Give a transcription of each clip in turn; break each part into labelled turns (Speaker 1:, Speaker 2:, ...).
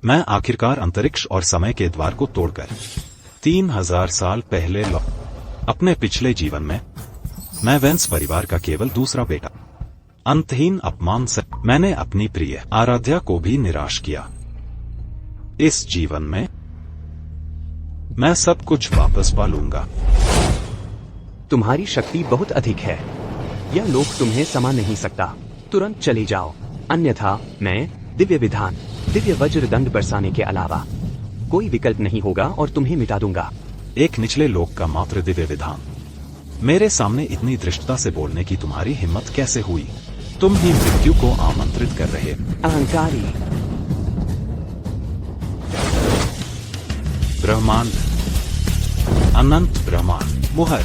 Speaker 1: मैं आखिरकार अंतरिक्ष और समय के द्वार को तोड़कर 3000 साल पहले अपने पिछले जीवन में मैं वेंस परिवार का केवल दूसरा बेटा। अंतहीन अपमान से मैंने अपनी प्रिय आराध्या को भी निराश किया। इस जीवन में मैं सब कुछ वापस पा लूंगा।
Speaker 2: तुम्हारी शक्ति बहुत अधिक है, यह लोक तुम्हें समा नहीं सकता। तुरंत चले जाओ, अन्यथा मैं दिव्य विधान, दिव्य वज्र दंड बरसाने के अलावा कोई विकल्प नहीं होगा और तुम्हें मिटा दूंगा।
Speaker 1: एक निचले लोक का मात्र दिव्य विधान मेरे सामने इतनी दृष्टता से बोलने की तुम्हारी हिम्मत कैसे हुई? तुम ही मृत्यु को आमंत्रित कर रहे
Speaker 2: अहंकारी।
Speaker 1: ब्रह्मांड, अनंत ब्रह्मांड, मुहर।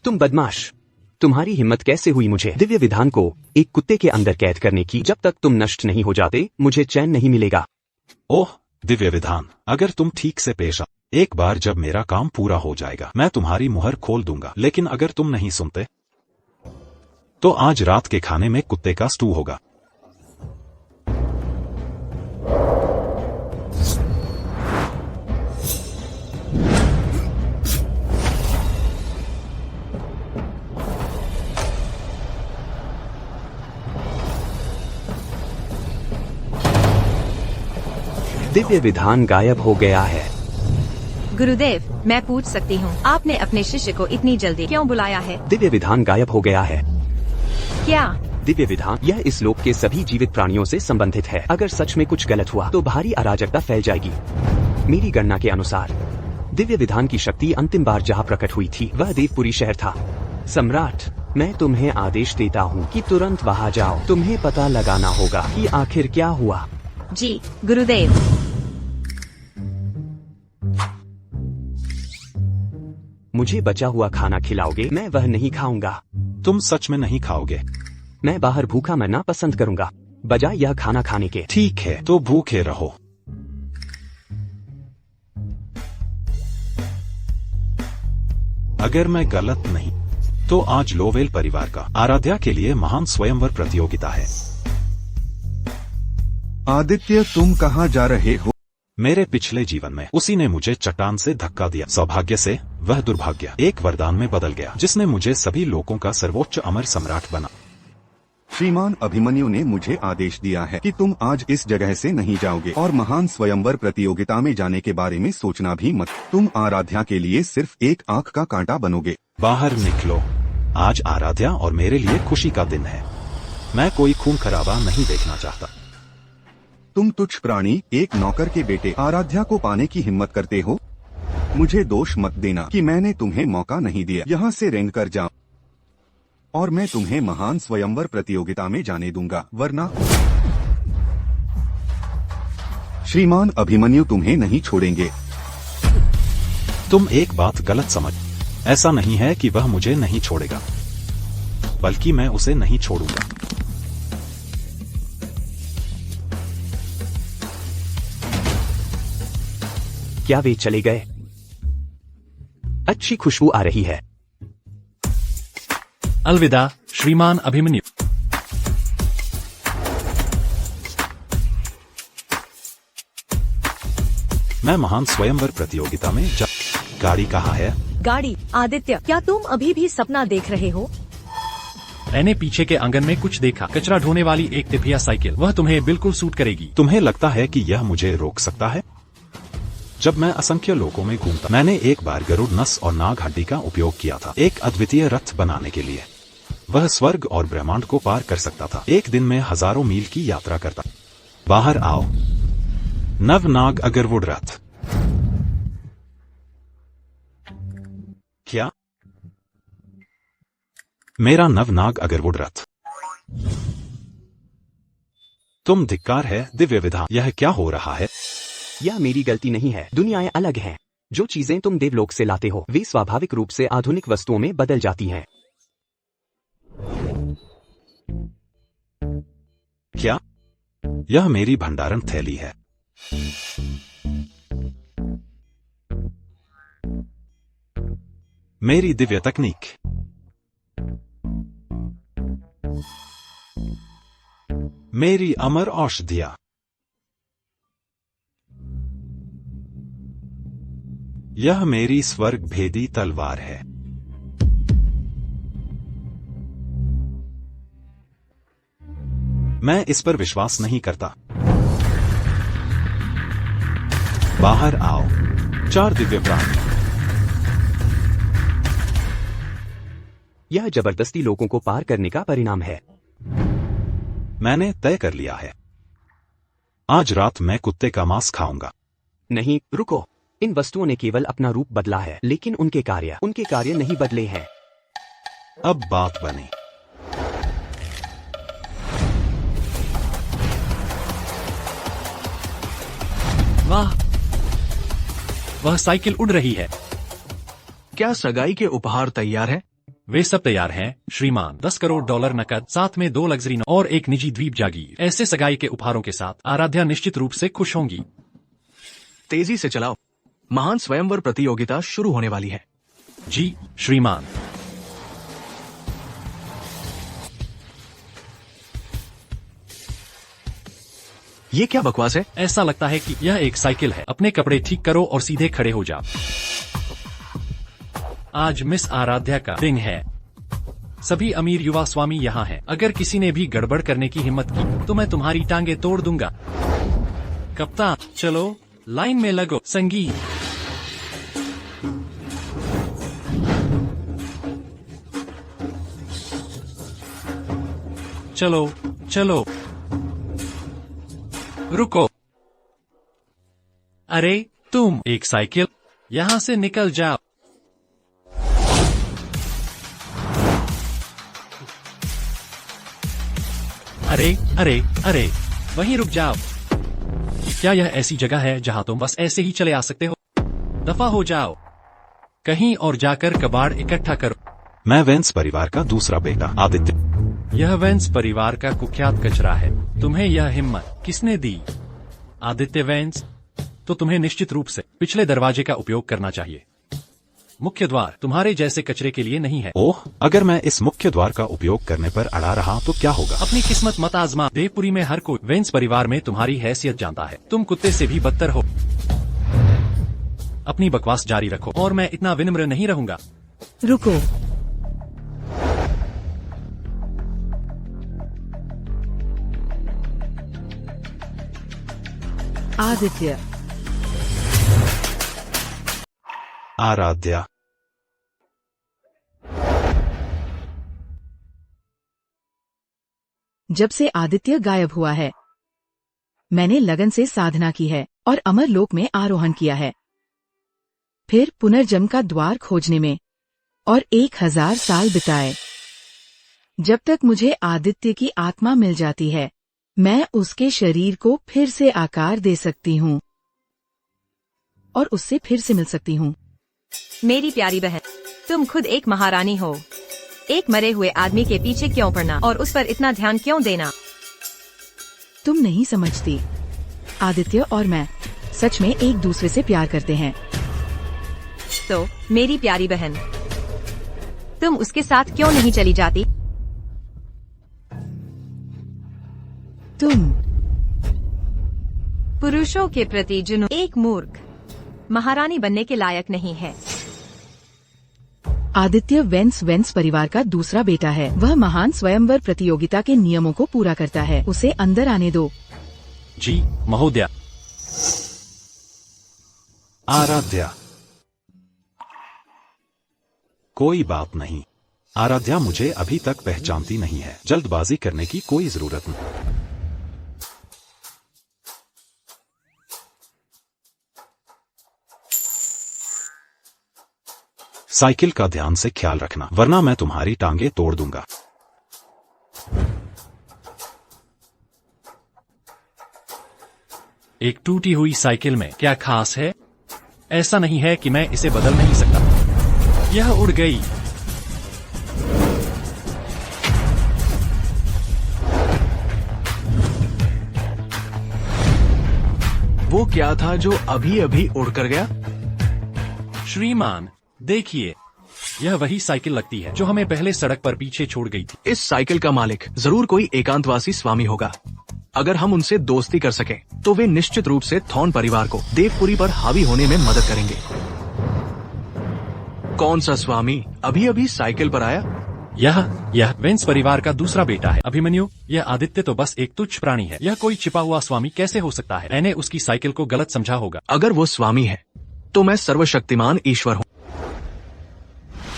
Speaker 2: तुम बदमाश, तुम्हारी हिम्मत कैसे हुई मुझे दिव्य विधान को एक कुत्ते के अंदर कैद करने की? जब तक तुम नष्ट नहीं हो जाते मुझे चैन नहीं मिलेगा।
Speaker 1: ओह दिव्य विधान, अगर तुम ठीक से पेश आ, एक बार जब मेरा काम पूरा हो जाएगा मैं तुम्हारी मुहर खोल दूंगा। लेकिन अगर तुम नहीं सुनते तो आज रात के खाने में कुत्ते का स्टू होगा।
Speaker 2: दिव्य विधान गायब हो गया है।
Speaker 3: गुरुदेव, मैं पूछ सकती हूँ, आपने अपने शिष्य को इतनी जल्दी क्यों बुलाया है?
Speaker 2: दिव्य विधान गायब हो गया है।
Speaker 3: क्या?
Speaker 2: दिव्य विधान यह इस लोक के सभी जीवित प्राणियों से संबंधित है। अगर सच में कुछ गलत हुआ तो भारी अराजकता फैल जाएगी। मेरी गणना के अनुसार दिव्य विधान की शक्ति अंतिम बार जहाँ प्रकट हुई थी वह देवपुरी शहर था। सम्राट, मैं तुम्हें आदेश देता हूँ कि तुरंत वहाँ जाओ। तुम्हें पता लगाना होगा कि आखिर क्या हुआ।
Speaker 3: जी गुरुदेव।
Speaker 2: मुझे बचा हुआ खाना खिलाओगे? मैं वह नहीं खाऊंगा।
Speaker 1: तुम सच में नहीं खाओगे?
Speaker 2: मैं बाहर भूखा मरना पसंद करूंगा बजाय यह खाना खाने के।
Speaker 1: ठीक है, तो भूखे रहो। अगर मैं गलत नहीं तो आज लोवेल परिवार का आराध्या के लिए महान स्वयंवर प्रतियोगिता है।
Speaker 4: आदित्य, तुम कहाँ जा रहे हो?
Speaker 1: मेरे पिछले जीवन में उसी ने मुझे चट्टान से धक्का दिया। सौभाग्य से वह दुर्भाग्य एक वरदान में बदल गया, जिसने मुझे सभी लोगों का सर्वोच्च अमर सम्राट बना।
Speaker 4: श्रीमान अभिमन्यु ने मुझे आदेश दिया है कि तुम आज इस जगह से नहीं जाओगे और महान स्वयंवर प्रतियोगिता में जाने के बारे में सोचना भी मत। तुम आराध्या के लिए सिर्फ एक आंख का कांटा बनोगे।
Speaker 1: बाहर निकलो, आज आराध्या और मेरे लिए खुशी का दिन है। मैं कोई खून खराबा नहीं देखना चाहता।
Speaker 4: तुम तुच्छ प्राणी, एक नौकर के बेटे आराध्या को पाने की हिम्मत करते हो? मुझे दोष मत देना कि मैंने तुम्हें मौका नहीं दिया। यहाँ से रेंग कर जाओ और मैं तुम्हें महान स्वयंवर प्रतियोगिता में जाने दूंगा, वरना श्रीमान अभिमन्यु तुम्हें नहीं छोड़ेंगे।
Speaker 1: तुम एक बात गलत समझ, ऐसा नहीं है कि वह मुझे नहीं छोड़ेगा, बल्कि मैं उसे नहीं छोड़ूंगा।
Speaker 2: क्या वे चले गए? अच्छी खुशबू आ रही है।
Speaker 5: अलविदा श्रीमान अभिमन्यु।
Speaker 1: मैं महान स्वयंवर प्रतियोगिता में गाड़ी कहाँ है?
Speaker 3: गाड़ी? आदित्य, क्या तुम अभी भी सपना देख रहे हो?
Speaker 5: मैंने पीछे के आंगन में कुछ देखा, कचरा ढोने वाली एक तिबिया साइकिल। वह तुम्हें बिल्कुल सूट करेगी।
Speaker 1: तुम्हें लगता है कि यह मुझे रोक सकता है? जब मैं असंख्य लोकों में घूमता, मैंने एक बार गरुड़ नस और नाग हड्डी का उपयोग किया था, एक अद्वितीय रथ बनाने के लिए। वह स्वर्ग और ब्रह्मांड को पार कर सकता था। एक दिन में हजारों मील की यात्रा करता। बाहर आओ, नवनाग अगरवुड रथ। क्या? मेरा नवनाग अगरवुड रथ। तुम धिक्कार है दिव्य विधान, यह क्या हो रहा है?
Speaker 2: यह मेरी गलती नहीं है। दुनियाएं अलग हैं। जो चीजें तुम देवलोक से लाते हो वे स्वाभाविक रूप से आधुनिक वस्तुओं में बदल जाती हैं।
Speaker 1: क्या? यह मेरी भंडारण थैली है। मेरी दिव्य तकनीक। मेरी अमर औषधियां। यह मेरी स्वर्ग भेदी तलवार है। मैं इस पर विश्वास नहीं करता। बाहर आओ, 4 दिव्य प्राणी।
Speaker 2: यह जबरदस्ती लोगों को पार करने का परिणाम है।
Speaker 1: मैंने तय कर लिया है, आज रात मैं कुत्ते का मांस खाऊंगा।
Speaker 2: नहीं, रुको। इन वस्तुओं ने केवल अपना रूप बदला है, लेकिन उनके कार्य नहीं बदले हैं।
Speaker 1: अब बात बनी।
Speaker 5: वाह, वह साइकिल उड़ रही है।
Speaker 6: क्या सगाई के उपहार तैयार हैं?
Speaker 5: वे सब तैयार हैं, श्रीमान। $10 करोड़ नकद, साथ में 2 लग्जरी और एक निजी द्वीप जागीर। ऐसे सगाई के उपहारों के साथ आराध्या निश्चित रूप से खुश होंगी।
Speaker 6: तेजी से चलाओ, महान स्वयंवर प्रतियोगिता शुरू होने वाली है।
Speaker 5: जी, श्रीमान।
Speaker 6: ये क्या बकवास है?
Speaker 5: ऐसा लगता है कि यह एक साइकिल है। अपने कपड़े ठीक करो और सीधे खड़े हो जाओ। आज मिस आराध्या का दिन है। सभी अमीर युवा स्वामी यहाँ हैं। अगर किसी ने भी गड़बड़ करने की हिम्मत की तो मैं तुम्हारी टांगे तोड़ दूंगा। कप्तान, चलो लाइन में लगो। संगीत। चलो चलो, रुको। अरे तुम, एक साइकिल, यहाँ से निकल जाओ। अरे अरे अरे, वहीं रुक जाओ। क्या यह ऐसी जगह है जहां तुम बस ऐसे ही चले आ सकते हो? दफा हो जाओ, कहीं और जाकर कबाड़ इकट्ठा करो।
Speaker 1: मैं वेंस परिवार का दूसरा बेटा आदित्य।
Speaker 5: यह वेंस परिवार का कुख्यात कचरा है। तुम्हें यह हिम्मत किसने दी? आदित्य वेंस, तो तुम्हें निश्चित रूप से पिछले दरवाजे का उपयोग करना चाहिए। मुख्य द्वार तुम्हारे जैसे कचरे के लिए नहीं है।
Speaker 1: ओह, अगर मैं इस मुख्य द्वार का उपयोग करने पर अड़ा रहा तो क्या होगा?
Speaker 5: अपनी किस्मत मत आजमा। देवपुरी में हर कोई वेंस परिवार में तुम्हारी हैसियत जानता है। तुम कुत्ते से भी बदतर हो। अपनी बकवास जारी रखो और मैं इतना विनम्र नहीं रहूंगा।
Speaker 3: रुको। आदित्य,
Speaker 1: आराध्या,
Speaker 7: जब से आदित्य गायब हुआ है, मैंने लगन से साधना की है और अमरलोक में आरोहण किया है, फिर पुनर्जन्म का द्वार खोजने में और 1000 साल बिताए। जब तक मुझे आदित्य की आत्मा मिल जाती है, मैं उसके शरीर को फिर से आकार दे सकती हूँ और उससे फिर से मिल सकती हूँ।
Speaker 3: मेरी प्यारी बहन, तुम खुद एक महारानी हो। एक मरे हुए आदमी के पीछे क्यों पड़ना और उस पर इतना ध्यान क्यों देना?
Speaker 7: तुम नहीं समझती। आदित्य और मैं सच में एक दूसरे से प्यार करते हैं।
Speaker 3: तो मेरी प्यारी बहन, तुम उसके साथ क्यों नहीं चली जाती?
Speaker 7: तुम
Speaker 3: पुरुषों के प्रति जुनून एक मूर्ख महारानी बनने के लायक नहीं है।
Speaker 7: आदित्य वेंस परिवार का दूसरा बेटा है। वह महान स्वयंवर प्रतियोगिता के नियमों को पूरा करता है। उसे अंदर आने दो।
Speaker 5: जी महोदया।
Speaker 1: आराध्या, कोई बात नहीं। आराध्या मुझे अभी तक पहचानती नहीं है। जल्दबाजी करने की कोई जरूरत नहीं। साइकिल का ध्यान से ख्याल रखना, वरना मैं तुम्हारी टांगे तोड़ दूंगा।
Speaker 5: एक टूटी हुई साइकिल में क्या खास है? ऐसा नहीं है कि मैं इसे बदल नहीं सकता। यह उड़ गई।
Speaker 6: वो क्या था जो अभी अभी उड़कर गया?
Speaker 5: श्रीमान देखिए, यह वही साइकिल लगती है जो हमें पहले सड़क पर पीछे छोड़ गई थी।
Speaker 6: इस साइकिल का मालिक जरूर कोई एकांतवासी स्वामी होगा। अगर हम उनसे दोस्ती कर सकें, तो वे निश्चित रूप से थॉर्न परिवार को देवपुरी पर हावी होने में मदद करेंगे। कौन सा स्वामी अभी अभी साइकिल पर आया?
Speaker 5: यह वेंस परिवार का दूसरा बेटा है। अभिमन्यु, यह आदित्य तो बस एक तुच्छ प्राणी है। यह कोई छिपा हुआ स्वामी कैसे हो सकता है? मैंने उसकी साइकिल को गलत समझा होगा।
Speaker 6: अगर वो स्वामी है, तो मैं सर्वशक्तिमान ईश्वर हूँ।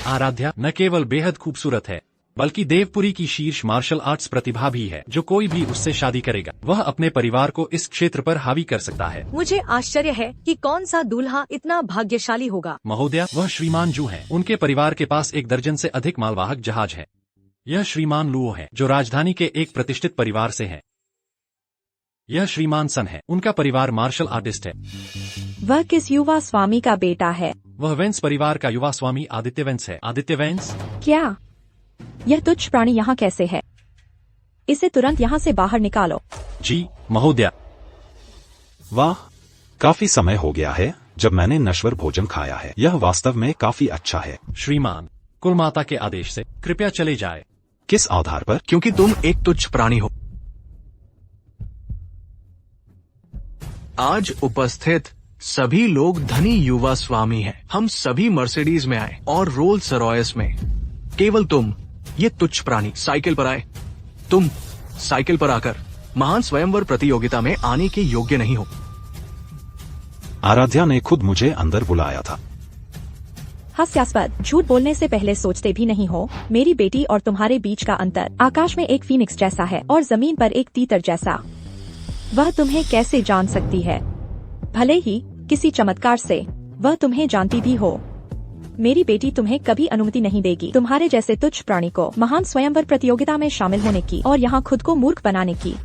Speaker 5: आराध्या न केवल बेहद खूबसूरत है, बल्कि देवपुरी की शीर्ष मार्शल आर्ट्स प्रतिभा भी है। जो कोई भी उससे शादी करेगा, वह अपने परिवार को इस क्षेत्र पर हावी कर सकता है।
Speaker 3: मुझे आश्चर्य है कि कौन सा दूल्हा इतना भाग्यशाली होगा।
Speaker 5: महोदया, वह श्रीमान जू हैं। उनके परिवार के पास 1 दर्जन से अधिक मालवाहक जहाज है। यह श्रीमान लुओ है, जो राजधानी के एक प्रतिष्ठित परिवार से है। यह श्रीमान सन है, उनका परिवार मार्शल आर्टिस्ट है।
Speaker 8: वह किस युवा स्वामी का बेटा है?
Speaker 5: वह वेंस परिवार का युवा स्वामी आदित्य वेंस है। आदित्य वेंस?
Speaker 8: क्या यह तुच्छ प्राणी यहाँ कैसे है? इसे तुरंत यहाँ से बाहर निकालो।
Speaker 5: जी महोदया।
Speaker 1: वाह, काफी समय हो गया है जब मैंने नश्वर भोजन खाया है। यह वास्तव में काफी अच्छा है।
Speaker 5: श्रीमान, कुलमाता के आदेश से कृपया चले जाए।
Speaker 1: किस आधार पर?
Speaker 6: क्योंकि तुम एक तुच्छ प्राणी हो। आज उपस्थित सभी लोग धनी युवा स्वामी हैं। हम सभी मर्सिडीज में आए और रोल्स रॉयस में। केवल तुम, ये तुच्छ प्राणी, साइकिल पर आए। तुम साइकिल पर आकर महान स्वयंवर प्रतियोगिता में आने के योग्य नहीं हो।
Speaker 1: आराध्या ने खुद मुझे अंदर बुलाया था।
Speaker 8: हास्यास्पद, झूठ बोलने से पहले सोचते भी नहीं हो। मेरी बेटी और तुम्हारे बीच का अंतर आकाश में एक फीनिक्स जैसा है और जमीन पर एक तीतर जैसा। वह तुम्हें कैसे जान सकती है? भले ही किसी चमत्कार से वह तुम्हें जानती भी हो। मेरी बेटी तुम्हें कभी अनुमति नहीं देगी तुम्हारे जैसे तुच्छ प्राणी को महान स्वयंवर प्रतियोगिता में शामिल होने की और यहाँ खुद को मूर्ख बनाने की।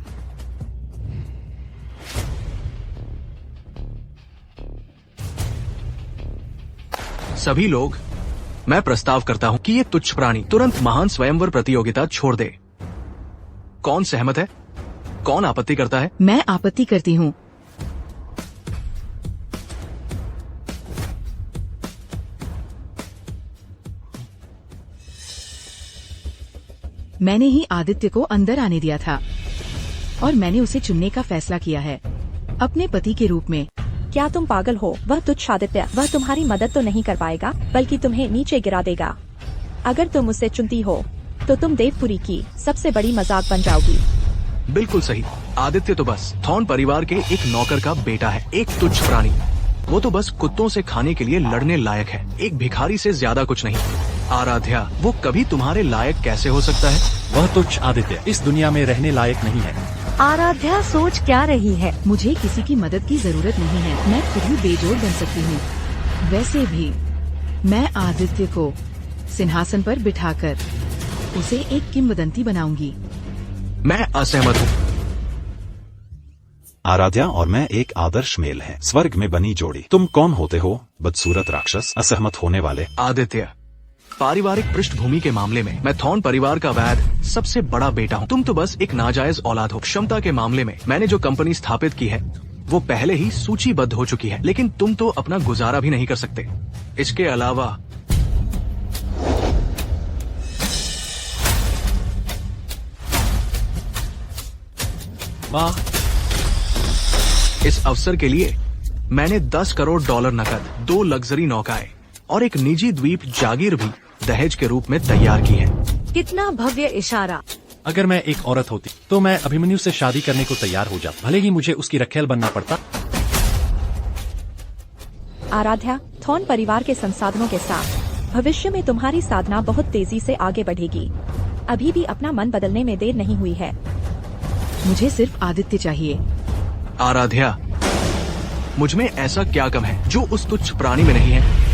Speaker 6: सभी लोग, मैं प्रस्ताव करता हूँ कि ये तुच्छ प्राणी तुरंत महान स्वयंवर प्रतियोगिता छोड़ दे। कौन सहमत है? कौन आपत्ति करता है?
Speaker 7: मैं आपत्ति करती हूँ। मैंने ही आदित्य को अंदर आने दिया था और मैंने उसे चुनने का फैसला किया है अपने पति के रूप में।
Speaker 8: क्या तुम पागल हो? वह तुच्छ आदित्य, वह तुम्हारी मदद तो नहीं कर पाएगा, बल्कि तुम्हें नीचे गिरा देगा। अगर तुम उसे चुनती हो, तो तुम देवपुरी की सबसे बड़ी मजाक बन जाओगी।
Speaker 6: बिल्कुल सही। आदित्य तो बस थॉर्न परिवार के एक नौकर का बेटा है, एक तुच्छ प्राणी। वो तो बस कुत्तों से खाने के लिए लड़ने लायक है, एक भिखारी से ज्यादा कुछ नहीं। आराध्या, वो कभी तुम्हारे लायक कैसे हो सकता है?
Speaker 5: वह तुच्छ आदित्य इस दुनिया में रहने लायक नहीं है।
Speaker 3: आराध्या सोच क्या रही है?
Speaker 7: मुझे किसी की मदद की जरूरत नहीं है, मैं खुद ही बेजोड़ बन सकती हूँ। वैसे भी मैं आदित्य को सिंहासन पर बिठाकर उसे एक किंवदंती बनाऊंगी।
Speaker 6: मैं असहमत हूँ।
Speaker 1: आराध्या और मैं एक आदर्श मेल हैं, स्वर्ग में बनी जोड़ी। तुम कौन होते हो, बदसूरत राक्षस, असहमत होने वाले?
Speaker 6: आदित्य, पारिवारिक पृष्ठभूमि के मामले में मैं थॉर्न परिवार का वैध सबसे बड़ा बेटा हूँ। तुम तो बस एक नाजायज औलाद हो। क्षमता के मामले में मैंने जो कंपनी स्थापित की है, वो पहले ही सूचीबद्ध हो चुकी है, लेकिन तुम तो अपना गुजारा भी नहीं कर सकते। इसके अलावा
Speaker 5: वाह,
Speaker 6: इस अवसर के लिए मैंने $10 करोड़ नकद, 2 लग्जरी नौकाएं और एक निजी द्वीप जागीर भी दहेज के रूप में तैयार की है।
Speaker 3: कितना भव्य इशारा।
Speaker 5: अगर मैं एक औरत होती तो मैं अभिमन्यु से शादी करने को तैयार हो जाता, भले ही मुझे उसकी रखेल बनना पड़ता।
Speaker 8: आराध्या, थॉर्न परिवार के संसाधनों के साथ भविष्य में तुम्हारी साधना बहुत तेजी से आगे बढ़ेगी। अभी भी अपना मन बदलने में देर नहीं हुई है।
Speaker 7: मुझे सिर्फ आदित्य चाहिए।
Speaker 6: आराध्या, मुझमें ऐसा क्या कम है जो उस तुच्छ प्राणी में नहीं है?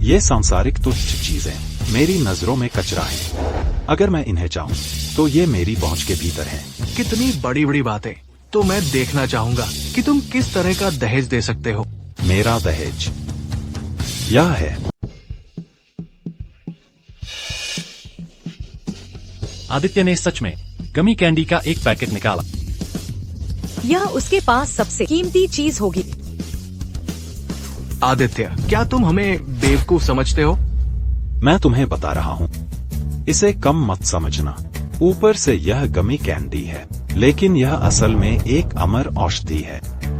Speaker 1: ये सांसारिक तुच्छ चीजें मेरी नजरों में कचरा है। अगर मैं इन्हें चाहूँ तो ये मेरी पहुँच के भीतर है।
Speaker 6: कितनी बड़ी बड़ी बातें। तो मैं देखना चाहूंगा कि तुम किस तरह का दहेज दे सकते हो।
Speaker 1: मेरा दहेज यह है।
Speaker 5: आदित्य ने सच में गमी कैंडी का एक पैकेट निकाला।
Speaker 3: यह उसके पास सबसे कीमती चीज होगी।
Speaker 6: आदित्य, क्या तुम हमें बेवकूफ समझते हो?
Speaker 1: मैं तुम्हें बता रहा हूँ, इसे कम मत समझना। ऊपर से यह गमी कैंडी है, लेकिन यह असल में एक अमर औषधि है,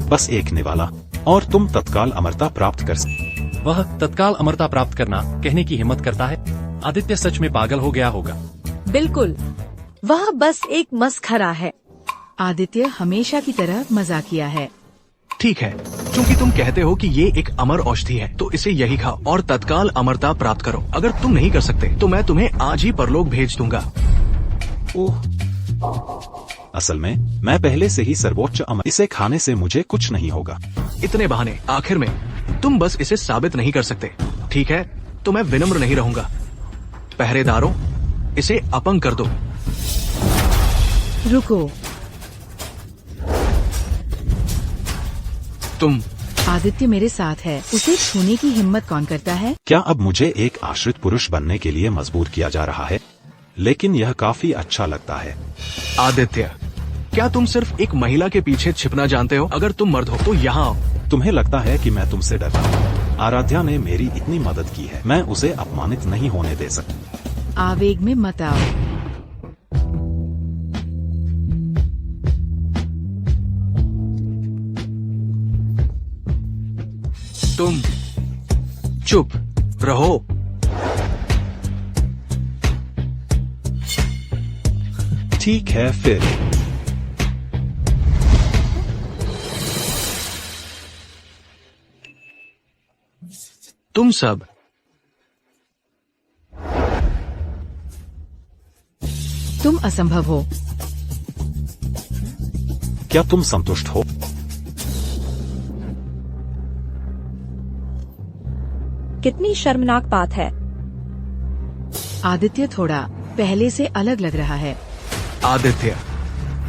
Speaker 1: बस एक निवाला, और तुम तत्काल अमरता प्राप्त कर सकते।
Speaker 5: वह तत्काल अमरता प्राप्त करना कहने की हिम्मत करता है। आदित्य सच में पागल हो गया होगा।
Speaker 9: बिल्कुल, वह बस एक मस्खरा है।
Speaker 7: आदित्य हमेशा की तरह मजाकिया है।
Speaker 6: ठीक है, क्योंकि तुम कहते हो कि ये एक अमर औषधि है, तो इसे यही खाओ और तत्काल अमरता प्राप्त करो। अगर तुम नहीं कर सकते तो मैं तुम्हें आज ही परलोक भेज दूंगा।
Speaker 1: ओह, असल में मैं पहले से ही सर्वोच्च अमर, इसे खाने से मुझे कुछ नहीं होगा।
Speaker 6: इतने बहाने, आखिर में तुम बस इसे साबित नहीं कर सकते। ठीक है, तो मैं विनम्र नहीं रहूंगा। पहरेदारों, इसे अपंग कर दो।
Speaker 7: रुको,
Speaker 6: तुम
Speaker 7: आदित्य मेरे साथ है, उसे छूने की हिम्मत कौन करता है?
Speaker 1: क्या अब मुझे एक आश्रित पुरुष बनने के लिए मजबूर किया जा रहा है? लेकिन यह काफी अच्छा लगता है।
Speaker 6: आदित्य, क्या तुम सिर्फ एक महिला के पीछे छिपना जानते हो? अगर तुम मर्द हो तो यहाँ आओ।
Speaker 1: तुम्हें लगता है कि मैं तुमसे डरता हूँ? आराध्या ने मेरी इतनी मदद की है, मैं उसे अपमानित नहीं होने दे सकता।
Speaker 7: आवेग में मत आओ।
Speaker 6: तुम चुप रहो।
Speaker 1: ठीक है फिर।
Speaker 6: तुम सब
Speaker 7: तुम असंभव हो।
Speaker 1: क्या तुम संतुष्ट हो?
Speaker 8: कितनी शर्मनाक बात है।
Speaker 7: आदित्य थोड़ा पहले से अलग लग रहा है।
Speaker 6: आदित्य,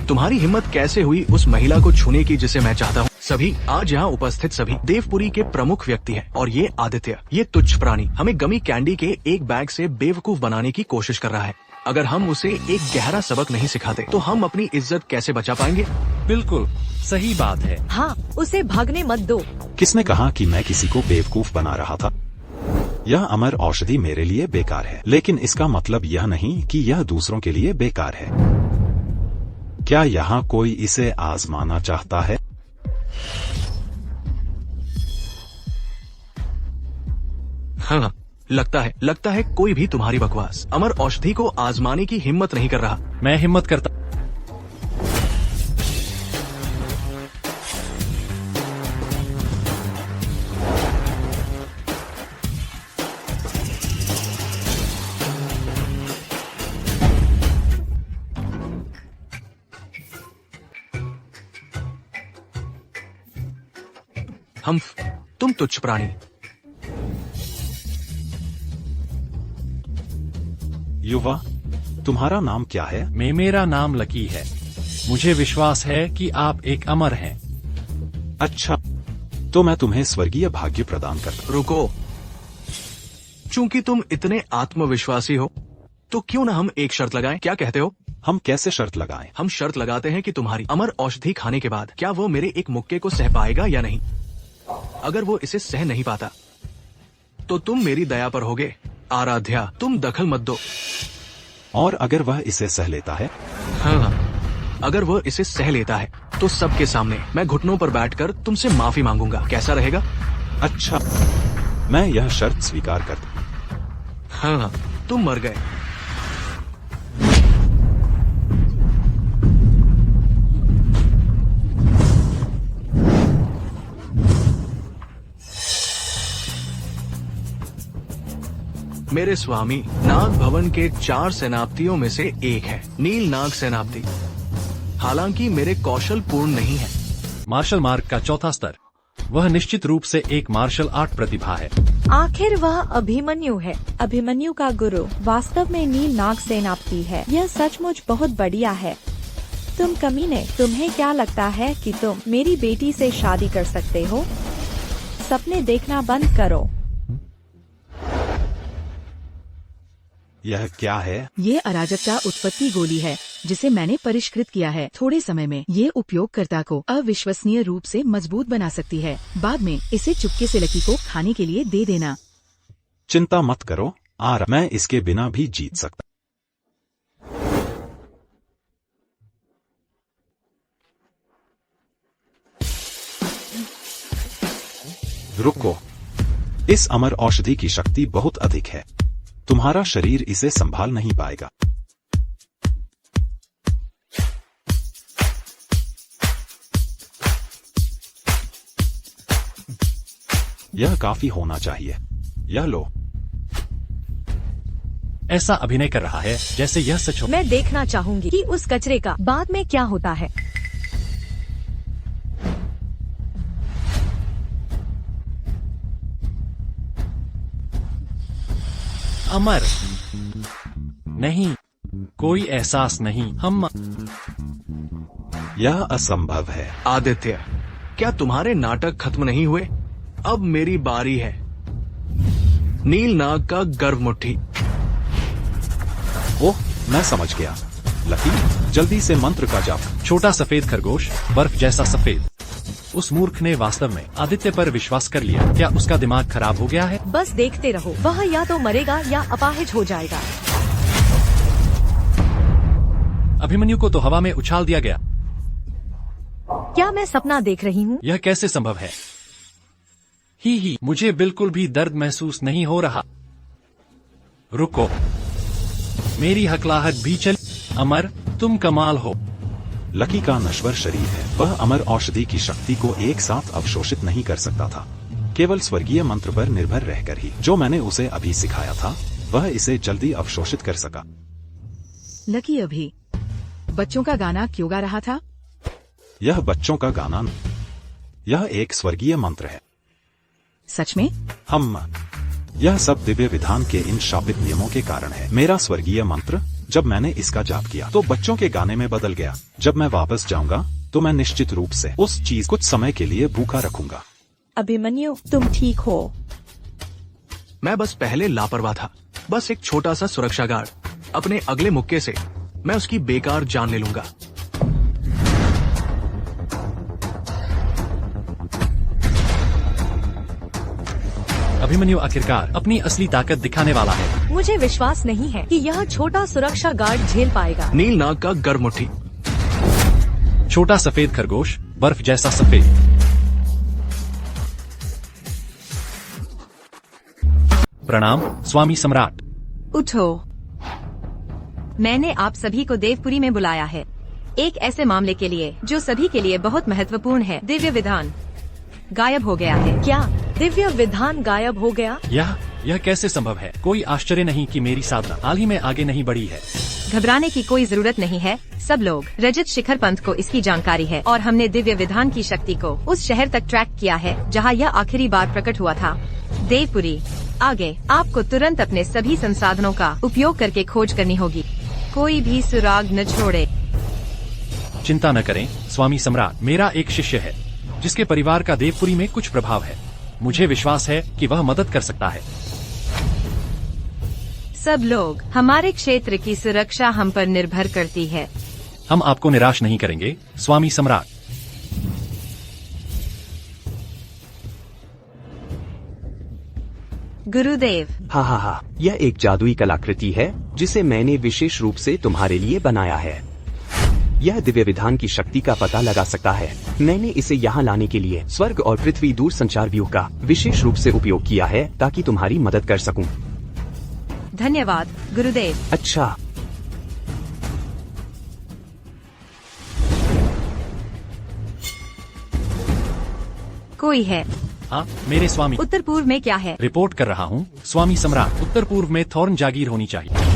Speaker 6: तुम्हारी हिम्मत कैसे हुई उस महिला को छूने की जिसे मैं चाहता हूँ? सभी, आज यहाँ उपस्थित सभी देवपुरी के प्रमुख व्यक्ति हैं और ये आदित्य, ये तुच्छ प्राणी हमें गमी कैंडी के एक बैग से बेवकूफ बनाने की कोशिश कर रहा है। अगर हम उसे एक गहरा सबक नहीं सिखाते तो हम अपनी इज्जत कैसे बचा पाएंगे?
Speaker 5: बिल्कुल सही बात है।
Speaker 9: हाँ, उसे भागने मत दो।
Speaker 1: किसने कहा कि मैं किसी को बेवकूफ बना रहा था? यह अमर औषधि मेरे लिए बेकार है, लेकिन इसका मतलब यह नहीं कि यह दूसरों के लिए बेकार है। क्या यहाँ कोई इसे आजमाना चाहता है?
Speaker 6: हाँ, लगता है कोई भी तुम्हारी बकवास अमर औषधि को आजमाने की हिम्मत नहीं कर रहा।
Speaker 5: मैं हिम्मत करता।
Speaker 6: तुम तुच्छ प्राणी।
Speaker 1: युवा, तुम्हारा नाम क्या है?
Speaker 5: मेरा नाम लकी है। मुझे विश्वास है कि आप एक अमर हैं।
Speaker 1: अच्छा, तो मैं तुम्हें स्वर्गीय भाग्य प्रदान करता।
Speaker 6: रुको, चूंकि तुम इतने आत्मविश्वासी हो तो क्यों ना हम एक शर्त लगाएं? क्या कहते हो?
Speaker 1: हम कैसे शर्त लगाएं?
Speaker 6: हम शर्त लगाते हैं कि तुम्हारी अमर औषधि खाने के बाद क्या वो मेरे एक मुक्के को सह पाएगा या नहीं। अगर वो इसे सह नहीं पाता तो तुम मेरी दया पर होगे। आराध्या, तुम दखल मत दो।
Speaker 1: और अगर वह इसे सह लेता है?
Speaker 6: हाँ, अगर वह इसे सह लेता है तो सबके सामने मैं घुटनों पर बैठकर तुमसे माफी मांगूंगा। कैसा रहेगा?
Speaker 1: अच्छा, मैं यह शर्त स्वीकार करता।
Speaker 6: हाँ, तुम मर गए। मेरे स्वामी नाग भवन के 4 सेनापतियों में से एक है, नील नाग सेनापति। हालांकि मेरे कौशल पूर्ण नहीं है।
Speaker 5: मार्शल मार्ग का चौथा स्तर। वह निश्चित रूप से एक मार्शल आर्ट प्रतिभा है।
Speaker 9: आखिर वह अभिमन्यु है।
Speaker 8: अभिमन्यु का गुरु वास्तव में नील नाग सेनापति है। यह सचमुच बहुत बढ़िया है। तुम कमीने, तुम्हें क्या लगता है कि तुम मेरी बेटी से शादी कर सकते हो? सपने देखना बंद करो।
Speaker 1: यह क्या है?
Speaker 7: ये अराजकता उत्पत्ति गोली है जिसे मैंने परिष्कृत किया है। थोड़े समय में ये उपयोगकर्ता को अविश्वसनीय रूप से मजबूत बना सकती है। बाद में इसे चुपके से लकी को खाने के लिए दे देना।
Speaker 1: चिंता मत करो, मैं इसके बिना भी जीत सकता। रुको, इस अमर औषधि की शक्ति बहुत अधिक है, तुम्हारा शरीर इसे संभाल नहीं पाएगा। यह काफी होना चाहिए, यह लो।
Speaker 5: ऐसा अभिनय कर रहा है जैसे यह सच हो।
Speaker 9: मैं देखना चाहूंगी कि उस कचरे का बाद में क्या होता है।
Speaker 5: अमर नहीं, कोई एहसास नहीं। हम
Speaker 1: यह असंभव है।
Speaker 6: आदित्य, क्या तुम्हारे नाटक खत्म नहीं हुए? अब मेरी बारी है। नील नाग का गर्भ मुट्ठी।
Speaker 1: ओह, मैं समझ गया। लकी, जल्दी से मंत्र का जाप।
Speaker 5: छोटा सफेद खरगोश, बर्फ जैसा सफेद। उस मूर्ख ने वास्तव में आदित्य पर विश्वास कर लिया। क्या उसका दिमाग खराब हो गया है?
Speaker 9: बस देखते रहो, वह या तो मरेगा या अपाहिज हो जाएगा।
Speaker 5: अभिमन्यु को तो हवा में उछाल दिया गया।
Speaker 9: क्या मैं सपना देख रही हूँ?
Speaker 5: यह कैसे संभव है? ही, मुझे बिल्कुल भी दर्द महसूस नहीं हो रहा। रुको, मेरी हकलाहट भी चल। अमर, तुम कमाल हो।
Speaker 1: लकी का नश्वर शरीर है, वह अमर औषधि की शक्ति को एक साथ अवशोषित नहीं कर सकता था, केवल स्वर्गीय मंत्र पर निर्भर रहकर ही। जो मैंने उसे अभी सिखाया था, वह इसे जल्दी अवशोषित कर सका।
Speaker 7: लकी अभी बच्चों का गाना क्यों गा रहा था?
Speaker 1: यह बच्चों का गाना नहीं, यह एक स्वर्गीय मंत्र है।
Speaker 7: सच में?
Speaker 1: यह सब दिव्य विधान के इन शापित नियमों के कारण है। मेरा स्वर्गीय मंत्र, जब मैंने इसका जाप किया तो बच्चों के गाने में बदल गया। जब मैं वापस जाऊंगा तो मैं निश्चित रूप से उस चीज कुछ समय के लिए भूखा रखूंगा।
Speaker 8: अभिमन्यु, तुम ठीक हो?
Speaker 6: मैं बस पहले लापरवाह था, बस एक छोटा सा सुरक्षा गार्ड। अपने अगले मुक्के से मैं उसकी बेकार जान ले लूंगा।
Speaker 5: अभिमन्यु आखिरकार अपनी असली ताकत दिखाने वाला है।
Speaker 9: मुझे विश्वास नहीं है कि यह छोटा सुरक्षा गार्ड झेल पाएगा।
Speaker 6: नील नाग का गर्भ मुट्ठी।
Speaker 5: छोटा सफेद खरगोश, बर्फ जैसा सफेद। प्रणाम स्वामी सम्राट।
Speaker 3: उठो, मैंने आप सभी को देवपुरी में बुलाया है, एक ऐसे मामले के लिए जो सभी के लिए बहुत महत्वपूर्ण है। दिव्य विधान गायब हो गया है।
Speaker 9: क्या दिव्य विधान गायब हो गया?
Speaker 5: यह कैसे संभव है? कोई आश्चर्य नहीं कि मेरी साधना हाल ही में आगे नहीं बढ़ी है।
Speaker 3: घबराने की कोई जरूरत नहीं है। सब लोग रजत शिखर पंथ को इसकी जानकारी है और हमने दिव्य विधान की शक्ति को उस शहर तक ट्रैक किया है जहां यह आखिरी बार प्रकट हुआ था। देवपुरी, आगे आपको तुरंत अपने सभी संसाधनों का उपयोग करके खोज करनी होगी। कोई भी सुराग न छोड़े।
Speaker 5: चिंता न करें स्वामी सम्राट, मेरा एक शिष्य है जिसके परिवार का देवपुरी में कुछ प्रभाव है। मुझे विश्वास है कि वह मदद कर सकता है।
Speaker 3: सब लोग, हमारे क्षेत्र की सुरक्षा हम पर निर्भर करती है।
Speaker 5: हम आपको निराश नहीं करेंगे स्वामी सम्राट।
Speaker 3: गुरुदेव,
Speaker 2: हाँ, यह एक जादुई कलाकृति है जिसे मैंने विशेष रूप से तुम्हारे लिए बनाया है। यह दिव्य विधान की शक्ति का पता लगा सकता है। मैंने इसे यहाँ लाने के लिए स्वर्ग और पृथ्वी दूर संचार व्यूह का विशेष रूप से उपयोग किया है ताकि तुम्हारी मदद कर सकूं।
Speaker 3: धन्यवाद गुरुदेव।
Speaker 2: अच्छा,
Speaker 3: कोई है?
Speaker 5: हाँ, मेरे स्वामी।
Speaker 3: उत्तर पूर्व में क्या है?
Speaker 5: रिपोर्ट कर रहा हूँ स्वामी सम्राट। उत्तर पूर्व में थॉर्न जागीर होनी चाहिए।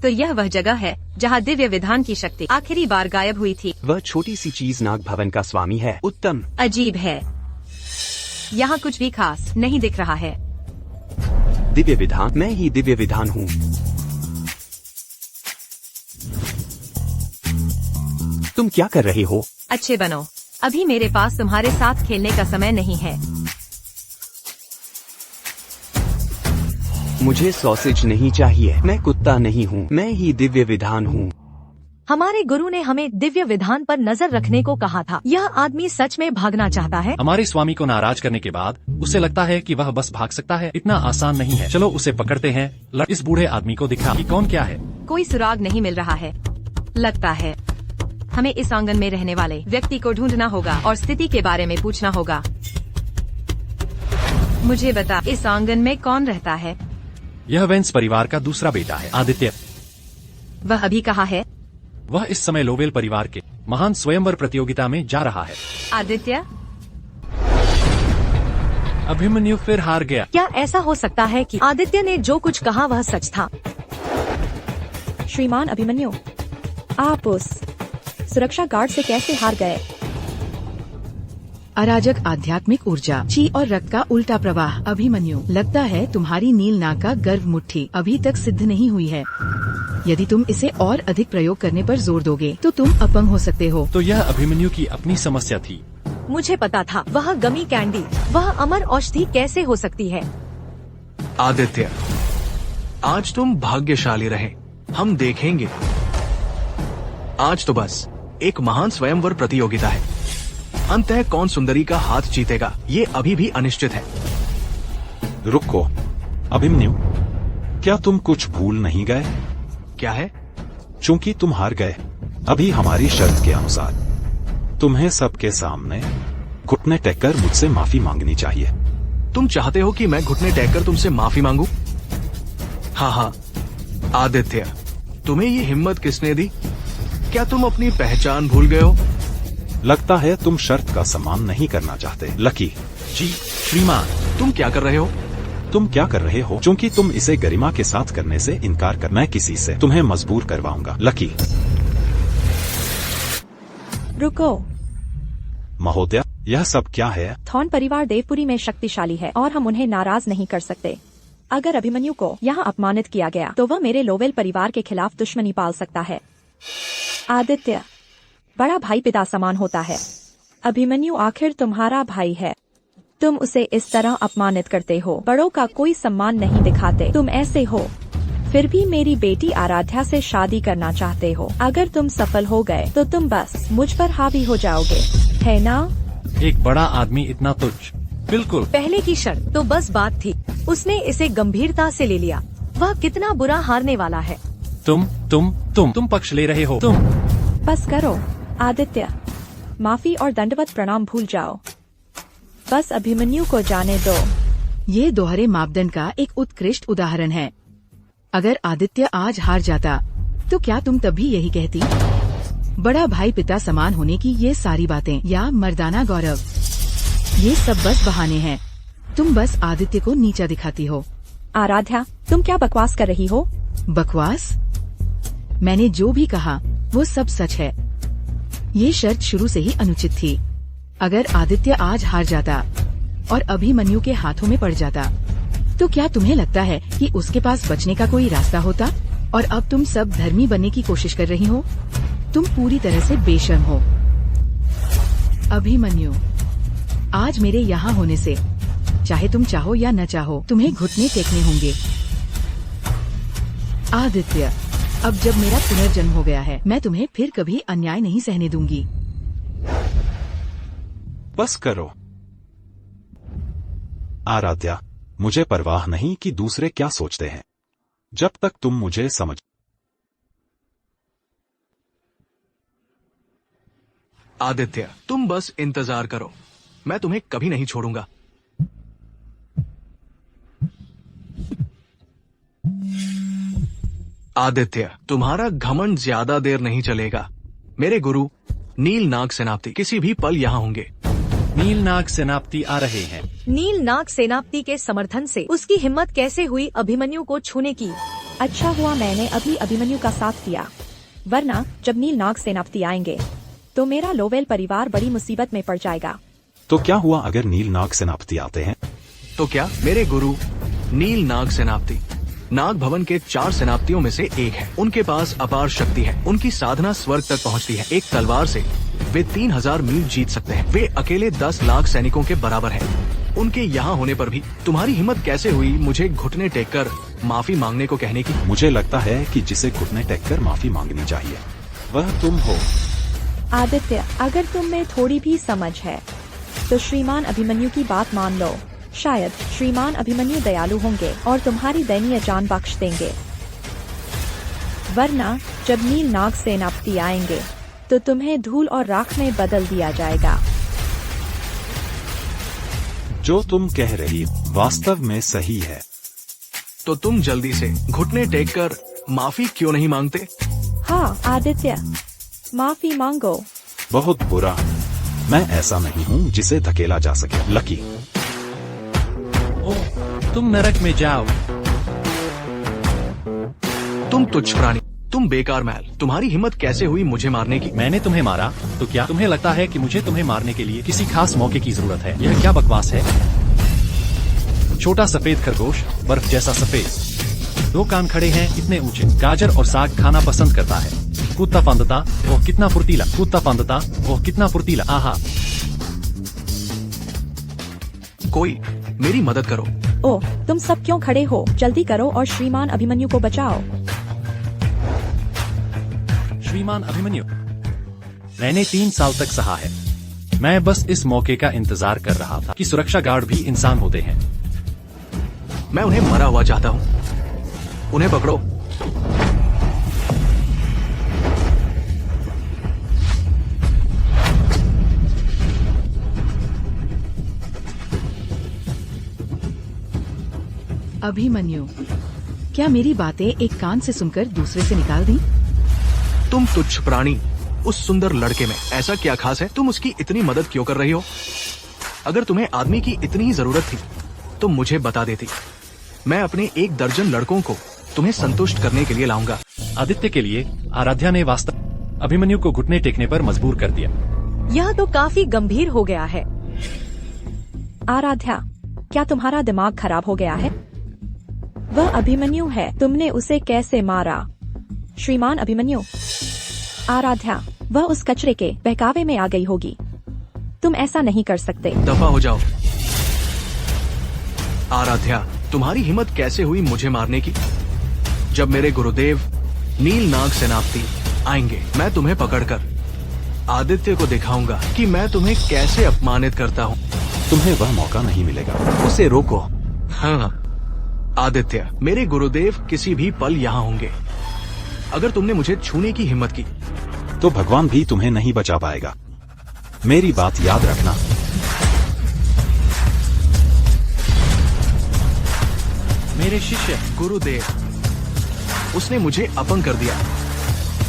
Speaker 3: तो यह वह जगह है जहाँ दिव्य विधान की शक्ति आखिरी बार गायब हुई थी।
Speaker 2: वह छोटी सी चीज नाग भवन का स्वामी है। उत्तम।
Speaker 3: अजीब है, यहाँ कुछ भी खास नहीं दिख रहा है।
Speaker 2: दिव्य विधान, मैं ही दिव्य विधान हूँ। तुम क्या कर रहे हो?
Speaker 3: अच्छे बनो, अभी मेरे पास तुम्हारे साथ खेलने का समय नहीं है।
Speaker 2: मुझे सॉसेज नहीं चाहिए। मैं कुत्ता नहीं हूँ, मैं ही दिव्य विधान हूँ।
Speaker 9: हमारे गुरु ने हमें दिव्य विधान पर नजर रखने को कहा था। यह आदमी सच में भागना चाहता है।
Speaker 5: हमारे स्वामी को नाराज करने के बाद उसे लगता है कि वह बस भाग सकता है। इतना आसान नहीं है। चलो उसे पकड़ते हैं। इस बूढ़े आदमी को दिखा कि कौन क्या है।
Speaker 3: कोई सुराग नहीं मिल रहा है। लगता है हमें इस आंगन में रहने वाले व्यक्ति को ढूंढना होगा और स्थिति के बारे में पूछना होगा। मुझे बता, इस आंगन में कौन रहता है?
Speaker 5: यह वेंस परिवार का दूसरा बेटा है, आदित्य।
Speaker 3: वह अभी कहाँ है?
Speaker 5: वह इस समय लोवेल परिवार के महान स्वयंवर प्रतियोगिता में जा रहा है।
Speaker 3: आदित्य,
Speaker 5: अभिमन्यु फिर हार गया।
Speaker 9: क्या ऐसा हो सकता है कि आदित्य ने जो कुछ कहा वह सच था?
Speaker 8: श्रीमान अभिमन्यु, आप उस सुरक्षा गार्ड से कैसे हार गए?
Speaker 7: अराजक आध्यात्मिक ऊर्जा, ची और रक्त का उल्टा प्रवाह। अभिमन्यु, लगता है तुम्हारी नील नाग का गर्भ मुट्ठी अभी तक सिद्ध नहीं हुई है। यदि तुम इसे और अधिक प्रयोग करने पर जोर दोगे तो तुम अपंग हो सकते हो।
Speaker 5: तो यह अभिमन्यु की अपनी समस्या थी।
Speaker 9: मुझे पता था, वह गमी कैंडी, वह अमर औषधि कैसे हो सकती है?
Speaker 6: आदित्य, आज तुम भाग्यशाली रहे, हम देखेंगे। आज तो बस एक महान स्वयंवर प्रतियोगिता है। अंततः कौन सुंदरी का हाथ जीतेगा ये अभी भी अनिश्चित है।
Speaker 1: रुको अभिमन्यु, क्या तुम कुछ भूल नहीं गए?
Speaker 6: क्या है?
Speaker 1: चूंकि तुम हार गए, अभी हमारी शर्त के अनुसार तुम्हें सबके सामने घुटने टेक कर मुझसे माफी मांगनी चाहिए।
Speaker 6: तुम चाहते हो कि मैं घुटने टेक कर तुमसे माफी मांगू? हाँ, आदित्य, तुम्हें ये हिम्मत किसने दी? क्या तुम अपनी पहचान भूल गए हो?
Speaker 1: लगता है तुम शर्त का सम्मान नहीं करना चाहते। लकी
Speaker 5: जी श्रीमान।
Speaker 6: तुम क्या कर रहे हो?
Speaker 1: तुम क्या कर रहे हो? चूंकि तुम इसे गरिमा के साथ करने से इनकार कर, मैं किसी से तुम्हें मजबूर करवाऊंगा। लकी।
Speaker 8: रुको
Speaker 1: महोदया, यह सब क्या है?
Speaker 8: थॉर्न परिवार देवपुरी में शक्तिशाली है और हम उन्हें नाराज नहीं कर सकते। अगर अभिमन्यु को यहाँ अपमानित किया गया तो वह मेरे लोवेल परिवार के खिलाफ दुश्मनी पाल सकता है। आदित्य, बड़ा भाई पिता समान होता है। अभिमन्यु आखिर तुम्हारा भाई है, तुम उसे इस तरह अपमानित करते हो, बड़ों का कोई सम्मान नहीं दिखाते। तुम ऐसे हो, फिर भी मेरी बेटी आराध्या से शादी करना चाहते हो। अगर तुम सफल हो गए तो तुम बस मुझ पर हावी हो जाओगे, है ना?
Speaker 5: एक बड़ा आदमी इतना तुच्छ। बिल्कुल।
Speaker 9: पहले की शर्त तो बस बात थी, उसने इसे गंभीरता से ले लिया। वह कितना बुरा हारने वाला है।
Speaker 5: तुम पक्ष ले रहे हो। तुम
Speaker 8: बस करो आदित्य, माफी और दंडवत प्रणाम भूल जाओ। बस अभिमन्यु को जाने दो।
Speaker 7: ये दोहरे मापदंड का एक उत्कृष्ट उदाहरण है। अगर आदित्य आज हार जाता तो क्या तुम तब भी यही कहती? बड़ा भाई पिता समान होने की ये सारी बातें या मर्दाना गौरव, ये सब बस बहाने हैं। तुम बस आदित्य को नीचा दिखाती हो।
Speaker 8: आराध्या, तुम क्या बकवास कर रही हो?
Speaker 7: बकवास? मैंने जो भी कहा वो सब सच है। ये शर्त शुरू से ही अनुचित थी। अगर आदित्य आज हार जाता और अभिमन्यु के हाथों में पड़ जाता तो क्या तुम्हें लगता है कि उसके पास बचने का कोई रास्ता होता? और अब तुम सब धर्मी बनने की कोशिश कर रही हो। तुम पूरी तरह से बेशर्म हो। अभिमन्यु, आज मेरे यहाँ होने से, चाहे तुम चाहो या न चाहो, तुम्हें घुटने टेकने होंगे। आदित्य, अब जब मेरा पुनर्जन्म हो गया है, मैं तुम्हें फिर कभी अन्याय नहीं सहने दूंगी।
Speaker 1: बस करो आराध्या, मुझे परवाह नहीं कि दूसरे क्या सोचते हैं, जब तक तुम मुझे समझ।
Speaker 6: आदित्य, तुम बस इंतजार करो, मैं तुम्हें कभी नहीं छोड़ूंगा। आदित्य, तुम्हारा घमंड ज्यादा देर नहीं चलेगा। मेरे गुरु नील नाग सेनापति किसी भी पल यहाँ होंगे।
Speaker 5: नील नाग सेनापति आ रहे हैं।
Speaker 9: नील नाग सेनापति के समर्थन से उसकी हिम्मत कैसे हुई अभिमन्यु को छूने की?
Speaker 8: अच्छा हुआ मैंने अभी अभिमन्यु का साथ दिया, वरना जब नील नाग सेनापति आएंगे तो मेरा लोवेल परिवार बड़ी मुसीबत में पड़ जाएगा।
Speaker 1: तो क्या हुआ अगर नील नाग सेनापति आते हैं?
Speaker 6: तो क्या, मेरे गुरु नील नाग सेनापति नाग भवन के 4 सेनापतियों में से एक है। उनके पास अपार शक्ति है, उनकी साधना स्वर्ग तक पहुंचती है। एक तलवार से वे 3000 मील जीत सकते हैं। वे अकेले 10 लाख सैनिकों के बराबर हैं। उनके यहाँ होने पर भी तुम्हारी हिम्मत कैसे हुई मुझे घुटने टेक कर माफी मांगने को कहने की?
Speaker 1: मुझे लगता है कि जिसे घुटने टेक कर माफी मांगनी चाहिए वह तुम हो।
Speaker 8: आदित्य, अगर तुम में थोड़ी भी समझ है तो श्रीमान अभिमन्यु की बात मान लो। शायद श्रीमान अभिमन्यु दयालु होंगे और तुम्हारी दयनीय जान बख्श देंगे, वरना जब नील नाग सेनापति आएंगे तो तुम्हें धूल और राख में बदल दिया जाएगा।
Speaker 1: जो तुम कह रही वास्तव में सही है।
Speaker 6: तो तुम जल्दी से घुटने टेक कर माफी क्यों नहीं मांगते?
Speaker 8: हाँ आदित्य, माफी मांगो।
Speaker 1: बहुत बुरा। मैं ऐसा नहीं हूँ जिसे धकेला जा सके। लकी,
Speaker 5: ओह, तुम नरक में जाओ।
Speaker 6: तुम तुच्छ प्राणी, तुम बेकार मैल, तुम्हारी हिम्मत कैसे हुई मुझे मारने की?
Speaker 5: मैंने तुम्हें मारा तो क्या तुम्हें लगता है कि मुझे तुम्हें मारने के लिए किसी खास मौके की जरूरत है? यह क्या बकवास है? छोटा सफेद खरगोश, बर्फ जैसा सफेद, 2 कान खड़े हैं इतने ऊंचे, गाजर और साग खाना पसंद करता है, कूदता फांदता, ओह कितना फुर्तीला, कूदता फांदता, ओह कितना फुर्तीला, आहा।
Speaker 6: कोई मेरी मदद करो।
Speaker 8: ओह, तुम सब क्यों खड़े हो? जल्दी करो और श्रीमान अभिमन्यु को बचाओ।
Speaker 5: श्रीमान अभिमन्यु, मैंने 3 साल तक सहा है। मैं बस इस मौके का इंतजार कर रहा था कि सुरक्षा गार्ड भी इंसान होते हैं।
Speaker 6: मैं उन्हें मरा हुआ चाहता हूँ। उन्हें पकड़ो।
Speaker 7: अभिमन्यु, क्या मेरी बातें एक कान से सुनकर दूसरे से निकाल दी?
Speaker 6: तुम तुच्छ प्राणी, उस सुंदर लड़के में ऐसा क्या खास है? तुम उसकी इतनी मदद क्यों कर रही हो? अगर तुम्हें आदमी की इतनी ही जरूरत थी तो मुझे बता देती। मैं अपने 1 दर्जन लड़कों को तुम्हें संतुष्ट करने के लिए लाऊंगा।
Speaker 5: आदित्य के लिए आराध्या ने वास्तव अभिमन्यु को घुटने टेकने पर मजबूर कर दिया।
Speaker 9: यह तो काफी गंभीर हो गया है।
Speaker 8: आराध्या, क्या तुम्हारा दिमाग खराब हो गया है? वह अभिमन्यु है, तुमने उसे कैसे मारा? श्रीमान अभिमन्यु। आराध्या, वह उस कचरे के बहकावे में आ गई होगी। तुम ऐसा नहीं कर सकते।
Speaker 6: दफा हो जाओ। आराध्या, तुम्हारी हिम्मत कैसे हुई मुझे मारने की? जब मेरे गुरुदेव नील नाग सेनापति आएंगे, मैं तुम्हें पकड़कर आदित्य को दिखाऊंगा कि मैं तुम्हें कैसे अपमानित करता हूँ।
Speaker 1: तुम्हें वह मौका नहीं मिलेगा।
Speaker 2: उसे रोको।
Speaker 6: हाँ आदित्य, मेरे गुरुदेव किसी भी पल यहाँ होंगे। अगर तुमने मुझे छूने की हिम्मत की
Speaker 1: तो भगवान भी तुम्हें नहीं बचा पाएगा। मेरी बात याद रखना।
Speaker 5: मेरे शिष्य
Speaker 6: गुरुदेव, उसने मुझे अपंग कर दिया।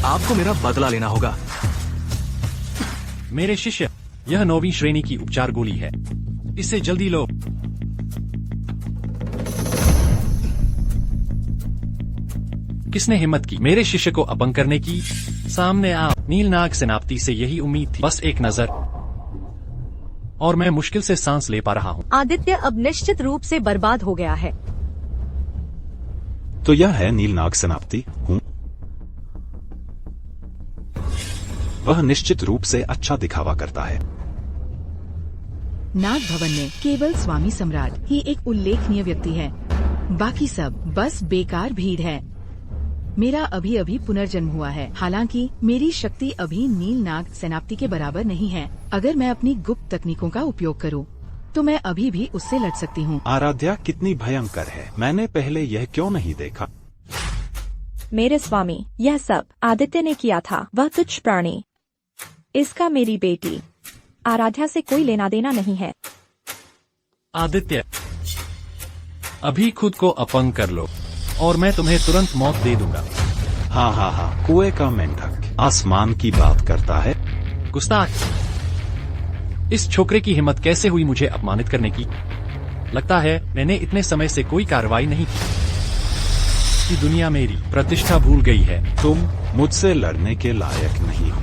Speaker 6: आपको मेरा बदला लेना होगा।
Speaker 5: मेरे शिष्य, यह 9वीं श्रेणी की उपचार गोली है, इसे जल्दी लो। किसने हिम्मत की मेरे शिष्य को अपंग करने की? सामने आओ। नीलनाग सेनापति से यही उम्मीद थी। बस एक नजर और मैं मुश्किल से सांस ले पा रहा हूँ।
Speaker 9: आदित्य अब निश्चित रूप से बर्बाद हो गया है।
Speaker 1: तो यह है नीलनाग सेनापति हूँ। वह निश्चित रूप से अच्छा दिखावा करता है।
Speaker 7: नाग भवन में केवल स्वामी सम्राट ही एक उल्लेखनीय व्यक्ति है। बाकी सब बस बेकार भीड़ है। मेरा अभी अभी पुनर्जन्म हुआ है। हालांकि मेरी शक्ति अभी नील नाग सेनापति के बराबर नहीं है। अगर मैं अपनी गुप्त तकनीकों का उपयोग करूं, तो मैं अभी भी उससे लड़ सकती हूं।
Speaker 1: आराध्या कितनी भयंकर है, मैंने पहले यह क्यों नहीं देखा?
Speaker 8: मेरे स्वामी, यह सब आदित्य ने किया था। वह तुच्छ प्राणी। इसका मेरी बेटी आराध्या से कोई लेना देना नहीं है।
Speaker 5: आदित्य, अभी खुद को अपंग कर लो और मैं तुम्हें तुरंत मौत दे दूंगा।
Speaker 1: हाँ हाँ हाँ, कुएं का मेंढक आसमान की बात करता है।
Speaker 5: गुस्ताख, इस छोकरे की हिम्मत कैसे हुई मुझे अपमानित करने की? लगता है मैंने इतने समय से कोई कार्रवाई नहीं की कि दुनिया मेरी प्रतिष्ठा भूल गई है।
Speaker 1: तुम मुझसे लड़ने के लायक नहीं हो।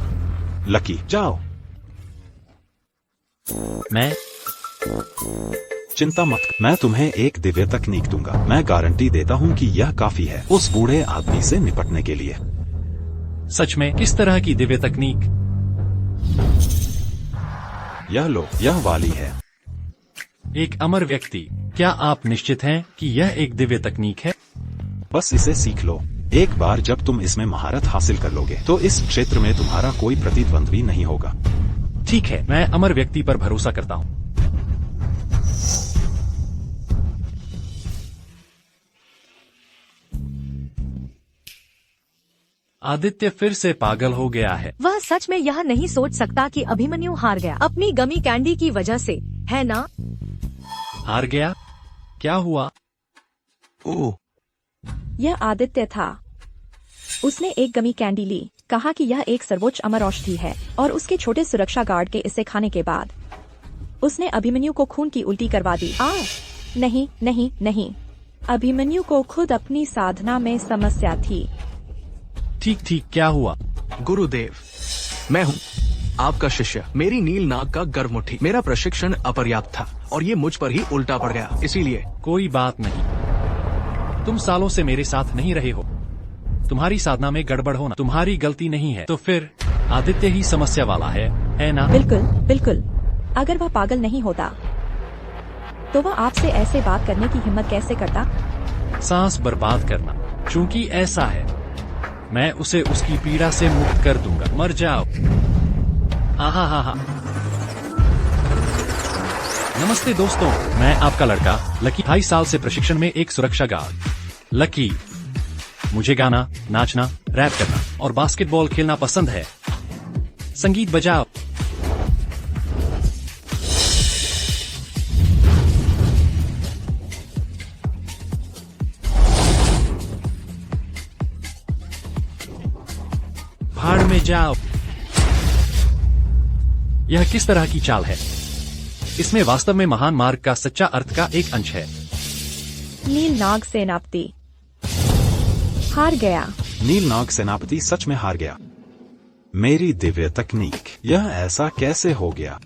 Speaker 1: लकी, जाओ।
Speaker 5: मैं
Speaker 1: चिंता मत, मैं तुम्हें एक दिव्य तकनीक दूंगा। मैं गारंटी देता हूँ कि यह काफी है उस बूढ़े आदमी से निपटने के लिए।
Speaker 5: सच में? किस तरह की दिव्य तकनीक?
Speaker 1: यह लो, यह वाली है।
Speaker 5: एक अमर व्यक्ति, क्या आप निश्चित हैं कि यह एक दिव्य तकनीक है?
Speaker 1: बस इसे सीख लो। एक बार जब तुम इसमें महारत हासिल कर लोगे तो इस क्षेत्र में तुम्हारा कोई प्रतिद्वंद्वी नहीं होगा।
Speaker 5: ठीक है, मैं अमर व्यक्ति पर भरोसा करता हूँ। आदित्य फिर से पागल हो गया है।
Speaker 9: वह सच में यह नहीं सोच सकता कि अभिमन्यु हार गया अपनी गमी कैंडी की वजह से, है ना?
Speaker 5: हार गया? क्या हुआ?
Speaker 6: ओह,
Speaker 8: यह आदित्य था। उसने एक गमी कैंडी ली, कहा कि यह एक सर्वोच्च अमर औषधि है, और उसके छोटे सुरक्षा गार्ड के इसे खाने के बाद उसने अभिमन्यु को खून की उल्टी करवा दी। नहीं नहीं नहीं, अभिमन्यु को खुद अपनी साधना में समस्या थी।
Speaker 5: ठीक ठीक, क्या हुआ?
Speaker 6: गुरुदेव, मैं हूँ आपका शिष्य। मेरी नील नाग का गर्भमुट्ठी। मेरा प्रशिक्षण अपर्याप्त था और ये मुझ पर ही उल्टा पड़ गया, इसीलिए।
Speaker 5: कोई बात नहीं, तुम सालों से मेरे साथ नहीं रहे हो। तुम्हारी साधना में गड़बड़ होना तुम्हारी गलती नहीं है। तो फिर आदित्य ही समस्या वाला है ना?
Speaker 8: बिल्कुल बिल्कुल। अगर वह पागल नहीं होता तो वह आपसे ऐसे बात करने की हिम्मत कैसे करता?
Speaker 5: सांस बर्बाद करना। चूंकि ऐसा है, मैं उसे उसकी पीड़ा से मुक्त कर दूंगा। मर जाओ। हा। नमस्ते दोस्तों, मैं आपका लड़का लकी, 2.5 साल से प्रशिक्षण में एक सुरक्षा गार्ड। लकी, मुझे गाना, नाचना, रैप करना और बास्केटबॉल खेलना पसंद है। संगीत बजाओ। भाड़ में जाओ। यह किस तरह की चाल है? इसमें वास्तव में महान मार्ग का सच्चा अर्थ का एक अंश है।
Speaker 8: नील नाग सेनापति हार गया।
Speaker 1: नील नाग सेनापति सच में हार गया। मेरी दिव्य तकनीक, यह ऐसा कैसे हो गया?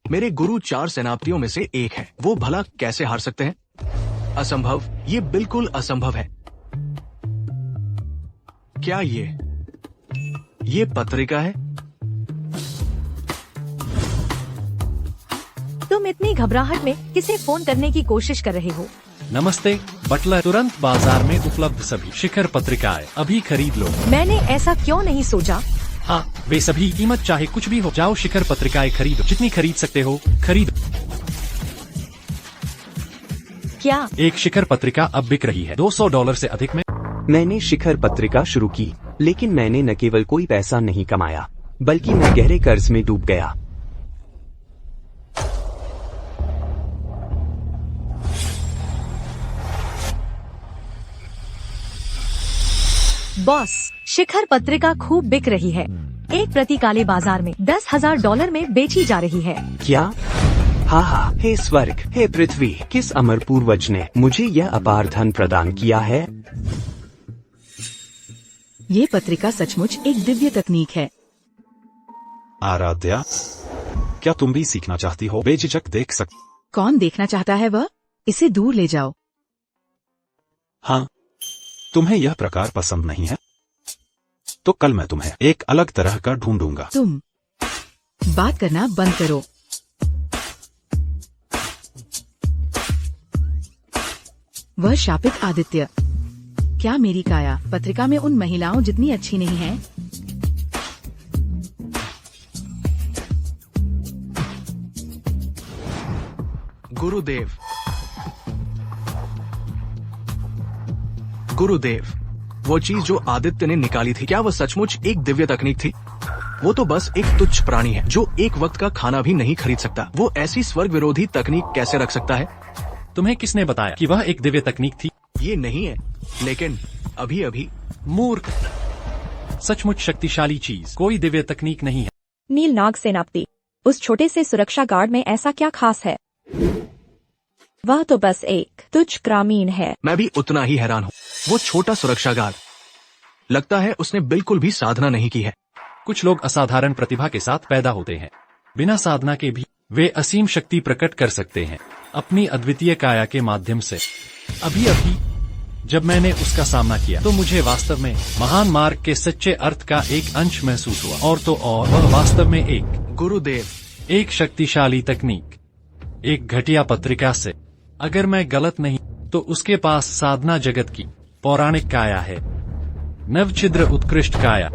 Speaker 6: मेरे गुरु 4 सेनापतियों में से एक है, वो भला कैसे हार सकते हैं? असंभव, ये बिल्कुल असंभव है। क्या ये पत्रिका है?
Speaker 9: तुम इतनी घबराहट में किसे फोन करने की कोशिश कर रहे हो?
Speaker 5: नमस्ते बटलर, तुरंत बाजार में उपलब्ध सभी शिखर पत्रिकाएं अभी खरीद लो।
Speaker 9: मैंने ऐसा क्यों नहीं सोचा?
Speaker 5: हाँ, वे सभी, कीमत चाहे कुछ भी हो। जाओ शिखर पत्रिकाएं खरीदो, जितनी खरीद सकते हो खरीदो।
Speaker 9: क्या?
Speaker 5: एक शिखर पत्रिका अब बिक रही है $200 से अधिक में।
Speaker 2: मैंने शिखर पत्रिका शुरू की, लेकिन मैंने न केवल कोई पैसा नहीं कमाया, बल्कि मैं गहरे कर्ज में डूब गया।
Speaker 9: बॉस, शिखर पत्रिका खूब बिक रही है। एक प्रति काले बाजार में $10,000 में बेची जा रही है।
Speaker 2: क्या? हा, हे स्वर्ग, हे पृथ्वी, किस अमर पूर्वज ने मुझे यह अपार धन प्रदान किया है?
Speaker 7: ये पत्रिका सचमुच एक दिव्य तकनीक है।
Speaker 1: आराध्या, क्या तुम भी सीखना चाहती हो? बेझिझक देख सकते।
Speaker 7: कौन देखना चाहता है वह? इसे दूर ले जाओ।
Speaker 1: हाँ, तुम्हें यह प्रकार पसंद नहीं है? तो कल मैं तुम्हें एक अलग तरह का ढूंढूंगा।
Speaker 7: तुम बात करना बंद करो। वह शापित आदित्य। क्या मेरी काया पत्रिका में उन महिलाओं जितनी अच्छी नहीं है?
Speaker 6: गुरुदेव, वो चीज जो आदित्य ने निकाली थी, क्या वह सचमुच एक दिव्य तकनीक थी? वो तो बस एक तुच्छ प्राणी है जो एक वक्त का खाना भी नहीं खरीद सकता। वो ऐसी स्वर्ग विरोधी तकनीक कैसे रख सकता है?
Speaker 5: तुम्हें किसने बताया कि वह एक दिव्य तकनीक थी?
Speaker 6: ये नहीं है, लेकिन अभी
Speaker 5: मूर्ख, सचमुच शक्तिशाली चीज कोई दिव्य तकनीक नहीं है।
Speaker 8: नील नाग सेनापति, उस छोटे से सुरक्षा गार्ड में ऐसा क्या खास है? वह तो बस एक तुच्छ ग्रामीण है।
Speaker 6: मैं भी उतना ही हैरान हूँ। वो छोटा सुरक्षा गार्ड, लगता है उसने बिल्कुल भी साधना नहीं की है।
Speaker 5: कुछ लोग असाधारण प्रतिभा के साथ पैदा होते हैं। बिना साधना के भी वे असीम शक्ति प्रकट कर सकते हैं अपनी अद्वितीय काया के माध्यम से। अभी जब मैंने उसका सामना किया तो मुझे वास्तव में महान मार्ग के सच्चे अर्थ का एक अंश महसूस हुआ। और तो और वह वास्तव में एक शक्तिशाली तकनीक, एक घटिया पत्रिका से, अगर मैं गलत नहीं तो उसके पास साधना जगत की पौराणिक काया है, नवछिद्र उत्कृष्ट काया।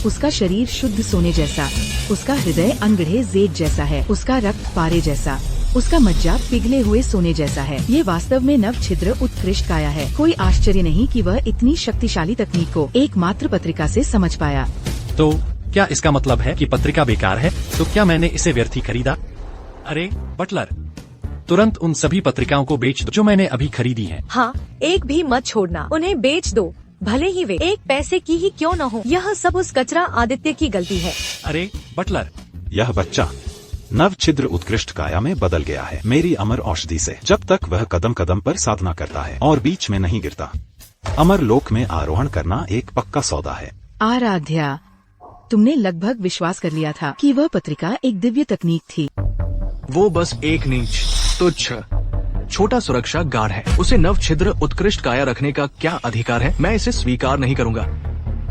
Speaker 7: उसका शरीर शुद्ध सोने जैसा, उसका हृदय अनगढ़े जेठ जैसा है, उसका रक्त पारे जैसा, उसका मज्जा पिघले हुए सोने जैसा है। ये वास्तव में नव छिद्र उत्कृष्ट काया है। कोई आश्चर्य नहीं कि वह इतनी शक्तिशाली तकनीक को एकमात्र पत्रिका से समझ पाया।
Speaker 5: तो क्या इसका मतलब है कि पत्रिका बेकार है? तो क्या मैंने इसे व्यर्थ ही खरीदा? अरे बटलर, तुरंत उन सभी पत्रिकाओं को बेच दो जो मैंने अभी खरीदी हैं।
Speaker 9: हाँ, एक भी मत छोड़ना, उन्हें बेच दो, भले ही वे एक पैसे की ही क्यों न हो। यह सब उस कचरा आदित्य की गलती है।
Speaker 5: अरे बटलर,
Speaker 1: यह बच्चा नव छिद्र उत्कृष्ट काया में बदल गया है मेरी अमर औषधि से। जब तक वह कदम कदम पर साधना करता है और बीच में नहीं गिरता, अमर लोक में आरोहण करना एक पक्का सौदा है।
Speaker 7: आराध्या, तुमने लगभग विश्वास कर लिया था कि वह पत्रिका एक दिव्य तकनीक थी।
Speaker 6: वो बस एक नीच, तुच्छ, छोटा सुरक्षा गार्ड है। उसे नव छिद्र उत्कृष्ट काया रखने का क्या अधिकार है? मैं इसे स्वीकार नहीं करूंगा।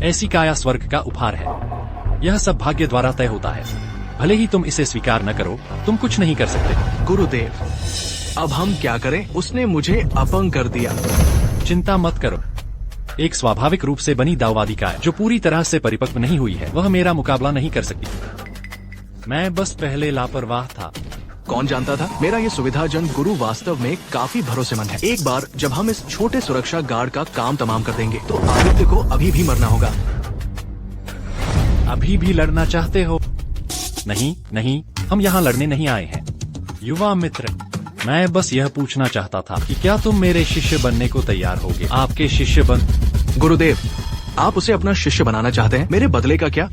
Speaker 5: ऐसी काया स्वर्ग का उपहार है। यह सब भाग्य द्वारा तय होता है। भले ही तुम इसे स्वीकार न करो, तुम कुछ नहीं कर सकते।
Speaker 6: गुरुदेव, अब हम क्या करें? उसने मुझे अपंग कर दिया।
Speaker 5: चिंता मत करो। एक स्वाभाविक रूप से बनी दाववादी काया जो पूरी तरह से परिपक्व नहीं हुई है, वह मेरा मुकाबला नहीं कर सकती। मैं बस पहले लापरवाह था।
Speaker 6: कौन जानता था मेरा ये सुविधाजन गुरु वास्तव में काफी भरोसेमंद है। एक बार जब हम इस छोटे सुरक्षा गार्ड का काम तमाम कर देंगे तो आदित्य को अभी भी मरना होगा।
Speaker 5: अभी भी लड़ना चाहते हो? नहीं नहीं, हम यहाँ लड़ने नहीं आए हैं। युवा मित्र, मैं बस यह पूछना चाहता था कि क्या तुम मेरे शिष्य बनने को तैयार होगे? आपके शिष्य बन।
Speaker 6: गुरुदेव, आप उसे अपना शिष्य बनाना चाहते हैं? मेरे बदले का क्या?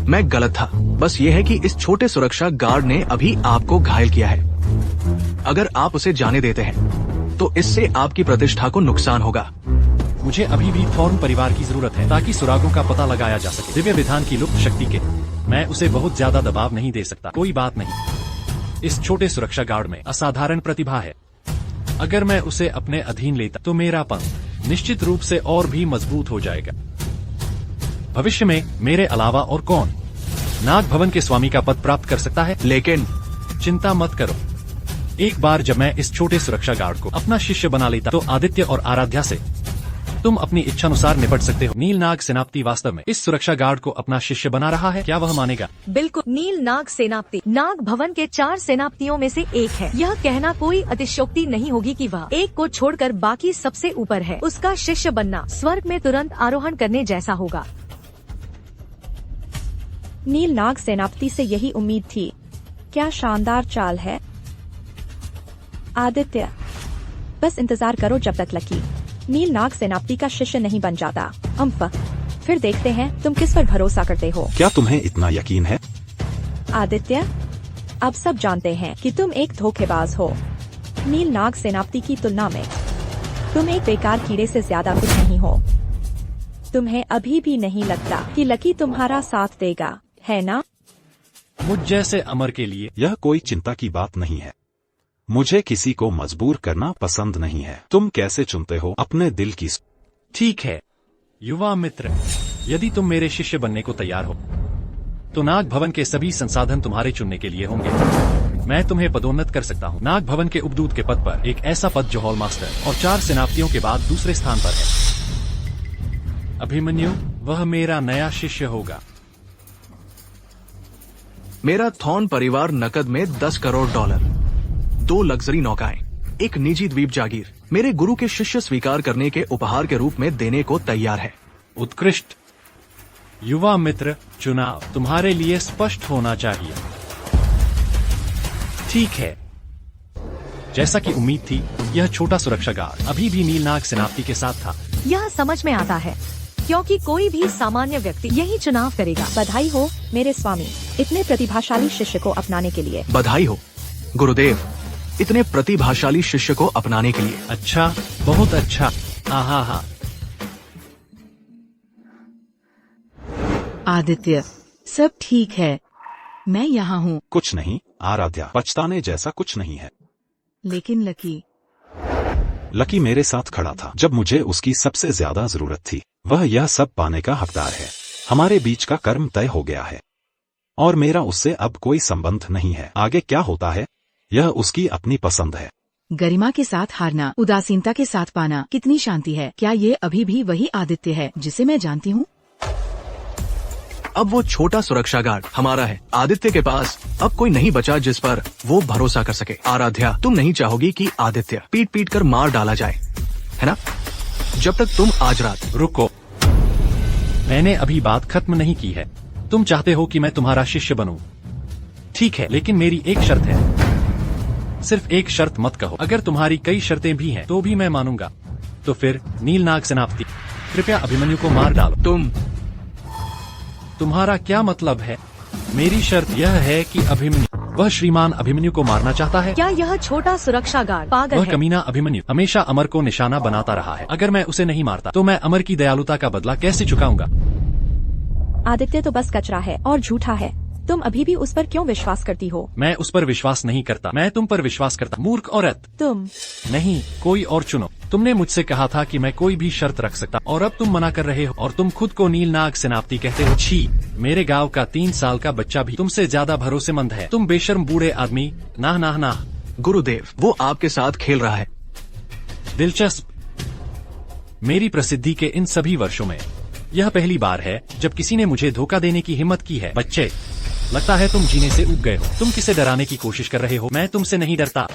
Speaker 6: मैं गलत था। बस ये है कि इस छोटे सुरक्षा गार्ड ने अभी आपको घायल किया है। अगर आप उसे जाने देते हैं तो इससे आपकी प्रतिष्ठा को नुकसान होगा।
Speaker 5: मुझे अभी भी थॉर्न परिवार की जरूरत है ताकि सुरागों का पता लगाया जा सके। दिव्य विधान की लुप्त शक्ति के मैं उसे बहुत ज्यादा दबाव नहीं दे सकता। कोई बात नहीं, इस छोटे सुरक्षा गार्ड में असाधारण प्रतिभा है। अगर मैं उसे अपने अधीन लेता तो मेरा पंख निश्चित रूप से और भी मजबूत हो जाएगा। भविष्य में मेरे अलावा और कौन नाग भवन के स्वामी का पद प्राप्त कर सकता है?
Speaker 6: लेकिन
Speaker 5: चिंता मत करो। एक बार जब मैं इस छोटे सुरक्षा गार्ड को अपना शिष्य बना लेता तो आदित्य और आराध्या से तुम अपनी इच्छानुसार निपट सकते हो। नील नाग सेनापति वास्तव में इस सुरक्षा गार्ड को अपना शिष्य बना रहा है। क्या वह मानेगा?
Speaker 9: बिल्कुल। नील नाग सेनापति नाग भवन के 4 सेनापतियों में से एक है। यह कहना कोई अतिशयोक्ति नहीं होगी कि वह एक को छोड़कर बाकी सबसे ऊपर है। उसका शिष्य बनना स्वर्ग में तुरंत आरोहण करने जैसा होगा।
Speaker 8: नील नाग सेनापति से यही उम्मीद थी। क्या शानदार चाल है आदित्य। बस इंतजार करो जब तक लकी नील नाग सेनापति का शिष्य नहीं बन जाता। फिर देखते हैं तुम किस पर भरोसा करते हो।
Speaker 1: क्या तुम्हें इतना यकीन है?
Speaker 8: आदित्य, अब सब जानते हैं कि तुम एक धोखेबाज हो। नील नाग सेनापति की तुलना में तुम एक बेकार कीड़े से ज्यादा कुछ नहीं हो। तुम्हें अभी भी नहीं लगता कि लकी तुम्हारा साथ देगा, है ना?
Speaker 5: मुझ जैसे अमर के लिए
Speaker 1: यह कोई चिंता की बात नहीं है। मुझे किसी को मजबूर करना पसंद नहीं है। तुम कैसे चुनते हो अपने दिल की?
Speaker 5: ठीक है युवा मित्र, यदि तुम मेरे शिष्य बनने को तैयार हो तो नाग भवन के सभी संसाधन तुम्हारे चुनने के लिए होंगे। मैं तुम्हें पदोन्नत कर सकता हूँ। नाग भवन के उपदूत के पद पर एक ऐसा पद जो हॉल मास्टर और 4 सेनापतियों के बाद दूसरे स्थान पर है। अभिमन्यु, वह मेरा नया शिष्य होगा।
Speaker 6: मेरा थॉर्न परिवार नकद में $10 करोड़, 2 लग्जरी नौकाएं, एक निजी द्वीप जागीर मेरे गुरु के शिष्य स्वीकार करने के उपहार के रूप में देने को तैयार है।
Speaker 5: उत्कृष्ट युवा मित्र, चुनाव तुम्हारे लिए स्पष्ट होना चाहिए। ठीक है, जैसा कि उम्मीद थी, यह छोटा सुरक्षा गार्ड अभी भी नीलनाग सेनापति के साथ था।
Speaker 9: यह समझ में आता है क्योंकि कोई भी सामान्य व्यक्ति यही चुनाव करेगा।
Speaker 8: बधाई हो मेरे स्वामी, इतने प्रतिभाशाली शिष्य को अपनाने के लिए।
Speaker 6: बधाई हो गुरुदेव, इतने प्रतिभाशाली शिष्य को अपनाने के लिए।
Speaker 5: अच्छा, बहुत अच्छा। आहा।
Speaker 7: आदित्य, सब ठीक है, मैं यहाँ हूँ।
Speaker 1: कुछ नहीं आराध्या, पछताने जैसा कुछ नहीं है।
Speaker 7: लेकिन लकी
Speaker 1: मेरे साथ खड़ा था जब मुझे उसकी सबसे ज्यादा जरूरत थी। वह यह सब पाने का हकदार है। हमारे बीच का कर्म तय हो गया है और मेरा उससे अब कोई संबंध नहीं है। आगे क्या होता है यह उसकी अपनी पसंद है।
Speaker 7: गरिमा के साथ हारना, उदासीनता के साथ पाना, कितनी शांति है। क्या ये अभी भी वही आदित्य है जिसे मैं जानती हूँ?
Speaker 6: अब वो छोटा सुरक्षा गार्ड हमारा है। आदित्य के पास अब कोई नहीं बचा जिस पर वो भरोसा कर सके। आराध्या, तुम नहीं चाहोगी कि आदित्य पीट पीट कर मार डाला जाए, है ना? जब तक तुम आज रात।
Speaker 5: रुको, मैंने अभी बात खत्म नहीं की है। तुम चाहते हो कि मैं तुम्हारा शिष्य बनूं? ठीक है, लेकिन मेरी एक शर्त है। सिर्फ एक शर्त मत कहो। अगर तुम्हारी कई शर्तें भी हैं तो भी मैं मानूंगा। तो फिर नीलनाग सेनापति, कृपया अभिमन्यु को मार डालो। तुम्हारा क्या मतलब है? मेरी शर्त यह है कि वह श्रीमान अभिमन्यु को मारना चाहता है।
Speaker 9: क्या यह छोटा सुरक्षा गार्ड पागल
Speaker 5: वह
Speaker 9: है?
Speaker 5: कमीना अभिमन्यु हमेशा अमर को निशाना बनाता रहा है। अगर मैं उसे नहीं मारता तो मैं अमर की दयालुता का बदला कैसे चुकाऊंगा?
Speaker 8: आदित्य तो बस कचरा है और झूठा है। तुम अभी भी उस पर क्यों विश्वास करती हो?
Speaker 5: मैं उस पर विश्वास नहीं करता, मैं तुम पर विश्वास करता। मूर्ख औरत।
Speaker 8: तुम
Speaker 5: नहीं, कोई और चुनो। तुमने मुझसे कहा था कि मैं कोई भी शर्त रख सकता और अब तुम मना कर रहे हो और तुम खुद को नीलनाग सेनापति कहते हो। छी, मेरे गांव का 3 साल का बच्चा भी तुमसे ज्यादा भरोसेमंद है। तुम बेशर्म बूढ़े आदमी। नाह नाह नाह।
Speaker 6: गुरुदेव, वो आपके साथ खेल रहा है।
Speaker 5: दिलचस्प। मेरी प्रसिद्धि के इन सभी वर्षों में यह पहली बार है जब किसी ने मुझे धोखा देने की हिम्मत की है। बच्चे, लगता है तुम जीने से ऊब गए हो। तुम किसे डराने की कोशिश कर रहे हो? मैं तुमसे नहीं डरता।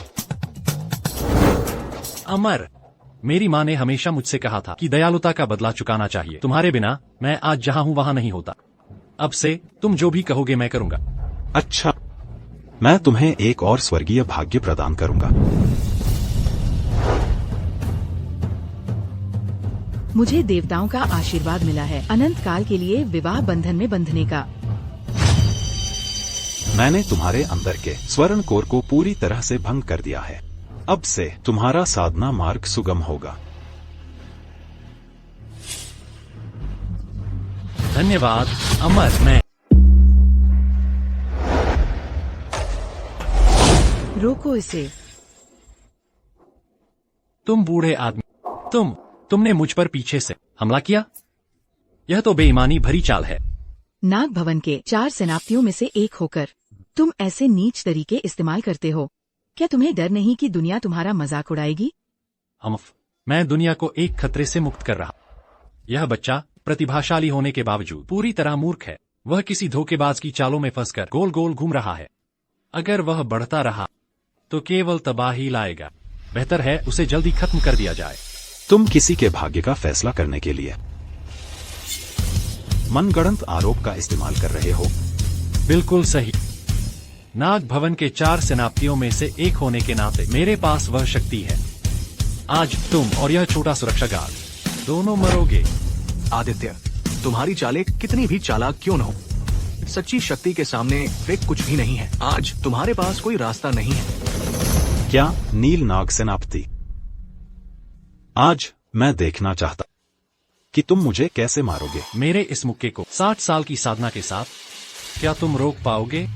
Speaker 5: अमर, मेरी माँ ने हमेशा मुझसे कहा था कि दयालुता का बदला चुकाना चाहिए। तुम्हारे बिना मैं आज जहाँ हूँ वहाँ नहीं होता। अब से तुम जो भी कहोगे मैं करूँगा।
Speaker 1: अच्छा, मैं तुम्हें एक और स्वर्गीय भाग्य प्रदान करूंगा।
Speaker 7: मुझे देवताओं का आशीर्वाद मिला है अनंत काल के लिए विवाह बंधन में बंधने का।
Speaker 1: मैंने तुम्हारे अंदर के स्वर्ण कोर को पूरी तरह से भंग कर दिया है। अब से तुम्हारा साधना मार्ग सुगम होगा।
Speaker 5: धन्यवाद अमर। मैं
Speaker 7: रोको इसे।
Speaker 5: तुम बूढ़े आदमी, तुमने मुझ पर पीछे से हमला किया। यह तो बेईमानी भरी चाल है।
Speaker 7: नाग भवन के 4 सेनापतियों में से एक होकर तुम ऐसे नीच तरीके इस्तेमाल करते हो। क्या तुम्हें डर नहीं कि दुनिया तुम्हारा मजाक उड़ाएगी?
Speaker 5: मैं दुनिया को एक खतरे से मुक्त कर रहा। यह बच्चा प्रतिभाशाली होने के बावजूद पूरी तरह मूर्ख है। वह किसी धोखेबाज की चालों में फंसकर गोल गोल घूम रहा है। अगर वह बढ़ता रहा तो केवल तबाही लाएगा। बेहतर है उसे जल्दी खत्म कर दिया जाए।
Speaker 1: तुम किसी के भाग्य का फैसला करने के लिए मनगढ़ंत आरोप का इस्तेमाल कर रहे हो।
Speaker 5: बिल्कुल सही। नाग भवन के 4 सेनापतियों में से एक होने के नाते मेरे पास वह शक्ति है। आज तुम और यह छोटा सुरक्षा गार्ड दोनों मरोगे।
Speaker 6: आदित्य, तुम्हारी चालें कितनी भी चालाक क्यों न हो, सच्ची शक्ति के सामने वे कुछ भी नहीं है। आज तुम्हारे पास कोई रास्ता नहीं है।
Speaker 1: क्या नीलनाग सेनापति? आज मैं देखना चाहता कि तुम मुझे कैसे मारोगे।
Speaker 5: मेरे इस मुक्के को 60 साल की साधना के साथ क्या तुम रोक पाओगे?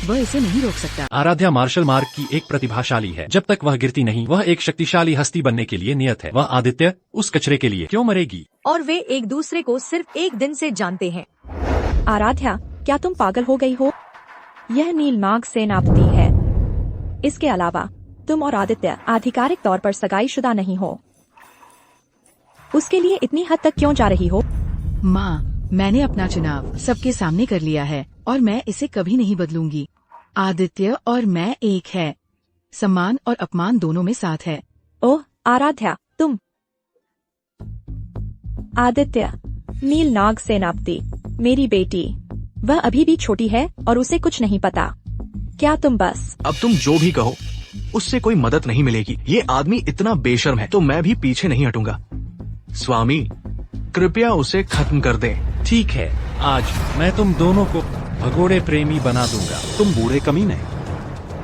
Speaker 7: वह इसे नहीं रोक सकता।
Speaker 5: आराध्या मार्शल मार्ग की एक प्रतिभाशाली है। जब तक वह गिरती नहीं, वह एक शक्तिशाली हस्ती बनने के लिए नियत है। वह आदित्य उस कचरे के लिए क्यों मरेगी?
Speaker 9: और वे एक दूसरे को सिर्फ एक दिन से जानते हैं।
Speaker 8: आराध्या, क्या तुम पागल हो गई हो? यह नीलनाग सेनापति है। इसके अलावा तुम और आदित्य आधिकारिक तौर पर सगाईशुदा नहीं हो। उसके लिए इतनी हद तक क्यों जा रही हो?
Speaker 7: माँ, मैंने अपना चुनाव सबके सामने कर लिया है और मैं इसे कभी नहीं बदलूंगी। आदित्य और मैं एक है। सम्मान और अपमान दोनों में साथ है।
Speaker 8: ओह आराध्या, तुम। आदित्य, नीलनाग सेनापति, मेरी बेटी। वह अभी भी छोटी है और उसे कुछ नहीं पता। क्या तुम बस।
Speaker 6: अब तुम जो भी कहो उससे कोई मदद नहीं मिलेगी। ये आदमी इतना बेशर्म है तो मैं भी पीछे नहीं हटूंगा। स्वामी, कृपया उसे खत्म कर दें।
Speaker 5: ठीक है, आज मैं तुम दोनों को भगोड़े प्रेमी बना दूंगा।
Speaker 1: तुम बूढ़े कमीने,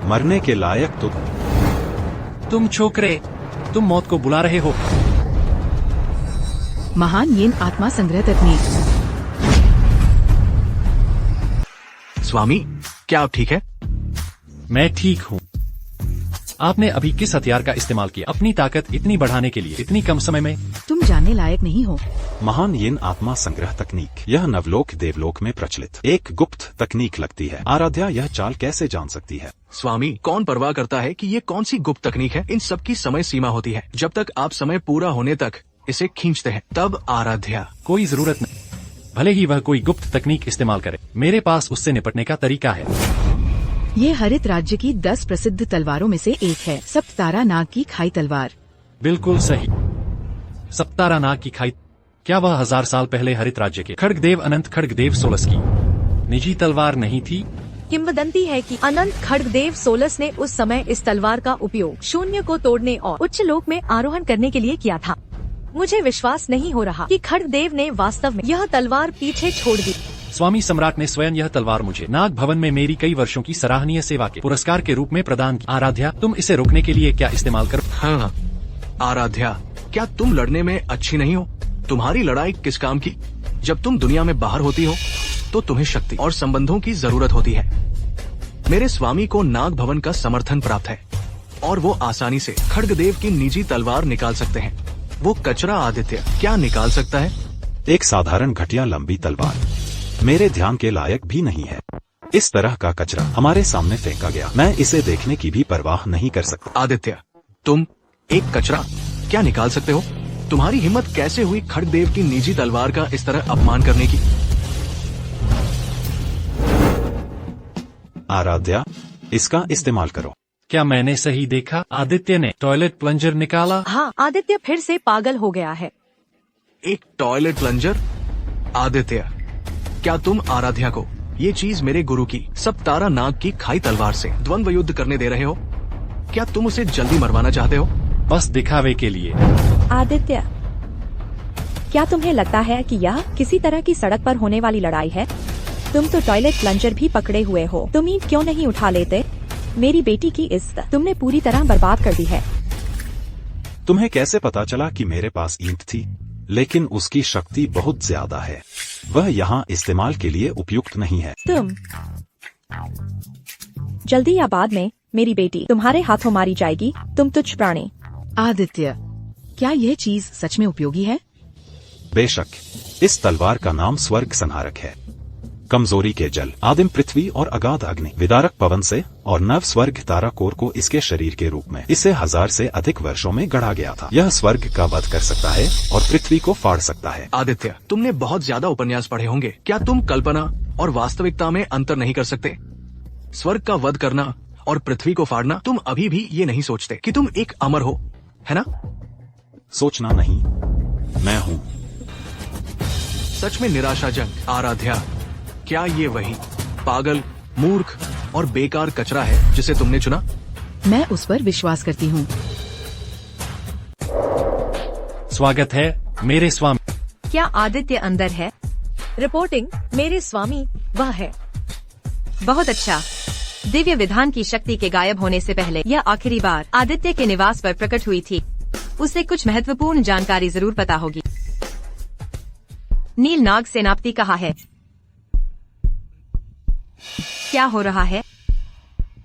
Speaker 1: मरने के लायक तो।
Speaker 5: तुम छोकरे, तुम मौत को बुला रहे हो।
Speaker 7: महान येन आत्मा संग्रह तकनीक।
Speaker 6: स्वामी, क्या आप ठीक है?
Speaker 5: मैं ठीक हूँ। आपने अभी किस हथियार का इस्तेमाल किया अपनी ताकत इतनी बढ़ाने के लिए इतनी कम समय में?
Speaker 7: तुम जानने लायक नहीं हो।
Speaker 1: महान येन आत्मा संग्रह तकनीक, यह नवलोक देवलोक में प्रचलित एक गुप्त तकनीक लगती है। आराध्या यह चाल कैसे जान सकती है?
Speaker 6: स्वामी, कौन परवाह करता है कि ये कौन सी गुप्त तकनीक है? इन सब की समय सीमा होती है। जब तक आप समय पूरा होने तक इसे खींचते हैं, तब आराध्या।
Speaker 5: कोई जरूरत नहीं। भले ही वह कोई गुप्त तकनीक इस्तेमाल करे, मेरे पास उससे निपटने का तरीका है।
Speaker 7: ये हरित राज्य की 10 प्रसिद्ध तलवारों में से एक है, सप्ततारा नाग की खाई तलवार।
Speaker 5: बिल्कुल सही, सप्तारा नाग की खाई। क्या वह 1000 साल पहले हरित राज्य के खड्गदेव अनंत खड्गदेव सोलस की निजी तलवार नहीं थी?
Speaker 9: किंवदंती है कि अनंत खड्गदेव सोलस ने उस समय इस तलवार का उपयोग शून्य को तोड़ने और उच्च लोक में आरोहण करने के लिए किया था। मुझे विश्वास नहीं हो रहा कि खड्गदेव ने वास्तव में यह तलवार पीछे छोड़ दी।
Speaker 5: स्वामी सम्राट ने स्वयं यह तलवार मुझे नाग भवन में मेरी कई वर्षों की सराहनीय सेवा के पुरस्कार के रूप में प्रदान की। आराध्या, तुम इसे रोकने के लिए क्या इस्तेमाल करो?
Speaker 6: हाँ आराध्या, क्या तुम लड़ने में अच्छी नहीं हो? तुम्हारी लड़ाई किस काम की? जब तुम दुनिया में बाहर होती हो तो तुम्हें शक्ति और संबंधों की जरूरत होती है। मेरे स्वामी को नाग भवन का समर्थन प्राप्त है और वो आसानी से खड्गदेव की निजी तलवार निकाल सकते हैं। वो कचरा आदित्य क्या निकाल सकता है?
Speaker 1: एक साधारण घटिया लंबी तलवार मेरे ध्यान के लायक भी नहीं है। इस तरह का कचरा हमारे सामने फेंका गया, मैं इसे देखने की भी परवाह नहीं कर सकता।
Speaker 6: आदित्य, तुम एक कचरा क्या निकाल सकते हो? तुम्हारी हिम्मत कैसे हुई खड्गदेव की निजी तलवार का इस तरह अपमान करने की?
Speaker 1: आराध्या, इसका इस्तेमाल करो।
Speaker 5: क्या मैंने सही देखा? आदित्य ने टॉयलेट प्लंजर निकाला।
Speaker 9: हाँ, आदित्य फिर से पागल हो गया है।
Speaker 6: एक टॉयलेट प्लंजर? आदित्य, क्या तुम आराध्या को ये चीज मेरे गुरु की सप्तारा नाग की खाई तलवार से द्वंद्व युद्ध करने दे रहे हो? क्या तुम उसे जल्दी मरवाना चाहते हो?
Speaker 5: बस दिखावे के लिए।
Speaker 8: आदित्य, क्या तुम्हें लगता है कि यह किसी तरह की सड़क पर होने वाली लड़ाई है? तुम तो टॉयलेट प्लंजर भी पकड़े हुए हो, तुम ईंट क्यों नहीं उठा लेते? मेरी बेटी की इज्जत तुमने पूरी तरह बर्बाद कर दी है।
Speaker 1: तुम्हें कैसे पता चला कि मेरे पास ईंट थी? लेकिन उसकी शक्ति बहुत ज्यादा है, वह यहाँ इस्तेमाल के लिए उपयुक्त नहीं है।
Speaker 8: तुम जल्दी या बाद में मेरी बेटी तुम्हारे हाथों मारी जाएगी, तुम तुच्छ प्राणी।
Speaker 7: आदित्य, क्या यह चीज सच में उपयोगी है?
Speaker 1: बेशक, इस तलवार का नाम स्वर्ग संहारक है। कमजोरी के जल, आदिम पृथ्वी और अगाध अग्नि, विदारक पवन से और नव स्वर्ग ताराकोर को इसके शरीर के रूप में इसे 1000 से अधिक वर्षों में गढ़ा गया था। यह स्वर्ग का वध कर सकता है और पृथ्वी को फाड़ सकता है।
Speaker 6: आदित्य, तुमने बहुत ज्यादा उपन्यास पढ़े होंगे, क्या तुम कल्पना और वास्तविकता में अंतर नहीं कर सकते? स्वर्ग का वध करना और पृथ्वी को फाड़ना, तुम अभी भी ये नहीं सोचते कि तुम एक अमर हो, है ना?
Speaker 1: सोचना नहीं, मैं हूँ।
Speaker 6: सच में निराशाजनक। आराध्या, क्या ये वही पागल, मूर्ख और बेकार कचरा है जिसे तुमने चुना?
Speaker 7: मैं उस पर विश्वास करती हूँ।
Speaker 5: स्वागत है मेरे स्वामी।
Speaker 3: क्या आदित्य अंदर है?
Speaker 9: रिपोर्टिंग, मेरे स्वामी वह है।
Speaker 3: बहुत अच्छा। दिव्य विधान की शक्ति के गायब होने से पहले यह आखिरी बार आदित्य के निवास पर प्रकट हुई थी। उसे कुछ महत्वपूर्ण जानकारी जरूर पता होगी। नील नाग सेनापति कहाँ है? क्या हो रहा है?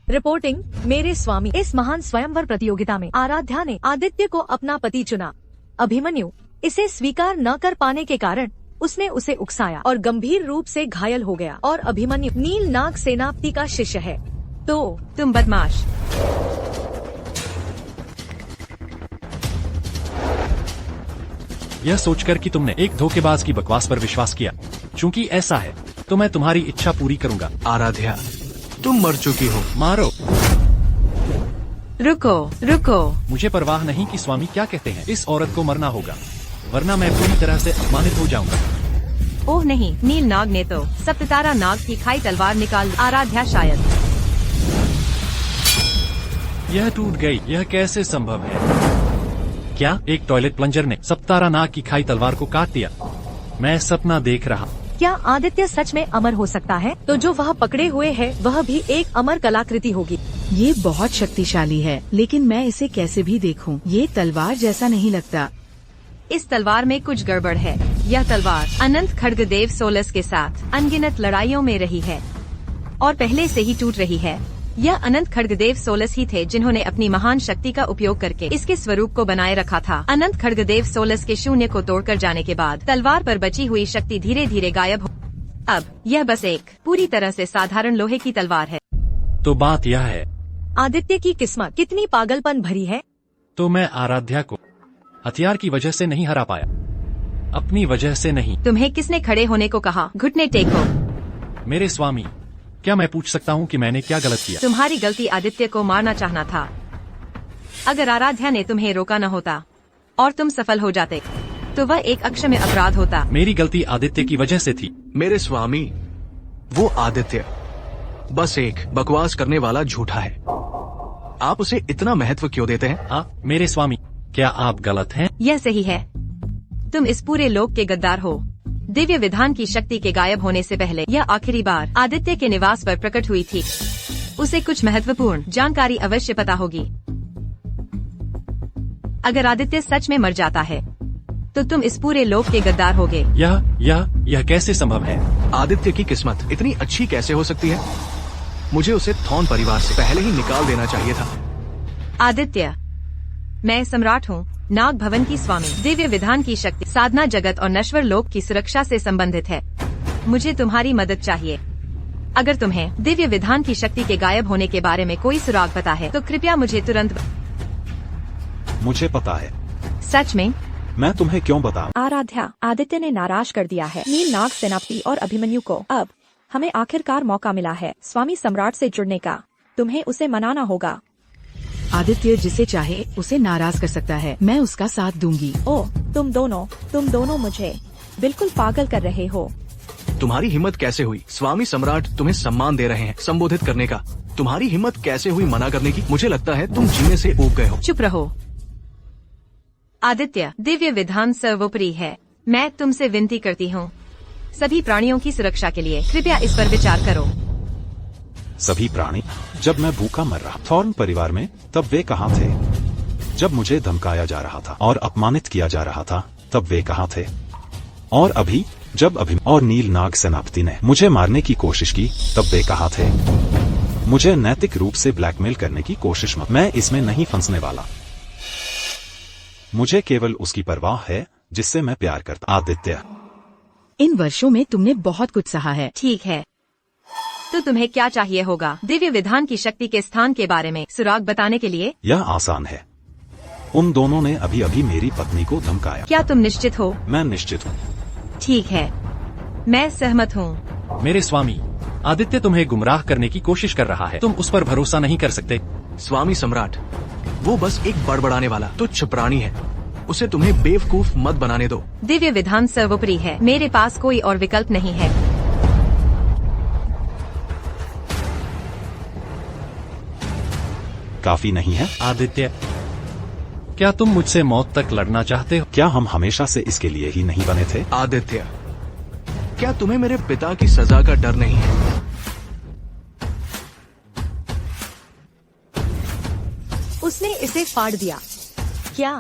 Speaker 9: रिपोर्टिंग, मेरे स्वामी, इस महान स्वयंवर प्रतियोगिता में आराध्या ने आदित्य को अपना पति चुना। अभिमन्यु इसे स्वीकार न कर पाने के कारण उसने उसे उकसाया और गंभीर रूप से घायल हो गया। और अभिमन्यु नील नाग सेनापति का शिष्य है। तो
Speaker 3: तुम बदमाश।
Speaker 5: यह सोचकर कि तुमने एक धोखेबाज की बकवास पर विश्वास किया, चूंकि ऐसा है तो मैं तुम्हारी इच्छा पूरी करूंगा।
Speaker 6: आराध्या, तुम मर चुकी हो।
Speaker 5: मारो।
Speaker 3: रुको रुको।
Speaker 5: मुझे परवाह नहीं कि स्वामी क्या कहते हैं, इस औरत को मरना होगा, वरना मैं पूरी तरह से अपमानित हो जाऊंगा।
Speaker 3: ओह नहीं, नील नाग ने तो सप्ततारा नाग की खाई तलवार निकाल। आराध्या शायद।
Speaker 5: यह टूट गई, यह कैसे संभव है? क्या एक टॉयलेट प्लंजर ने सप्तारा नाग की खाई तलवार को काट दिया? मैं सपना देख रहा।
Speaker 9: क्या आदित्य सच में अमर हो सकता है? तो जो वह पकड़े हुए है वह भी एक अमर कलाकृति होगी।
Speaker 7: ये बहुत शक्तिशाली है, लेकिन मैं इसे कैसे भी देखूं, ये तलवार जैसा नहीं लगता।
Speaker 3: इस तलवार में कुछ गड़बड़ है। यह तलवार अनंत खड्गदेव सोलस के साथ अनगिनत लड़ाइयों में रही है और पहले से ही टूट रही है। यह अनंत खड्गदेव सोलस ही थे जिन्होंने अपनी महान शक्ति का उपयोग करके इसके स्वरूप को बनाए रखा था। अनंत खड्गदेव सोलस के शून्य को तोड़कर जाने के बाद तलवार पर बची हुई शक्ति धीरे धीरे गायब हो। अब यह बस एक पूरी तरह से साधारण लोहे की तलवार है।
Speaker 5: तो बात यह है,
Speaker 9: आदित्य की किस्मत कितनी पागलपन भरी है।
Speaker 5: तो मैं आराध्या को हथियार की वजह से नहीं हरा पाया। अपनी वजह से नहीं।
Speaker 3: तुम्हें किसने खड़े होने को कहा? घुटने टेको।
Speaker 5: मेरे स्वामी, क्या मैं पूछ सकता हूँ कि मैंने क्या गलत किया?
Speaker 3: तुम्हारी गलती आदित्य को मारना चाहना था। अगर आराध्या ने तुम्हें रोका न होता और तुम सफल हो जाते तो वह एक अक्षम्य अपराध होता।
Speaker 5: मेरी गलती आदित्य की वजह से थी।
Speaker 6: मेरे स्वामी, वो आदित्य बस एक बकवास करने वाला झूठा है। आप उसे इतना महत्व क्यों देते हैं?
Speaker 5: हाँ मेरे स्वामी, क्या आप गलत हैं?
Speaker 3: यह सही है। तुम इस पूरे लोक के गद्दार हो। दिव्य विधान की शक्ति के गायब होने से पहले यह आखिरी बार आदित्य के निवास पर प्रकट हुई थी। उसे कुछ महत्वपूर्ण जानकारी अवश्य पता होगी। अगर आदित्य सच में मर जाता है तो तुम इस पूरे लोक के गद्दार होगे।
Speaker 5: यह कैसे संभव है?
Speaker 6: आदित्य की किस्मत इतनी अच्छी कैसे हो सकती है? मुझे उसे थॉर्न परिवार से पहले ही निकाल देना चाहिए था।
Speaker 3: आदित्य, मैं सम्राट हूँ, नाग भवन की स्वामी। दिव्य विधान की शक्ति साधना जगत और नश्वर लोक की सुरक्षा से संबंधित है। मुझे तुम्हारी मदद चाहिए। अगर तुम्हें दिव्य विधान की शक्ति के गायब होने के बारे में कोई सुराग पता है तो कृपया मुझे तुरंत।
Speaker 1: मुझे पता है।
Speaker 3: सच में?
Speaker 1: मैं तुम्हें क्यों बताऊं?
Speaker 8: आराध्या, आदित्य ने नाराज कर दिया है नील नाग सेनापति और अभिमन्यु को। अब हमें आखिरकार मौका मिला है स्वामी सम्राट से जुड़ने का। तुम्हें उसे मनाना होगा।
Speaker 7: आदित्य जिसे चाहे उसे नाराज कर सकता है। मैं उसका साथ दूंगी।
Speaker 8: ओह, तुम दोनों मुझे बिल्कुल पागल कर रहे हो।
Speaker 6: तुम्हारी हिम्मत कैसे हुई? स्वामी सम्राट तुम्हें सम्मान दे रहे हैं संबोधित करने का। तुम्हारी हिम्मत कैसे हुई मना करने की? मुझे लगता है तुम जीने से ऊब गए हो।
Speaker 3: चुप रहो। आदित्य, दिव्य विधान सर्वोपरि है। मैं तुमसे विनती करती हूँ, सभी प्राणियों की सुरक्षा के लिए कृपया इस पर विचार करो।
Speaker 1: सभी प्राणी? जब मैं भूखा मर रहा थॉर्न परिवार में तब वे कहाँ थे? जब मुझे धमकाया जा रहा था और अपमानित किया जा रहा था तब वे कहाँ थे? और अभी जब और नील नाग सेनापति ने मुझे मारने की कोशिश की तब वे कहाँ थे? मुझे नैतिक रूप से ब्लैकमेल करने की कोशिश मत। मैं इसमें नहीं फंसने वाला। मुझे केवल उसकी परवाह है जिससे मैं प्यार करता। आदित्य,
Speaker 7: इन वर्षों में तुमने बहुत कुछ सहा है।
Speaker 3: ठीक है, तो तुम्हें क्या चाहिए होगा? दिव्य विधान की शक्ति के स्थान के बारे में सुराग बताने के लिए?
Speaker 1: यह आसान है। उन दोनों ने अभी अभी मेरी पत्नी को धमकाया।
Speaker 3: क्या तुम निश्चित हो?
Speaker 1: मैं निश्चित हूँ।
Speaker 3: ठीक है, मैं सहमत हूँ।
Speaker 5: मेरे स्वामी, आदित्य तुम्हें गुमराह करने की कोशिश कर रहा है। तुम उस पर भरोसा नहीं कर सकते।
Speaker 6: स्वामी सम्राट, वो बस एक बड़बड़ाने वाला तुच्छ प्राणी है। उसे तुम्हें बेवकूफ मत बनाने दो।
Speaker 3: दिव्य विधान सर्वोपरि है। मेरे पास कोई और विकल्प नहीं है।
Speaker 1: काफी नहीं है?
Speaker 5: आदित्य, क्या तुम मुझसे मौत तक लड़ना चाहते हो?
Speaker 1: क्या हम हमेशा से इसके लिए ही नहीं बने थे?
Speaker 6: आदित्य, क्या तुम्हें मेरे पिता की सजा का डर नहीं है?
Speaker 9: उसने इसे फाड़ दिया क्या?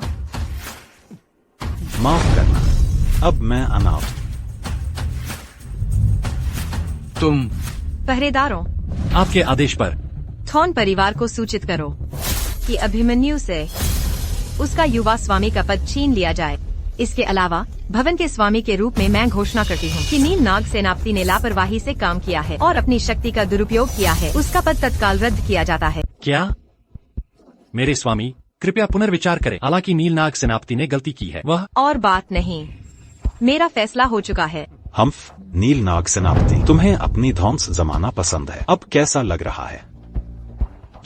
Speaker 1: माफ करना, अब मैं अनाथ।
Speaker 6: तुम
Speaker 3: पहरेदारों,
Speaker 5: आपके आदेश पर
Speaker 3: थॉर्न परिवार को सूचित करो कि अभिमन्यु से उसका युवा स्वामी का पद छीन लिया जाए। इसके अलावा भवन के स्वामी के रूप में मैं घोषणा करती हूँ कि नील नाग सेनापति ने लापरवाही से काम किया है और अपनी शक्ति का दुरुपयोग किया है। उसका पद तत्काल रद्द किया जाता है।
Speaker 5: क्या? मेरे स्वामी, कृपया पुनर्विचार करें। हालांकि नील नाग सेनापति ने गलती की है। वह
Speaker 3: और बात नहीं, मेरा फैसला हो चुका है।
Speaker 1: हम्फ, नील नाग सेनापति, तुम्हें अपनी ध्वंस जमाना पसंद है। अब कैसा लग रहा है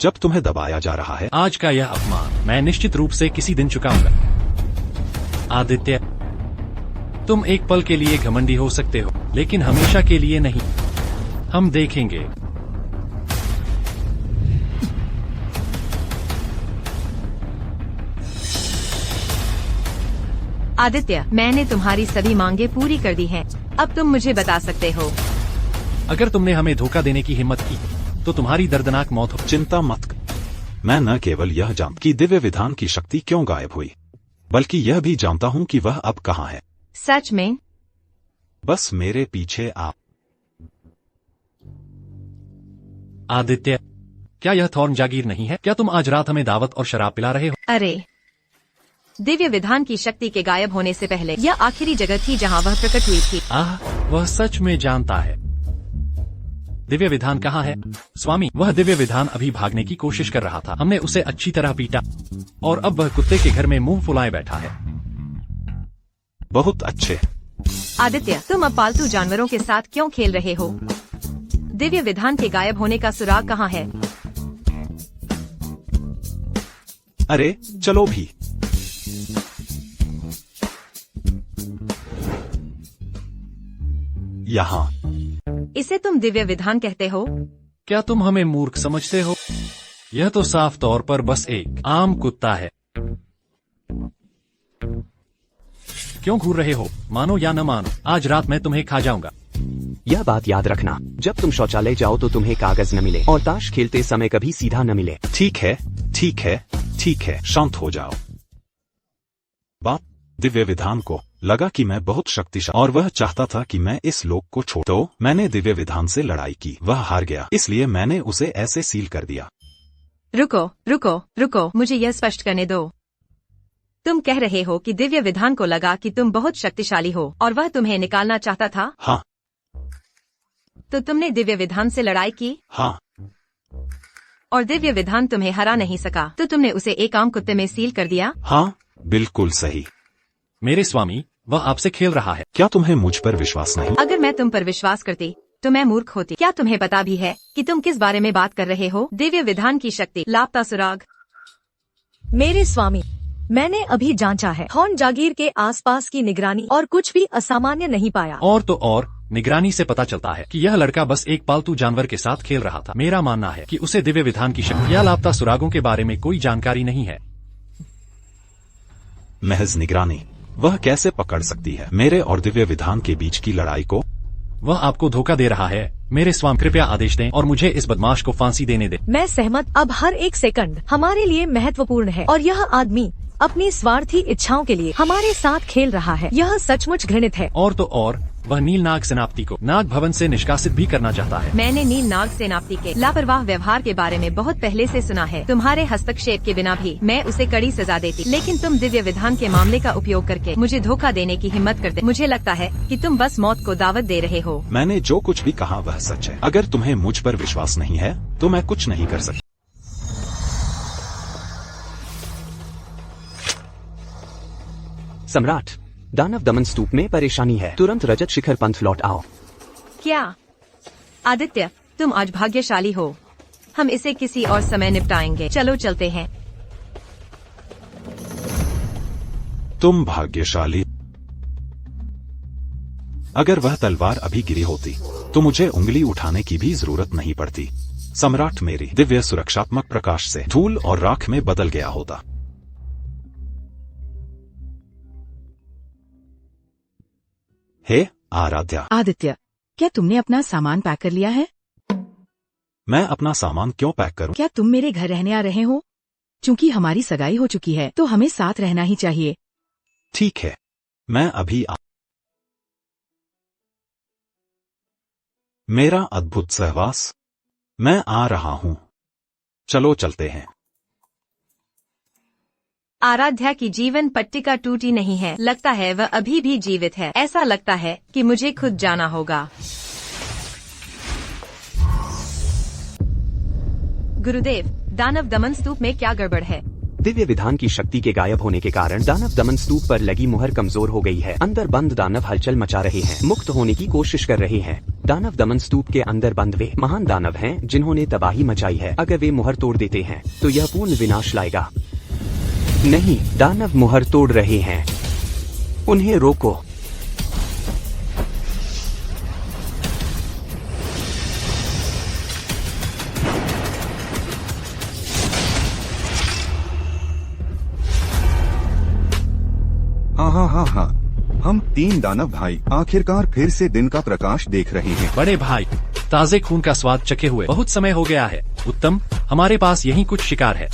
Speaker 1: जब तुम्हें दबाया जा रहा है?
Speaker 5: आज का यह अपमान मैं निश्चित रूप से किसी दिन चुकाऊंगा। आदित्य, तुम एक पल के लिए घमंडी हो सकते हो, लेकिन हमेशा के लिए नहीं। हम देखेंगे।
Speaker 3: आदित्य, मैंने तुम्हारी सभी मांगे पूरी कर दी हैं। अब तुम मुझे बता सकते हो।
Speaker 5: अगर तुमने हमें धोखा देने की हिम्मत की तो तुम्हारी दर्दनाक मौत हो।
Speaker 1: चिंता मत कर। मैं न केवल यह जानता कि दिव्य विधान की शक्ति क्यों गायब हुई, बल्कि यह भी जानता हूँ कि वह अब कहाँ है।
Speaker 3: सच में?
Speaker 1: बस मेरे पीछे आ।
Speaker 5: आदित्य, क्या यह थॉर्न जागीर नहीं है? क्या तुम आज रात हमें दावत और शराब पिला रहे हो?
Speaker 3: अरे, दिव्य विधान की शक्ति के गायब होने से पहले यह आखिरी जगह थी जहाँ वह प्रकट हुई थी।
Speaker 5: वह सच में जानता है। दिव्य विधान कहाँ है? स्वामी, वह दिव्य विधान अभी भागने की कोशिश कर रहा था। हमने उसे अच्छी तरह पीटा और अब वह कुत्ते के घर में मुंह फुलाए बैठा है।
Speaker 1: बहुत अच्छे।
Speaker 3: आदित्य, तुम अब पालतू जानवरों के साथ क्यों खेल रहे हो? दिव्य विधान के गायब होने का सुराग कहाँ है?
Speaker 1: अरे चलो भी। यहाँ।
Speaker 3: इसे तुम दिव्य विधान कहते हो?
Speaker 5: क्या तुम हमें मूर्ख समझते हो? यह तो साफ तौर पर बस एक आम कुत्ता है। क्यों घूर रहे हो? मानो या न मानो, आज रात मैं तुम्हें खा जाऊंगा।
Speaker 2: यह बात याद रखना, जब तुम शौचालय जाओ तो तुम्हें कागज न मिले और ताश खेलते समय कभी सीधा न मिले।
Speaker 1: ठीक है, ठीक है, ठीक है, शांत हो जाओ। बाप, दिव्य विधान को लगा कि मैं बहुत शक्तिशाली और वह चाहता था कि मैं इस लोक को छोड़। तो मैंने दिव्य विधान से लड़ाई की, वह हार गया, इसलिए मैंने उसे ऐसे सील कर दिया।
Speaker 3: रुको रुको रुको, मुझे यह स्पष्ट करने दो। तुम कह रहे हो कि दिव्य विधान को लगा कि तुम बहुत शक्तिशाली हो और वह तुम्हें निकालना चाहता था?
Speaker 1: हाँ।
Speaker 3: तो तुमने दिव्य विधान से लड़ाई की?
Speaker 1: हाँ।
Speaker 3: और दिव्य विधान तुम्हें हरा नहीं सका, तो तुमने उसे एक आम कुत्ते में सील कर दिया?
Speaker 1: हाँ, बिल्कुल सही।
Speaker 5: मेरे स्वामी, वह आपसे खेल रहा है।
Speaker 1: क्या तुम्हें मुझ पर विश्वास नहीं?
Speaker 3: अगर मैं तुम पर विश्वास करती तो मैं मूर्ख होती। क्या तुम्हें पता भी है कि तुम किस बारे में बात कर रहे हो? दिव्य विधान की शक्ति, लापता सुराग।
Speaker 9: मेरे स्वामी, मैंने अभी जांचा है। थॉर्न जागीर के आसपास की निगरानी और कुछ भी असामान्य नहीं पाया।
Speaker 5: और तो और निगरानी से पता चलता है कि यह लड़का बस एक पालतू जानवर के साथ खेल रहा था। मेरा मानना है कि उसे दिव्य विधान की शक्ति या लापता सुरागों के बारे में कोई जानकारी नहीं है।
Speaker 1: महज निगरानी, वह कैसे पकड़ सकती है मेरे और दिव्य विधान के बीच की लड़ाई को?
Speaker 5: वह आपको धोखा दे रहा है। मेरे स्वामी, कृपया आदेश दें और मुझे इस बदमाश को फांसी देने दें।
Speaker 9: मैं सहमत। अब हर एक सेकंड हमारे लिए महत्वपूर्ण है और यह आदमी अपनी स्वार्थी इच्छाओं के लिए हमारे साथ खेल रहा है। यह सचमुच घृणित है।
Speaker 5: और तो और वह नील नाग सेनापति को नाग भवन से निष्कासित भी करना चाहता है।
Speaker 3: मैंने नील नाग सेनापति के लापरवाह व्यवहार के बारे में बहुत पहले से सुना है। तुम्हारे हस्तक्षेप के बिना भी मैं उसे कड़ी सजा देती, लेकिन तुम दिव्य विधान के मामले का उपयोग करके मुझे धोखा देने की हिम्मत करते। मुझे लगता है कि तुम बस मौत को दावत दे रहे हो।
Speaker 1: मैंने जो कुछ भी कहा वह सच है। अगर तुम्हें मुझ पर विश्वास नहीं है तो मैं कुछ नहीं कर सकता।
Speaker 2: सम्राट, दानव दमन स्तूप में परेशानी है, तुरंत रजत शिखर पंथ लौट आओ।
Speaker 3: क्या? आदित्य, तुम आज भाग्यशाली हो। हम इसे किसी और समय निपटाएंगे। चलो चलते हैं।
Speaker 1: तुम भाग्यशाली। अगर वह तलवार अभी गिरी होती तो मुझे उंगली उठाने की भी जरूरत नहीं पड़ती। सम्राट मेरी दिव्य सुरक्षात्मक प्रकाश से धूल और राख में बदल गया होता। हे आराध्या।
Speaker 7: आदित्य, क्या तुमने अपना सामान पैक कर लिया है?
Speaker 1: मैं अपना सामान क्यों पैक करूं?
Speaker 7: क्या तुम मेरे घर रहने आ रहे हो? चूंकि हमारी सगाई हो चुकी है तो हमें साथ रहना ही चाहिए।
Speaker 1: ठीक है, मैं अभी मेरा अद्भुत सहवास, मैं आ रहा हूँ। चलो चलते हैं।
Speaker 3: आराध्या की जीवन पट्टिका टूटी नहीं है। लगता है वह अभी भी जीवित है। ऐसा लगता है कि मुझे खुद जाना होगा। गुरुदेव, दानव दमन स्तूप में क्या गड़बड़ है?
Speaker 2: दिव्य विधान की शक्ति के गायब होने के कारण दानव दमन स्तूप पर लगी मुहर कमजोर हो गई है। अंदर बंद दानव हलचल मचा रहे हैं, मुक्त होने की कोशिश कर रहे हैं। दानव दमन स्तूप के अंदर बंद वे महान दानव हैं जिन्होंने तबाही मचाई है। अगर वे मुहर तोड़ देते हैं तो यह पूर्ण विनाश लाएगा। नहीं, दानव मुहर तोड़ रहे हैं, उन्हें रोको।
Speaker 4: हाँ, हम 3 दानव भाई आखिरकार फिर से दिन का प्रकाश देख रहे हैं।
Speaker 5: बड़े भाई, ताजे खून का स्वाद चखे हुए बहुत समय हो गया है। उत्तम, हमारे पास यही कुछ शिकार है।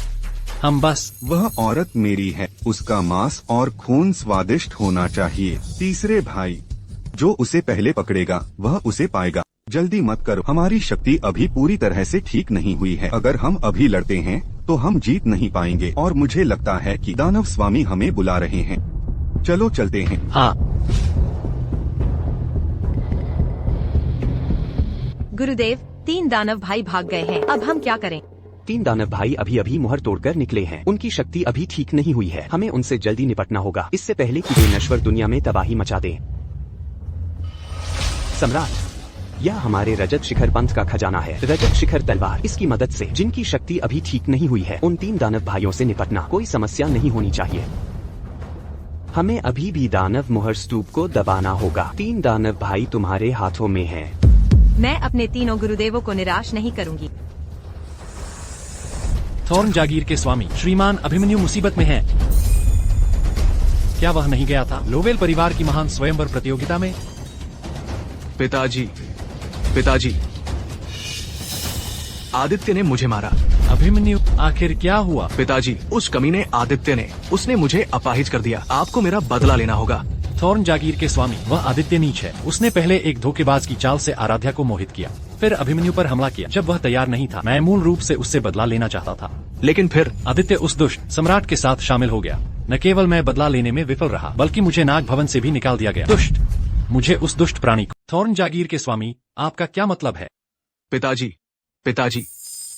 Speaker 5: हम बस।
Speaker 4: वह औरत मेरी है, उसका मांस और खून स्वादिष्ट होना चाहिए। तीसरे भाई, जो उसे पहले पकड़ेगा वह उसे पाएगा। जल्दी मत करो, हमारी शक्ति अभी पूरी तरह से ठीक नहीं हुई है। अगर हम अभी लड़ते हैं तो हम जीत नहीं पाएंगे और मुझे लगता है कि दानव स्वामी हमें बुला रहे हैं। चलो चलते हैं।
Speaker 5: हाँ।
Speaker 3: गुरुदेव, 3 दानव भाई भाग गए हैं। अब हम क्या करें?
Speaker 2: तीन दानव भाई अभी अभी मुहर तोड़कर निकले हैं। उनकी शक्ति अभी ठीक नहीं हुई है। हमें उनसे जल्दी निपटना होगा, इससे पहले कि वे नश्वर दुनिया में तबाही मचा दें। सम्राट, यह हमारे रजत शिखर पंथ का खजाना है। रजत शिखर तलवार, इसकी मदद से जिनकी शक्ति अभी ठीक नहीं हुई है, उन तीन दानव भाइयों से निपटना कोई समस्या नहीं होनी चाहिए। हमें अभी भी दानव मुहर स्तूप को दबाना होगा। तीन दानव भाई तुम्हारे हाथों में हैं।
Speaker 3: मैं अपने तीनों गुरुदेवों को निराश नहीं करूंगी।
Speaker 5: थॉर्न जागीर के स्वामी श्रीमान अभिमन्यु मुसीबत में हैं। क्या वह नहीं गया था लोवेल परिवार की महान स्वयंवर प्रतियोगिता में?
Speaker 6: पिताजी, पिताजी, आदित्य ने मुझे मारा।
Speaker 5: अभिमन्यु, आखिर क्या हुआ?
Speaker 6: पिताजी, उस कमीने आदित्य ने, उसने मुझे अपाहिज कर दिया। आपको मेरा बदला लेना होगा।
Speaker 5: थॉर्न जागीर के स्वामी, वह आदित्य नीच है। उसने पहले एक धोखेबाज की चाल से आराध्या को मोहित किया, फिर अभिमन्यु पर हमला किया जब वह तैयार नहीं था। मैं मूल रूप से उससे बदला लेना चाहता था,
Speaker 6: लेकिन फिर
Speaker 5: आदित्य उस दुष्ट सम्राट के साथ शामिल हो गया। न केवल मैं बदला लेने में विफल रहा, बल्कि मुझे नाग भवन से भी निकाल दिया गया। दुष्ट, मुझे उस दुष्ट प्राणी को। थॉर्न जागीर के स्वामी, आपका क्या मतलब है?
Speaker 6: पिताजी, पिताजी,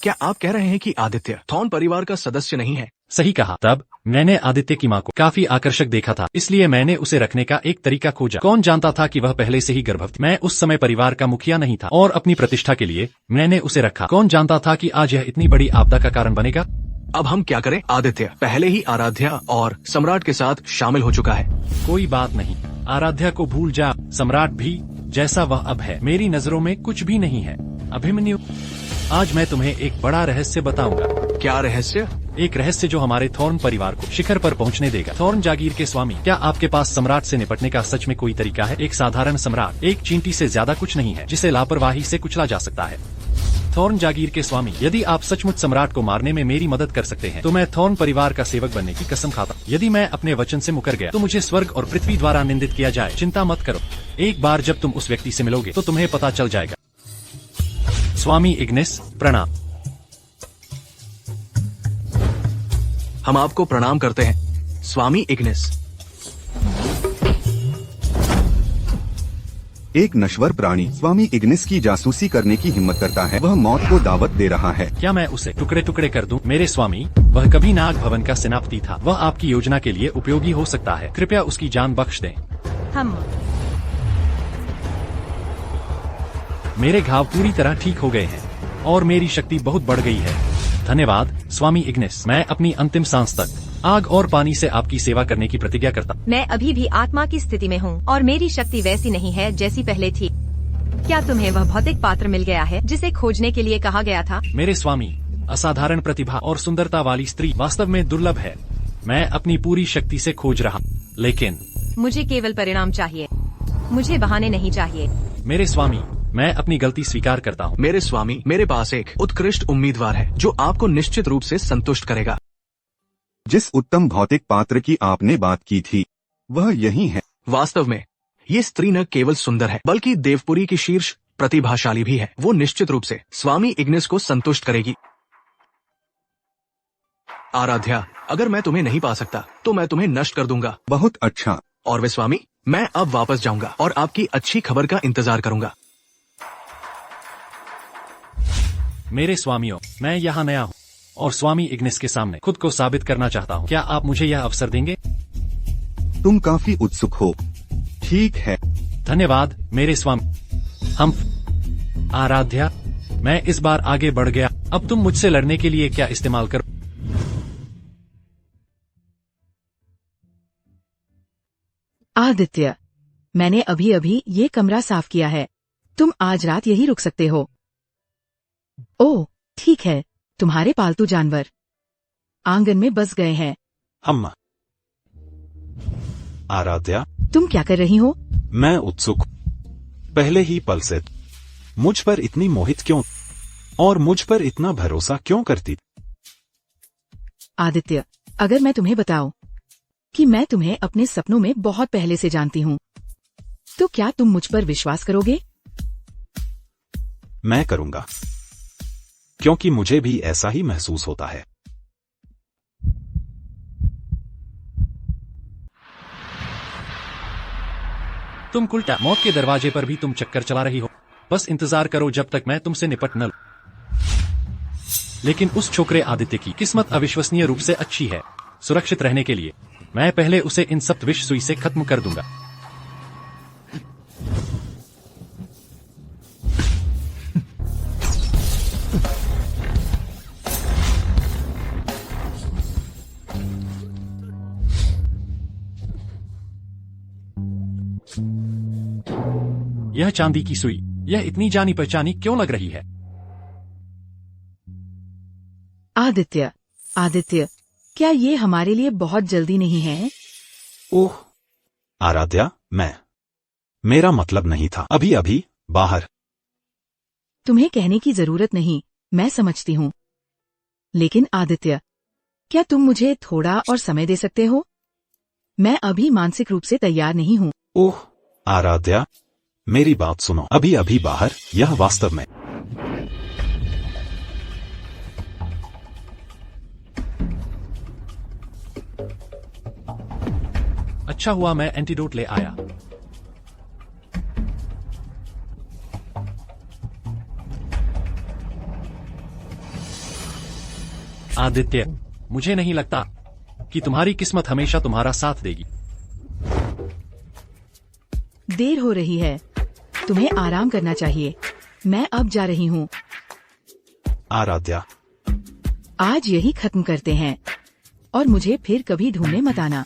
Speaker 6: क्या आप कह रहे हैं कि आदित्य थॉर्न परिवार का सदस्य नहीं है?
Speaker 5: सही कहा। तब मैंने आदित्य की मां को काफी आकर्षक देखा था, इसलिए मैंने उसे रखने का एक तरीका खोजा। कौन जानता था कि वह पहले से ही गर्भवती। मैं उस समय परिवार का मुखिया नहीं था और अपनी प्रतिष्ठा के लिए मैंने उसे रखा। कौन जानता था कि आज यह इतनी बड़ी आपदा का कारण बनेगा।
Speaker 6: अब हम क्या करें? आदित्य पहले ही आराध्या और सम्राट के साथ शामिल हो चुका है।
Speaker 5: कोई बात नहीं, आराध्या को भूल जा। सम्राट भी जैसा वह अब है मेरी नजरों में कुछ भी नहीं है। अभिमन्यु, आज मैं तुम्हें एक बड़ा रहस्य बताऊंगा।
Speaker 6: क्या रहस्य?
Speaker 5: एक रहस्य जो हमारे थॉर्न परिवार को शिखर पर पहुंचने देगा। थॉर्न जागीर के स्वामी, क्या आपके पास सम्राट से निपटने का सच में कोई तरीका है? एक साधारण सम्राट एक चींटी से ज्यादा कुछ नहीं है जिसे लापरवाही से कुचला जा सकता है। थॉर्न जागीर के स्वामी, यदि आप सचमुच सम्राट को मारने में मेरी मदद कर सकते हैं तो मैं थॉर्न परिवार का सेवक बनने की कसम खाता। यदि मैं अपने वचन से मुकर गया तो मुझे स्वर्ग और पृथ्वी द्वारा निंदित किया जाए। चिंता मत करो, एक बार जब तुम उस व्यक्ति से मिलोगे तो तुम्हें पता चल जाएगा। स्वामी इग्निस, प्रणाम।
Speaker 6: हम आपको प्रणाम करते हैं स्वामी इग्निस।
Speaker 4: एक नश्वर प्राणी स्वामी इग्निस की जासूसी करने की हिम्मत करता है। वह मौत को दावत दे रहा है।
Speaker 5: क्या मैं उसे टुकड़े टुकड़े कर दूं? मेरे स्वामी, वह कभी नाग भवन का सेनापति था। वह आपकी योजना के लिए उपयोगी हो सकता है। कृपया उसकी जान बख्श दें।
Speaker 3: हम
Speaker 5: मेरे घाव पूरी तरह ठीक हो गए हैं और मेरी शक्ति बहुत बढ़ गई है। धन्यवाद स्वामी इग्निस। मैं अपनी अंतिम सांस तक आग और पानी से आपकी सेवा करने की प्रतिज्ञा करता।
Speaker 3: मैं अभी भी आत्मा की स्थिति में हूँ और मेरी शक्ति वैसी नहीं है जैसी पहले थी। क्या तुम्हें वह भौतिक पात्र मिल गया है जिसे खोजने के लिए कहा गया था?
Speaker 5: मेरे स्वामी, असाधारण प्रतिभा और सुंदरता वाली स्त्री वास्तव में दुर्लभ है। मैं अपनी पूरी शक्ति से खोज रहा, लेकिन
Speaker 3: मुझे केवल परिणाम चाहिए, मुझे बहाने नहीं चाहिए।
Speaker 5: मेरे स्वामी, मैं अपनी गलती स्वीकार करता हूँ।
Speaker 6: मेरे स्वामी, मेरे पास एक उत्कृष्ट उम्मीदवार है जो आपको निश्चित रूप से संतुष्ट करेगा।
Speaker 4: जिस उत्तम भौतिक पात्र की आपने बात की थी वह यही है।
Speaker 6: वास्तव में ये स्त्री न केवल सुंदर है बल्कि देवपुरी की शीर्ष प्रतिभाशाली भी है। वो निश्चित रूप से स्वामी इग्निस को संतुष्ट करेगी। आराध्या, अगर मैं तुम्हें नहीं पा सकता तो मैं तुम्हें नष्ट कर दूंगा।
Speaker 4: बहुत अच्छा।
Speaker 6: और वे स्वामी, मैं अब वापस जाऊंगा और आपकी अच्छी खबर का इंतजार करूंगा।
Speaker 5: मेरे स्वामियों, मैं यहाँ नया हूँ और स्वामी इग्निस के सामने खुद को साबित करना चाहता हूँ। क्या आप मुझे यह अवसर देंगे?
Speaker 4: तुम काफी उत्सुक हो। ठीक है।
Speaker 5: धन्यवाद मेरे स्वामी। हम आराध्या, मैं इस बार आगे बढ़ गया। अब तुम मुझसे लड़ने के लिए क्या इस्तेमाल करो?
Speaker 7: आदित्य, मैंने अभी अभी ये कमरा साफ किया है। तुम आज रात यही रुक सकते हो। ओह ठीक है, तुम्हारे पालतू जानवर आंगन में बस गए हैं।
Speaker 1: अम्मा। आराध्या,
Speaker 7: तुम क्या कर रही हो?
Speaker 1: मैं उत्सुक हूं। पहले ही पल से मुझ पर इतनी मोहित क्यों और मुझ पर इतना भरोसा क्यों करती?
Speaker 7: आदित्य, अगर मैं तुम्हें बताऊं कि मैं तुम्हें अपने सपनों में बहुत पहले से जानती हूँ तो क्या तुम मुझ पर विश्वास करोगे?
Speaker 1: मैं करूंगा, क्योंकि मुझे भी ऐसा ही महसूस होता है।
Speaker 5: तुम कुलटा मौत के दरवाजे पर भी तुम चक्कर चला रही हो। बस इंतजार करो जब तक मैं तुमसे निपट न लूं। लेकिन उस छोकरे आदित्य की किस्मत अविश्वसनीय रूप से अच्छी है। सुरक्षित रहने के लिए मैं पहले उसे इन सप्त विष सुई से खत्म कर दूंगा। यह चांदी की सुई, यह इतनी जानी पहचानी क्यों लग रही है?
Speaker 7: आदित्य, आदित्य, क्या ये हमारे लिए बहुत जल्दी नहीं है?
Speaker 1: ओह आराध्या, मेरा मतलब नहीं था। अभी अभी बाहर।
Speaker 7: तुम्हें कहने की जरूरत नहीं, मैं समझती हूँ। लेकिन आदित्य, क्या तुम मुझे थोड़ा और समय दे सकते हो? मैं अभी मानसिक रूप से तैयार नहीं हूँ।
Speaker 1: ओह आराध्या, मेरी बात सुनो। अभी अभी बाहर, यह वास्तव में
Speaker 5: अच्छा हुआ मैं एंटीडोट ले आया। आदित्य, मुझे नहीं लगता कि तुम्हारी किस्मत हमेशा तुम्हारा साथ देगी।
Speaker 7: देर हो रही है, तुम्हें आराम करना चाहिए। मैं अब जा रही हूँ।
Speaker 1: आराध्या,
Speaker 7: आज यही खत्म करते हैं और मुझे फिर कभी ढूंढने मत आना।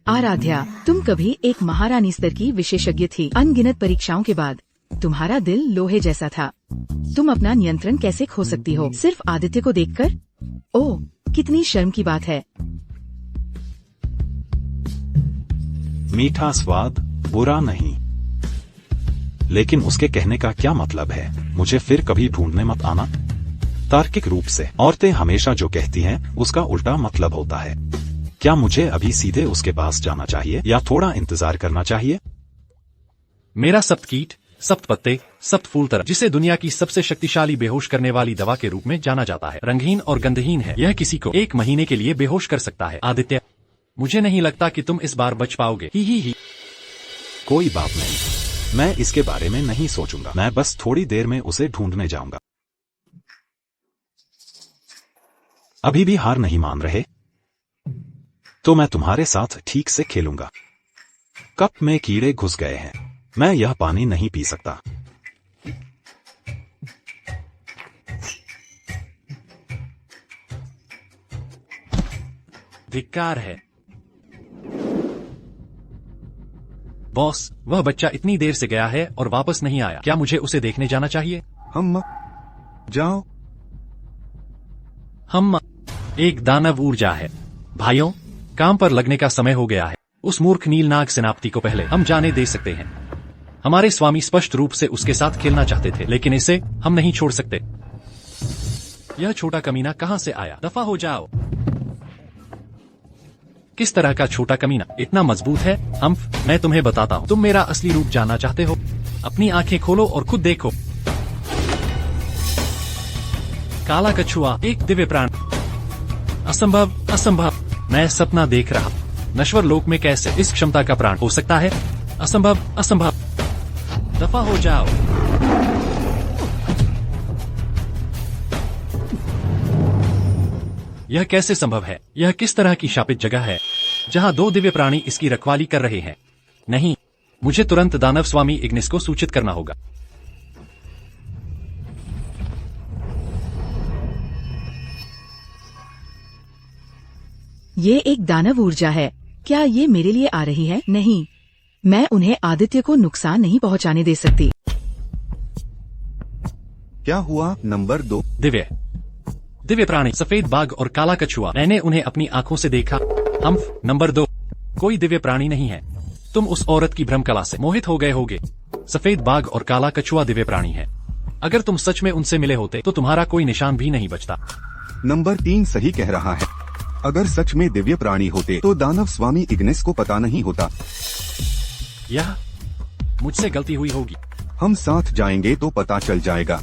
Speaker 7: आराध्या, तुम कभी एक महारानी स्तर की विशेषज्ञ थी। अनगिनत परीक्षाओं के बाद तुम्हारा दिल लोहे जैसा था। तुम अपना नियंत्रण कैसे खो सकती हो सिर्फ आदित्य को देखकर? ओह, कितनी शर्म की बात है।
Speaker 1: मीठा स्वाद बुरा नहीं, लेकिन उसके कहने का क्या मतलब है? मुझे फिर कभी ढूंढने मत आना। तार्किक रूप से औरतें हमेशा जो कहती हैं उसका उल्टा मतलब होता है। क्या मुझे अभी सीधे उसके पास जाना चाहिए या थोड़ा इंतजार करना चाहिए?
Speaker 5: मेरा सप्तकीट, सप्त पत्ते, सप्त फूल तरह, जिसे दुनिया की सबसे शक्तिशाली बेहोश करने वाली दवा के रूप में जाना जाता है, रंगहीन और गंधहीन है। यह किसी को 1 महीने के लिए बेहोश कर सकता है। आदित्य, मुझे नहीं लगता कि तुम इस बार बच पाओगे। ही।
Speaker 1: कोई बात नहीं, मैं इसके बारे में नहीं सोचूंगा। मैं बस थोड़ी देर में उसे ढूंढने जाऊंगा। अभी भी हार नहीं मान रहे? तो मैं तुम्हारे साथ ठीक से खेलूंगा। कप में कीड़े घुस गए हैं। मैं यह पानी नहीं पी सकता।
Speaker 5: धिक्कार है। बॉस, वह बच्चा इतनी देर से गया है और वापस नहीं आया। क्या मुझे उसे देखने जाना चाहिए?
Speaker 4: हम जाओ।
Speaker 5: हम एक दानव ऊर्जा है। भाइयों, काम पर लगने का समय हो गया है। उस मूर्ख नीलनाग सेनापति को पहले हम जाने दे सकते हैं। हमारे स्वामी स्पष्ट रूप से उसके साथ खेलना चाहते थे, लेकिन इसे हम नहीं छोड़ सकते। यह छोटा कमीना कहां से आया? दफा हो जाओ। किस तरह का छोटा कमीना? इतना मजबूत है। मैं तुम्हें बताता हूँ। तुम मेरा असली रूप जानना चाहते हो? अपनी आंखें खोलो और खुद देखो। काला कछुआ, एक दिव्य प्राण। असंभव, असंभव। मैं सपना देख रहा। नश्वर लोक में कैसे इस क्षमता का प्राण हो सकता है? असंभव, असंभव। दफा हो जाओ। यह कैसे संभव है? यह किस तरह की शापित जगह है जहां 2 दिव्य प्राणी इसकी रखवाली कर रहे हैं? नहीं, मुझे तुरंत दानव स्वामी इग्निस को सूचित करना होगा।
Speaker 7: ये एक दानव ऊर्जा है। क्या ये मेरे लिए आ रही है? नहीं, मैं उन्हें आदित्य को नुकसान नहीं पहुंचाने दे सकती।
Speaker 4: क्या हुआ? नंबर 2।
Speaker 5: दिव्य प्राणी, सफेद बाघ और काला कछुआ। मैंने उन्हें अपनी आंखों से देखा। नंबर 2, कोई दिव्य प्राणी नहीं है। तुम उस औरत की भ्रम कला से मोहित हो गए होगे। सफेद बाघ और काला कछुआ दिव्य प्राणी है। अगर तुम सच में उनसे मिले होते तो तुम्हारा कोई निशान भी नहीं बचता।
Speaker 4: नंबर 3 सही कह रहा है। अगर सच में दिव्य प्राणी होते तो दानव स्वामी इग्निस को पता नहीं होता।
Speaker 5: यह मुझसे गलती हुई होगी।
Speaker 4: हम साथ जाएंगे तो पता चल जाएगा।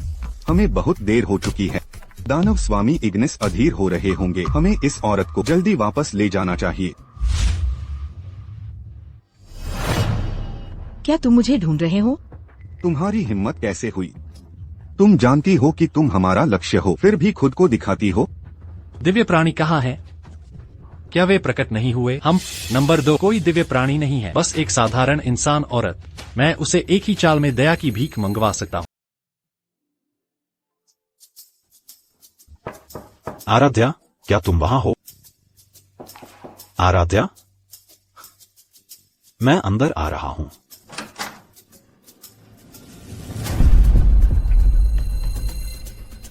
Speaker 4: हमें बहुत देर हो चुकी है। दानव स्वामी इग्निस अधीर हो रहे होंगे। हमें इस औरत को जल्दी वापस ले जाना चाहिए।
Speaker 7: क्या तुम मुझे ढूंढ रहे हो?
Speaker 4: तुम्हारी हिम्मत कैसे हुई? तुम जानती हो कि तुम हमारा लक्ष्य हो, फिर भी खुद को दिखाती हो।
Speaker 5: दिव्य प्राणी कहाँ है? क्या वे प्रकट नहीं हुए? हम नंबर 2 कोई दिव्य प्राणी नहीं है, बस एक साधारण इंसान औरत। मैं उसे एक ही चाल में दया की भीख मंगवा सकता हूँ।
Speaker 1: आराध्या, क्या तुम वहां हो? आराध्या, मैं अंदर आ रहा हूं।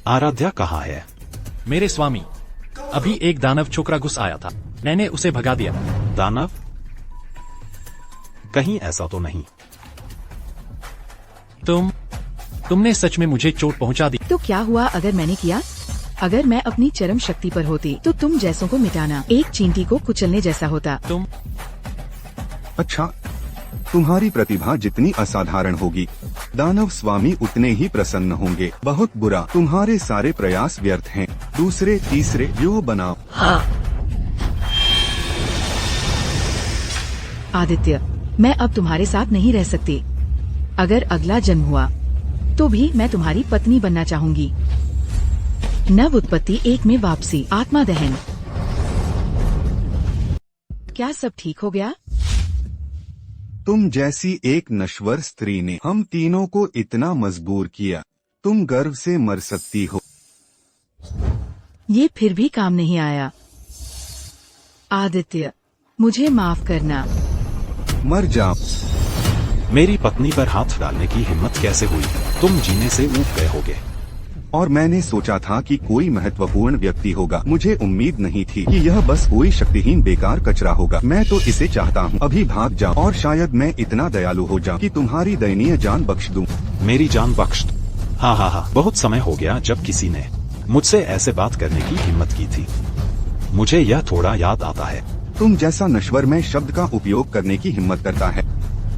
Speaker 1: आराध्या कहाँ है?
Speaker 5: मेरे स्वामी, अभी एक दानव छोकरा घुस आया था, मैंने उसे भगा दिया।
Speaker 1: दानव? कहीं ऐसा तो नहीं?
Speaker 5: तुमने सच में मुझे चोट पहुंचा दी।
Speaker 7: तो क्या हुआ अगर मैंने किया? अगर मैं अपनी चरम शक्ति पर होती तो तुम जैसों को मिटाना एक चींटी को कुचलने जैसा होता।
Speaker 4: अच्छा, तुम्हारी प्रतिभा जितनी असाधारण होगी, दानव स्वामी उतने ही प्रसन्न होंगे। बहुत बुरा, तुम्हारे सारे प्रयास व्यर्थ हैं। दूसरे तीसरे व्यूह बनाओ।
Speaker 9: हाँ।
Speaker 7: आदित्य, मैं अब तुम्हारे साथ नहीं रह सकती। अगर अगला जन्म हुआ तो भी मैं तुम्हारी पत्नी बनना चाहूंगी। नव उत्पत्ति 1 में वापसी, आत्मा दहन। क्या सब ठीक हो गया?
Speaker 4: तुम जैसी एक नश्वर स्त्री ने हम तीनों को इतना मजबूर किया। तुम गर्व से मर सकती हो।
Speaker 7: ये फिर भी काम नहीं आया। आदित्य, मुझे माफ करना।
Speaker 4: मर जाओ।
Speaker 1: मेरी पत्नी पर हाथ डालने की हिम्मत कैसे हुई? तुम जीने से ऊब गए होगे।
Speaker 4: और मैंने सोचा था कि कोई महत्वपूर्ण व्यक्ति होगा। मुझे उम्मीद नहीं थी कि यह बस कोई शक्तिहीन बेकार कचरा होगा। मैं तो इसे चाहता हूँ अभी भाग जाऊँ और शायद मैं इतना दयालु हो जाऊँ कि तुम्हारी दयनीय जान बख्श दूँ।
Speaker 1: मेरी जान बख्श? हाँ, बहुत समय हो गया जब किसी ने मुझसे ऐसे बात करने की हिम्मत की थी। मुझे यह थोड़ा याद आता है।
Speaker 4: तुम जैसा नश्वर में शब्द का उपयोग करने की हिम्मत करता है।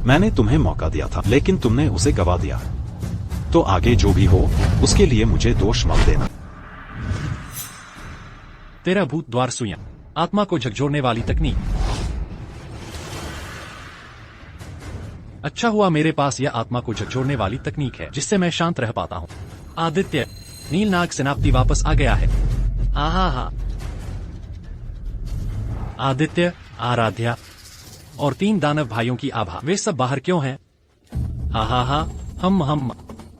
Speaker 1: मैंने तुम्हें मौका दिया था, लेकिन तुमने उसे गवा दिया। तो आगे जो भी हो उसके लिए मुझे दोष मत देना।
Speaker 5: तेरा भूत द्वार सुया, आत्मा को झकझोरने वाली तकनीक। अच्छा हुआ मेरे पास यह आत्मा को झकझोरने वाली तकनीक है, जिससे मैं शांत रह पाता हूँ। आदित्य, नीलनाग सेनापति वापस आ गया है। आहा। आदित्य, आराध्या और 3 दानव भाइयों की आभा, वे सब बाहर क्यों हैं? हा, हम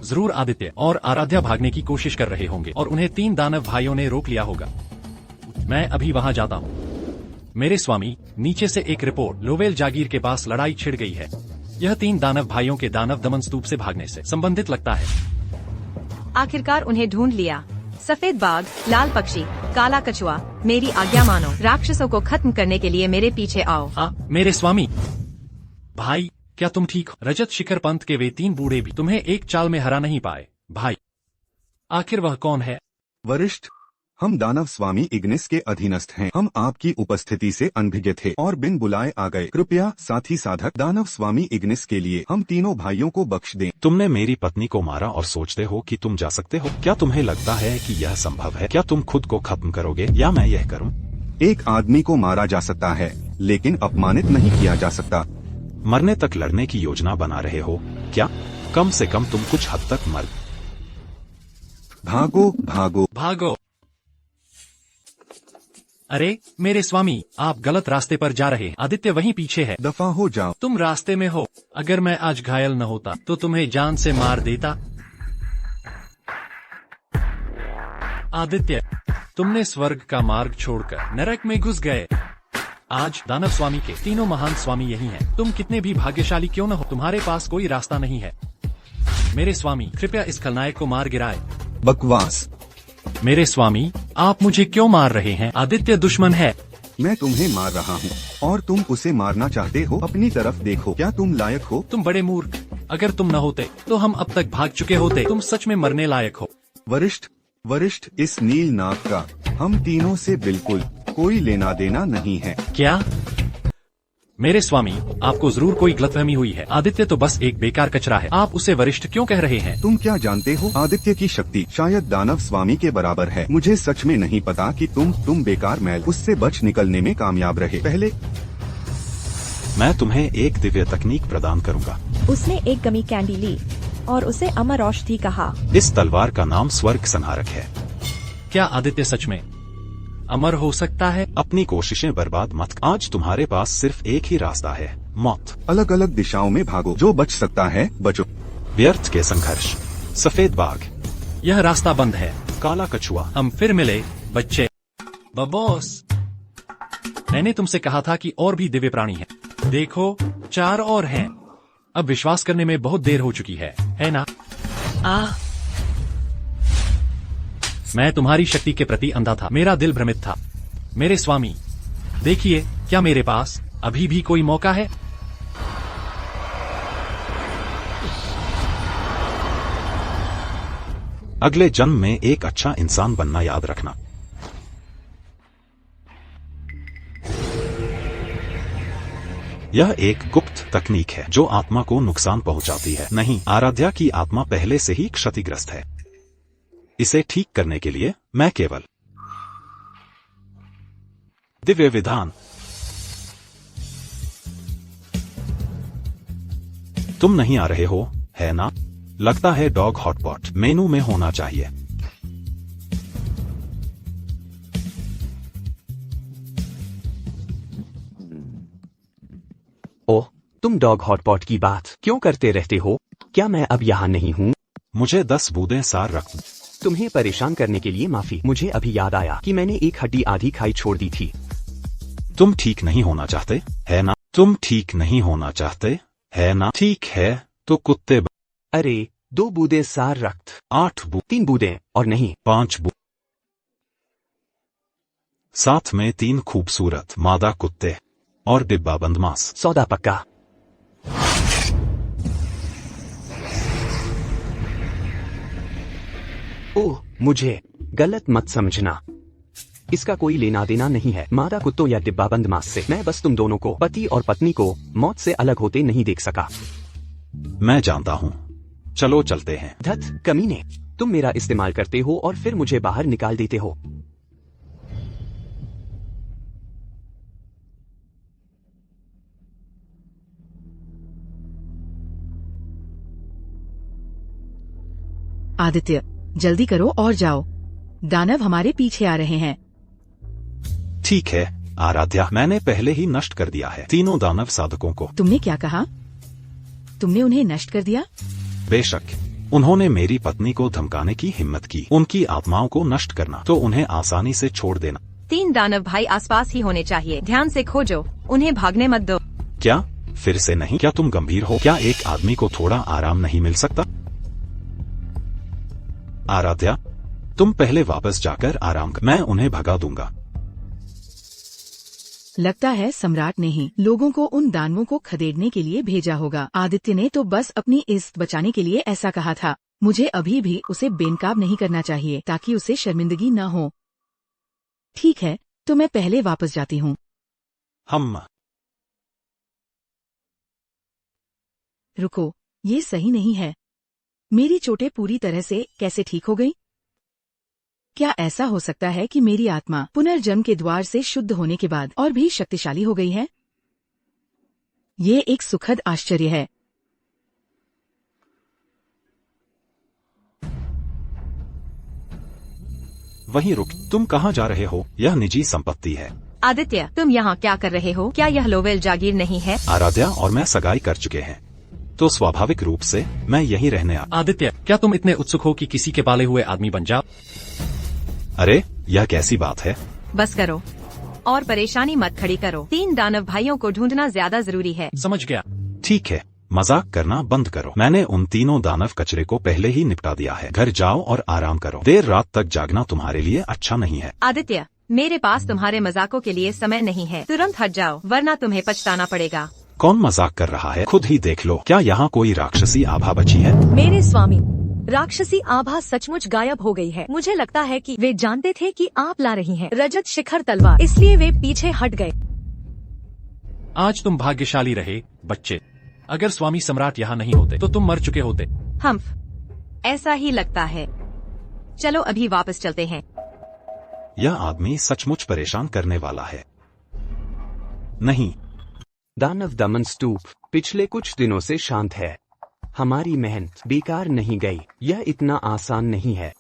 Speaker 5: जरूर आदित्य और आराध्या भागने की कोशिश कर रहे होंगे और उन्हें 3 दानव भाइयों ने रोक लिया होगा। मैं अभी वहां जाता हूँ। मेरे स्वामी, नीचे से एक रिपोर्ट, लोवेल जागीर के पास लड़ाई छिड़ गई है। यह 3 दानव भाइयों के दानव दमन स्तूप से भागने से संबंधित लगता है।
Speaker 3: आखिरकार उन्हें ढूंढ लिया। सफेद बाघ, लाल पक्षी, काला कछुआ, मेरी आज्ञा मानो। राक्षसों को खत्म करने के लिए मेरे पीछे आओ।
Speaker 5: हाँ, मेरे स्वामी। भाई, क्या तुम ठीक हो? रजत शिखर पंथ के वे 3 बूढ़े भी तुम्हें एक चाल में हरा नहीं पाए। भाई, आखिर वह कौन है?
Speaker 4: वरिष्ठ, हम दानव स्वामी इग्निस के अधीनस्थ हैं। हम आपकी उपस्थिति से अनभिज्ञ थे और बिन बुलाए आ गए। कृपया साथी साधक दानव स्वामी इग्निस के लिए हम तीनों भाइयों को बख्श दें।
Speaker 1: तुमने मेरी पत्नी को मारा और सोचते हो कि तुम जा सकते हो? क्या तुम्हें लगता है कि यह संभव है? क्या तुम खुद को खत्म करोगे या मैं यह करूं?
Speaker 4: एक आदमी को मारा जा सकता है, लेकिन अपमानित नहीं किया जा सकता।
Speaker 1: मरने तक लड़ने की योजना बना रहे हो क्या? कम से कम तुम कुछ हद तक मर।
Speaker 4: भागो भागो
Speaker 5: भागो। अरे मेरे स्वामी, आप गलत रास्ते पर जा रहे हैं। आदित्य वहीं पीछे है।
Speaker 4: दफा हो जाओ।
Speaker 5: तुम रास्ते में हो। अगर मैं आज घायल न होता तो तुम्हें जान से मार देता। आदित्य, तुमने स्वर्ग का मार्ग छोड़कर नरक में घुस गए। आज दानव स्वामी के 3 महान स्वामी यही हैं। तुम कितने भी भाग्यशाली क्यों न हो, तुम्हारे पास कोई रास्ता नहीं है। मेरे स्वामी, कृपया इस खलनायक को मार गिराए।
Speaker 4: बकवास।
Speaker 5: मेरे स्वामी, आप मुझे क्यों मार रहे हैं? आदित्य दुश्मन है।
Speaker 4: मैं तुम्हें मार रहा हूँ और तुम उसे मारना चाहते हो। अपनी तरफ देखो, क्या तुम लायक हो?
Speaker 5: तुम बड़े मूर्ख। अगर तुम न होते तो हम अब तक भाग चुके होते। तुम सच में मरने लायक हो।
Speaker 4: वरिष्ठ, इस नील नाग का हम तीनों से बिल्कुल कोई लेना देना नहीं है।
Speaker 5: क्या? मेरे स्वामी, आपको जरूर कोई गलतफहमी हुई है। आदित्य तो बस एक बेकार कचरा है। आप उसे वरिष्ठ क्यों कह रहे हैं?
Speaker 4: तुम क्या जानते हो? आदित्य की शक्ति शायद दानव स्वामी के बराबर है। मुझे सच में नहीं पता कि तुम बेकार मैल उससे बच निकलने में कामयाब रहे। पहले
Speaker 1: मैं तुम्हें एक दिव्य तकनीक प्रदान करूंगा।
Speaker 8: उसने एक गमी कैंडी ली और उसे अमर औषधि कहा।
Speaker 1: इस तलवार का नाम स्वर्ग संहारक है।
Speaker 5: क्या आदित्य सच में अमर हो सकता है?
Speaker 1: अपनी कोशिशें बर्बाद मत। आज तुम्हारे पास सिर्फ एक ही रास्ता है, मौत।
Speaker 4: अलग अलग दिशाओं में भागो, जो बच सकता है बचो।
Speaker 1: व्यर्थ के संघर्ष। सफेद बाघ,
Speaker 5: यह रास्ता बंद है।
Speaker 1: काला कछुआ।
Speaker 5: हम फिर मिले बच्चे। बॉस, मैंने तुमसे कहा था कि और भी दिव्य प्राणी हैं। देखो, 4 और हैं। अब विश्वास करने में बहुत देर हो चुकी है ना? मैं तुम्हारी शक्ति के प्रति अंधा था। मेरा दिल भ्रमित था। मेरे स्वामी, देखिए, क्या मेरे पास अभी भी कोई मौका है?
Speaker 1: अगले जन्म में एक अच्छा इंसान बनना याद रखना। यह एक गुप्त तकनीक है जो आत्मा को नुकसान पहुंचाती है। नहीं, आराध्या की आत्मा पहले से ही क्षतिग्रस्त है। इसे ठीक करने के लिए मैं केवल दिव्य विधान। तुम नहीं आ रहे हो, है ना? लगता है डॉग हॉटपॉट मेनू में होना चाहिए।
Speaker 2: ओह, तुम डॉग हॉटपॉट की बात क्यों करते रहते हो? क्या मैं अब यहाँ नहीं हूँ?
Speaker 1: मुझे 10 बूंदें सार रख।
Speaker 2: तुम्हें परेशान करने के लिए माफी। मुझे अभी याद आया कि मैंने एक हड्डी आधी खाई छोड़ दी थी।
Speaker 1: तुम ठीक नहीं होना चाहते, है ना? तुम ठीक नहीं होना चाहते, है ना? ठीक है, तो कुत्ते।
Speaker 2: अरे, 2 बूंदे सार रक्त।
Speaker 1: 8
Speaker 2: 3 बूंदे और नहीं
Speaker 1: 5 साथ में 3 खूबसूरत मादा कुत्ते और डिब्बाबंद मांस।
Speaker 2: सौदा पक्का। ओह, मुझे गलत मत समझना। इसका कोई लेना देना नहीं है मादा कुत्तों या डिब्बाबंद मांस से। मैं बस तुम दोनों को, पति और पत्नी को, मौत से अलग होते नहीं देख सका।
Speaker 1: मैं जानता हूँ। चलो चलते हैं।
Speaker 2: धत कमीने, तुम मेरा इस्तेमाल करते हो और फिर मुझे बाहर निकाल देते हो।
Speaker 7: आदित्य, जल्दी करो और जाओ। दानव हमारे पीछे आ रहे हैं।
Speaker 1: ठीक है आराध्या, मैंने पहले ही नष्ट कर दिया है तीनों दानव साधकों को।
Speaker 7: तुमने क्या कहा? तुमने उन्हें नष्ट कर दिया?
Speaker 1: बेशक, उन्होंने मेरी पत्नी को धमकाने की हिम्मत की। उनकी आत्माओं को नष्ट करना तो उन्हें आसानी से छोड़ देना।
Speaker 3: 3 दानव भाई आसपास ही होने चाहिए। ध्यान से खोजो, उन्हें भागने मत दो।
Speaker 1: क्या? फिर से नहीं? क्या तुम गंभीर हो? क्या एक आदमी को थोड़ा आराम नहीं मिल सकता? आराध्या, तुम पहले वापस जाकर आराम कर। मैं उन्हें भगा दूंगा।
Speaker 7: लगता है सम्राट ने ही लोगों को उन दानवों को खदेड़ने के लिए भेजा होगा। आदित्य ने तो बस अपनी इज्जत बचाने के लिए ऐसा कहा था। मुझे अभी भी उसे बेनकाब नहीं करना चाहिए ताकि उसे शर्मिंदगी न हो। ठीक है, तो मैं पहले वापस जाती हूँ।
Speaker 1: हम
Speaker 7: रुको, ये सही नहीं है। मेरी चोटें पूरी तरह से कैसे ठीक हो गई? क्या ऐसा हो सकता है कि मेरी आत्मा पुनर्जन्म के द्वार से शुद्ध होने के बाद और भी शक्तिशाली हो गई है? ये एक सुखद आश्चर्य है।
Speaker 1: वहीं रुक। तुम कहाँ जा रहे हो? यह निजी संपत्ति है।
Speaker 3: आदित्य, तुम यहाँ क्या कर रहे हो? क्या यह लोवेल जागीर नहीं है?
Speaker 1: आराध्या और मैं सगाई कर चुके हैं, तो स्वाभाविक रूप से मैं यहीं रहने आ।
Speaker 5: आदित्य, क्या तुम इतने उत्सुक हो कि किसी के पाले हुए आदमी बन जाओ?
Speaker 1: अरे, यह कैसी बात है?
Speaker 3: बस करो और परेशानी मत खड़ी करो। 3 दानव भाइयों को ढूंढना ज्यादा जरूरी है।
Speaker 5: समझ गया।
Speaker 1: ठीक है, मजाक करना बंद करो। मैंने उन तीनों दानव कचरे को पहले ही निपटा दिया है। घर जाओ और आराम करो। देर रात तक जागना तुम्हारे लिए अच्छा नहीं है।
Speaker 3: आदित्य, मेरे पास तुम्हारे मजाकों के लिए समय नहीं है। तुरंत हट जाओ वरना तुम्हें पछताना पड़ेगा।
Speaker 1: कौन मजाक कर रहा है? खुद ही देख लो। क्या यहाँ कोई राक्षसी आभा बची है?
Speaker 9: मेरे स्वामी, राक्षसी आभा सचमुच गायब हो गई है। मुझे लगता है कि वे जानते थे कि आप ला रही हैं रजत शिखर तलवार, इसलिए वे पीछे हट गए।
Speaker 5: आज तुम भाग्यशाली रहे बच्चे। अगर स्वामी सम्राट यहाँ नहीं होते तो तुम मर चुके होते।
Speaker 3: हम्फ, ऐसा ही लगता है। चलो अभी वापस चलते हैं।
Speaker 1: यह आदमी सचमुच परेशान करने वाला है। नहीं,
Speaker 2: दानव दमन स्तूप पिछले कुछ दिनों से शांत है। हमारी मेहनत बेकार नहीं गई। यह इतना आसान नहीं है।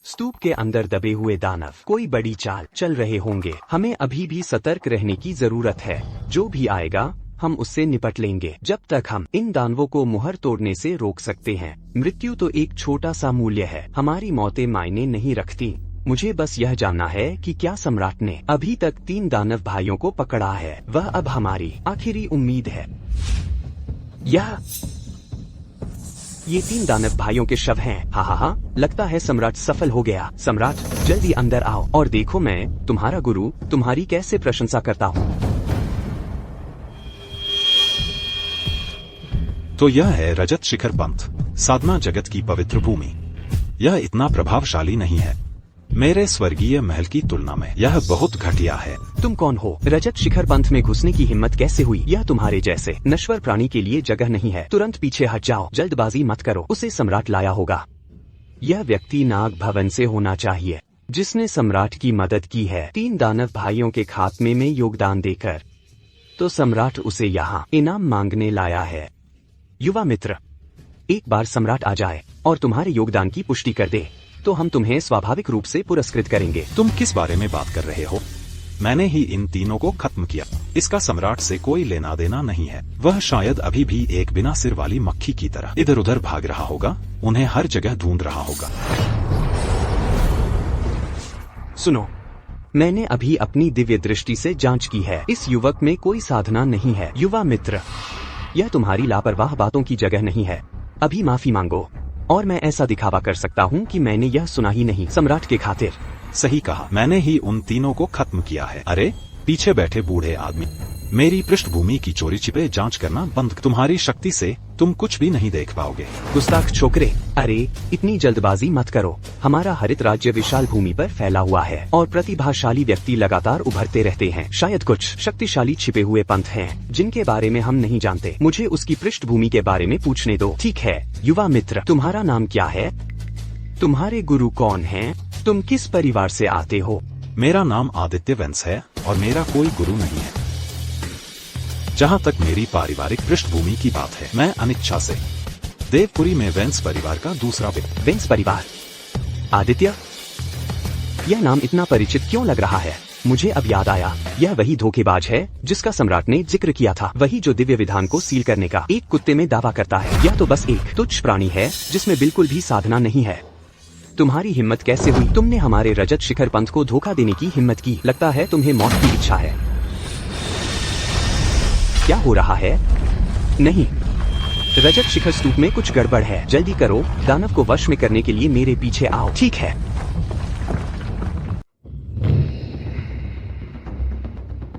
Speaker 2: स्तूप के अंदर दबे हुए दानव कोई बड़ी चाल चल रहे होंगे। हमें अभी भी सतर्क रहने की जरूरत है। जो भी आएगा हम उससे निपट लेंगे। जब तक हम इन दानवों को मुहर तोड़ने से रोक सकते हैं। मृत्यु तो एक छोटा सा मूल्य है। हमारी मौतें मायने नहीं रखती। मुझे बस यह जानना है कि क्या सम्राट ने अभी तक 3 दानव भाइयों को पकड़ा है। वह अब हमारी आखिरी उम्मीद है। ये 3 दानव भाइयों के शव हैं। हा, लगता है सम्राट सफल हो गया। सम्राट जल्दी अंदर आओ और देखो मैं तुम्हारा गुरु तुम्हारी कैसे प्रशंसा करता हूँ।
Speaker 1: तो यह है रजत शिखर पंथ, साधना जगत की पवित्र भूमि। यह इतना प्रभावशाली नहीं है। मेरे स्वर्गीय महल की तुलना में यह बहुत घटिया है।
Speaker 2: तुम कौन हो? रजत शिखर पंथ में घुसने की हिम्मत कैसे हुई? यह तुम्हारे जैसे नश्वर प्राणी के लिए जगह नहीं है। तुरंत पीछे हट जाओ। जल्दबाजी मत करो। उसे सम्राट लाया होगा। यह व्यक्ति नाग भवन से होना चाहिए जिसने सम्राट की मदद की है 3 दानव भाइयों के खात्मे में योगदान देकर। तो सम्राट उसे यहाँ इनाम मांगने लाया है। युवा मित्र, एक बार सम्राट आ जाए और तुम्हारे योगदान की पुष्टि कर दे तो हम तुम्हें स्वाभाविक रूप से पुरस्कृत करेंगे।
Speaker 1: तुम किस बारे में बात कर रहे हो? मैंने ही इन तीनों को खत्म किया। इसका सम्राट से कोई लेना देना नहीं है। वह शायद अभी भी एक बिना सिर वाली मक्खी की तरह इधर उधर भाग रहा होगा। उन्हें हर जगह ढूंढ रहा होगा।
Speaker 2: सुनो, मैंने अभी अपनी दिव्य दृष्टि से जांच की है। इस युवक में कोई साधना नहीं है। युवा मित्र, यह तुम्हारी लापरवाह बातों की जगह नहीं है। अभी माफी मांगो और मैं ऐसा दिखावा कर सकता हूँ कि मैंने यह सुना ही नहीं। सम्राट के खातिर।
Speaker 1: सही कहा, मैंने ही उन तीनों को खत्म किया है। अरे पीछे बैठे बूढ़े आदमी, मेरी पृष्ठभूमि की चोरी छिपे जांच करना बंद। तुम्हारी शक्ति से तुम कुछ भी नहीं देख पाओगे।
Speaker 2: गुस्ताख छोकरे, अरे इतनी जल्दबाजी मत करो। हमारा हरित राज्य विशाल भूमि पर फैला हुआ है और प्रतिभाशाली व्यक्ति लगातार उभरते रहते हैं। शायद कुछ शक्तिशाली छिपे हुए पंथ हैं जिनके बारे में हम नहीं जानते। मुझे उसकी पृष्ठभूमि के बारे में पूछने दो। ठीक है युवा मित्र, तुम्हारा नाम क्या है? तुम्हारे गुरु कौन हैं? तुम किस परिवार से आते हो?
Speaker 1: मेरा नाम आदित्य वंश है और मेरा कोई गुरु नहीं है। जहाँ तक मेरी पारिवारिक पृष्ठभूमि की बात है, मैं अनिच्छा से देवपुरी में वंश परिवार का दूसरा बेटा।
Speaker 2: वंश परिवार? आदित्य, यह नाम इतना परिचित क्यों लग रहा है? मुझे अब याद आया, यह वही धोखेबाज है जिसका सम्राट ने जिक्र किया था। वही जो दिव्य विधान को सील करने का एक कुत्ते में दावा करता है। यह तो बस एक तुच्छ प्राणी है जिसमें बिल्कुल भी साधना नहीं है। तुम्हारी हिम्मत कैसे हुई? तुमने हमारे रजत शिखर पंथ को धोखा देने की हिम्मत की। लगता है तुम्हें मौत की इच्छा है। क्या हो रहा है? नहीं, रजत शिखर स्तूप में कुछ गड़बड़ है। जल्दी करो, दानव को वश में करने के लिए मेरे पीछे आओ। ठीक है।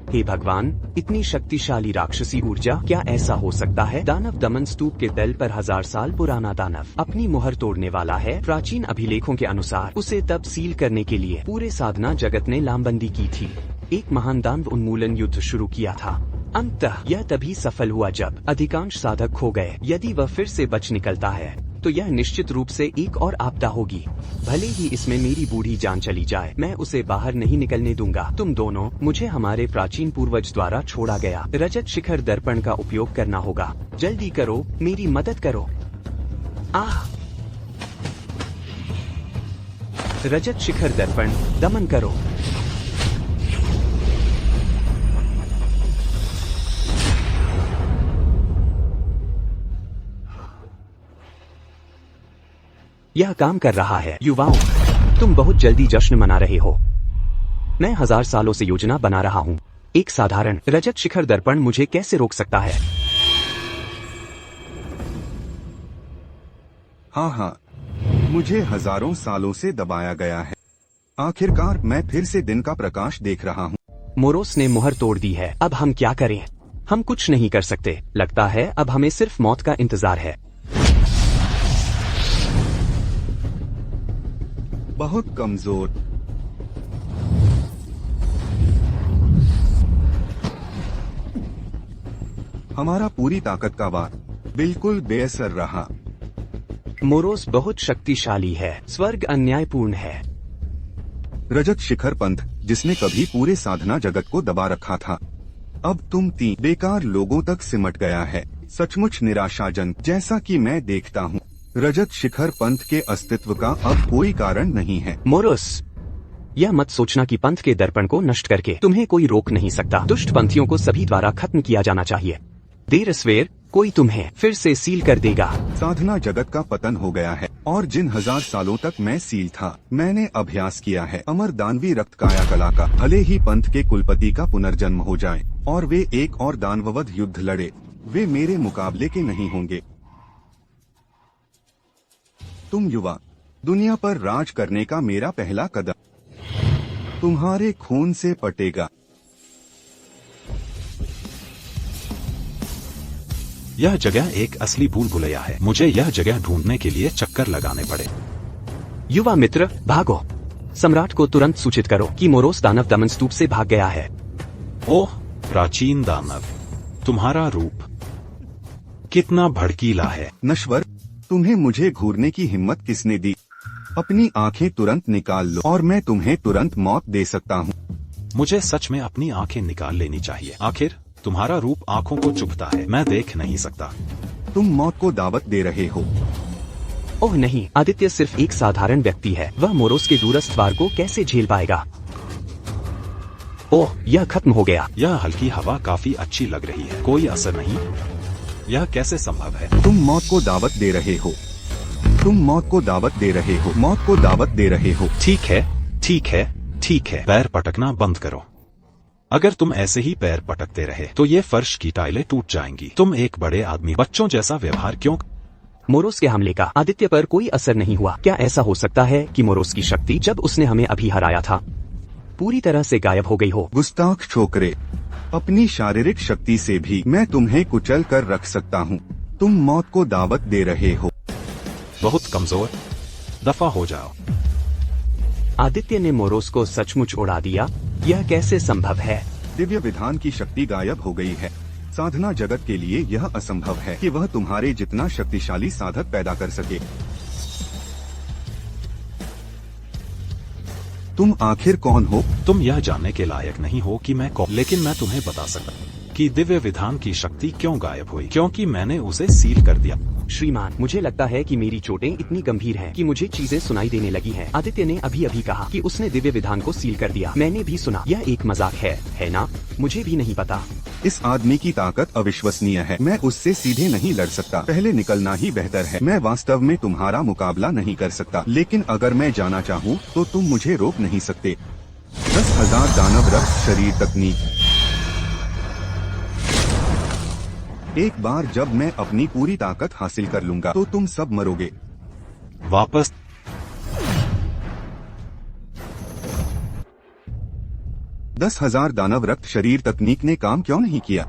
Speaker 2: हे भगवान, इतनी शक्तिशाली राक्षसी ऊर्जा, क्या ऐसा हो सकता है? दानव दमन स्तूप के तल पर 1000 साल पुराना दानव अपनी मुहर तोड़ने वाला है। प्राचीन अभिलेखों के अनुसार उसे तब सील करने के लिए पूरे साधना जगत ने लामबंदी की थी। एक महान दानव उन्मूलन युद्ध शुरू किया था। अंततः यह तभी सफल हुआ जब अधिकांश साधक खो गए। यदि वह फिर से बच निकलता है तो यह निश्चित रूप से एक और आपदा होगी। भले ही इसमें मेरी बूढ़ी जान चली जाए, मैं उसे बाहर नहीं निकलने दूंगा। तुम दोनों, मुझे हमारे प्राचीन पूर्वज द्वारा छोड़ा गया रजत शिखर दर्पण का उपयोग करना होगा। जल्दी करो, मेरी मदद करो। रजत शिखर दर्पण दमन करो। यह काम कर रहा है। युवाओं, तुम बहुत जल्दी जश्न मना रहे हो। मैं 1000 सालों से योजना बना रहा हूँ। एक साधारण रजत शिखर दर्पण मुझे कैसे रोक सकता है?
Speaker 4: हाँ, मुझे हजारों सालों से दबाया गया है। आखिरकार मैं फिर से दिन का प्रकाश देख रहा हूँ।
Speaker 2: मोरोस ने मुहर तोड़ दी है। अब हम क्या करें? हम कुछ नहीं कर सकते। लगता है अब हमें सिर्फ मौत का इंतजार है।
Speaker 4: बहुत कमजोर। हमारा पूरी ताकत का वार बिल्कुल बेअसर रहा।
Speaker 2: मोरोस बहुत शक्तिशाली है। स्वर्ग अन्यायपूर्ण है।
Speaker 4: रजत शिखर पंथ, जिसने कभी पूरे साधना जगत को दबा रखा था, अब तुम 3 बेकार लोगों तक सिमट गया है। सचमुच निराशाजनक। जैसा कि मैं देखता हूँ, रजत शिखर पंथ के अस्तित्व का अब कोई कारण नहीं है।
Speaker 2: मोरोस, यह मत सोचना कि पंथ के दर्पण को नष्ट करके तुम्हें कोई रोक नहीं सकता। दुष्ट पंथियों को सभी द्वारा खत्म किया जाना चाहिए। देर सवेर कोई तुम्हें फिर से सील कर देगा।
Speaker 4: साधना जगत का पतन हो गया है और जिन 1000 सालों तक मैं सील था, मैंने अभ्यास किया है अमर दानवी रक्त कायाकला का। भले ही पंथ के कुलपति का पुनर्जन्म हो जाए और वे एक और दानववध युद्ध लड़े, वे मेरे मुकाबले के नहीं होंगे। तुम युवा, दुनिया पर राज करने का मेरा पहला कदम तुम्हारे खून से पटेगा।
Speaker 1: यह जगह एक असली भूल भुलैया है। मुझे यह जगह ढूंढने के लिए चक्कर लगाने पड़े।
Speaker 2: युवा मित्र, भागो। सम्राट को तुरंत सूचित करो कि मोरोस दानव दमन स्तूप से भाग गया है।
Speaker 1: ओह प्राचीन दानव, तुम्हारा रूप कितना भड़कीला है।
Speaker 4: नश्वर, तुम्हें मुझे घूरने की हिम्मत किसने दी? अपनी आंखें तुरंत निकाल लो और मैं तुम्हें तुरंत मौत दे सकता हूँ।
Speaker 1: मुझे सच में अपनी आंखें निकाल लेनी चाहिए। आखिर तुम्हारा रूप आंखों को चुभता है, मैं देख नहीं सकता।
Speaker 4: तुम मौत को दावत दे रहे हो।
Speaker 2: ओह नहीं, आदित्य सिर्फ एक साधारण व्यक्ति है। वह मोरोस के दूरस्थ वार को कैसे झेल पाएगा? ओह, यह खत्म हो गया।
Speaker 1: यह हल्की हवा काफी अच्छी लग रही है। कोई असर नहीं। यह कैसे संभव है?
Speaker 4: तुम मौत को दावत दे रहे हो। तुम मौत को दावत दे रहे हो। मौत को दावत दे रहे हो।
Speaker 1: ठीक है, ठीक है, ठीक है। पैर पटकना बंद करो। अगर तुम ऐसे ही पैर पटकते रहे तो ये फर्श की टाइलें टूट जाएंगी। तुम एक बड़े आदमी बच्चों जैसा व्यवहार क्यों?
Speaker 2: मोरोस के हमले का आदित्य पर कोई असर नहीं हुआ। क्या ऐसा हो सकता है कि मोरोस की शक्ति जब उसने हमें अभी हराया था पूरी तरह से गायब हो गई हो?
Speaker 4: गुस्ताख छोकरे, अपनी शारीरिक शक्ति से भी मैं तुम्हें कुचल कर रख सकता हूँ। तुम मौत को दावत दे रहे हो।
Speaker 1: बहुत कमजोर, दफा हो जाओ।
Speaker 2: आदित्य ने मोरोस को सचमुच उड़ा दिया। यह कैसे संभव है?
Speaker 4: दिव्य विधान की शक्ति गायब हो गई है। साधना जगत के लिए यह असंभव है कि वह तुम्हारे जितना शक्तिशाली साधक पैदा कर सके। तुम आखिर कौन हो?
Speaker 1: तुम यह जानने के लायक नहीं हो कि मैं कौन, लेकिन मैं तुम्हें बता सकता हूँ कि दिव्य विधान की शक्ति क्यों गायब हुई। क्योंकि मैंने उसे सील कर दिया।
Speaker 2: श्रीमान, मुझे लगता है कि मेरी चोटें इतनी गंभीर हैं कि मुझे चीजें सुनाई देने लगी हैं। आदित्य ने अभी अभी कहा कि उसने दिव्य विधान को सील कर दिया। मैंने भी सुना। यह एक मजाक है ना? मुझे भी नहीं पता।
Speaker 4: इस आदमी की ताकत अविश्वसनीय है। मैं उससे सीधे नहीं लड़ सकता। पहले निकलना ही बेहतर है। मैं वास्तव में तुम्हारा मुकाबला नहीं कर सकता, लेकिन अगर मैं जाना चाहूँ तो तुम मुझे रोक नहीं सकते। 10,000 दानव रक्त शरीर तकनीक। एक बार जब मैं अपनी पूरी ताकत हासिल कर लूंगा तो तुम सब मरोगे।
Speaker 1: वापस
Speaker 4: 10,000 दानव रक्त शरीर तकनीक ने काम क्यों नहीं किया?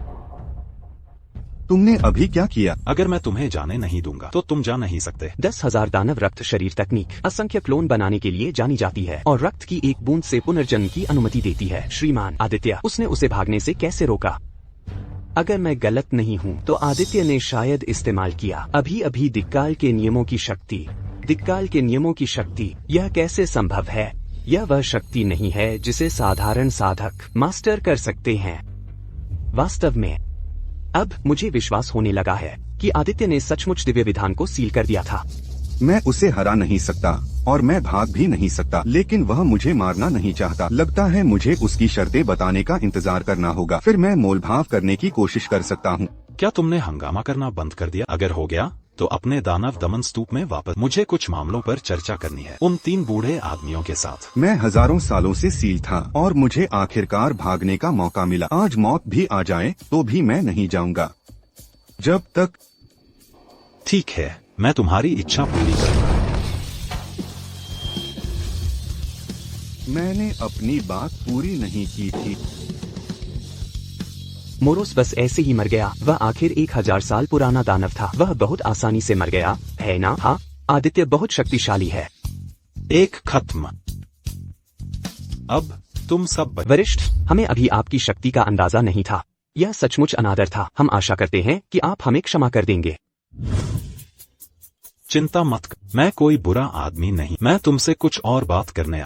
Speaker 4: तुमने अभी क्या किया?
Speaker 1: अगर मैं तुम्हें जाने नहीं दूंगा तो तुम जा नहीं सकते।
Speaker 2: 10,000 दानव रक्त शरीर तकनीक असंख्य क्लोन बनाने के लिए जानी जाती है और रक्त की एक बूंद से पुनर्जन्म की अनुमति देती है। श्रीमान आदित्य, उसने उसे भागने से कैसे रोका? अगर मैं गलत नहीं हूँ तो आदित्य ने शायद इस्तेमाल किया अभी अभी दिक्काल के नियमों की शक्ति। दिक्काल के नियमों की शक्ति, यह कैसे संभव है? यह वह शक्ति नहीं है जिसे साधारण साधक मास्टर कर सकते हैं। वास्तव में अब मुझे विश्वास होने लगा है कि आदित्य ने सचमुच दिव्य विधान को सील कर दिया था।
Speaker 4: मैं उसे हरा नहीं सकता और मैं भाग भी नहीं सकता, लेकिन वह मुझे मारना नहीं चाहता। लगता है मुझे उसकी शर्तें बताने का इंतजार करना होगा, फिर मैं मोलभाव करने की कोशिश कर सकता हूँ।
Speaker 1: क्या तुमने हंगामा करना बंद कर दिया? अगर हो गया तो अपने दानव दमन स्तूप में वापस। मुझे कुछ मामलों पर चर्चा करनी है, उन 3 बूढ़े आदमियों के साथ।
Speaker 4: मैं हजारों सालों से सील था और मुझे आखिरकार भागने का मौका मिला। आज मौत भी आ जाए तो भी मैं नहीं जाऊंगा जब तक।
Speaker 1: ठीक है, मैं तुम्हारी इच्छा पूरी करूंगा।
Speaker 4: मैंने अपनी बात पूरी नहीं की थी।
Speaker 2: मोरोस बस ऐसे ही मर गया। वह आखिर 1000 साल पुराना दानव था। वह बहुत आसानी से मर गया, है ना? हाँ, आदित्य बहुत शक्तिशाली है।
Speaker 1: एक खत्म। अब तुम सब
Speaker 2: वरिष्ठ, हमें अभी आपकी शक्ति का अंदाजा नहीं था। यह सचमुच अनादर था। हम आशा करते हैं कि आप हमें क्षमा कर देंगे।
Speaker 1: चिंता मत कर, मैं कोई बुरा आदमी नहीं। मैं तुमसे कुछ और बात करने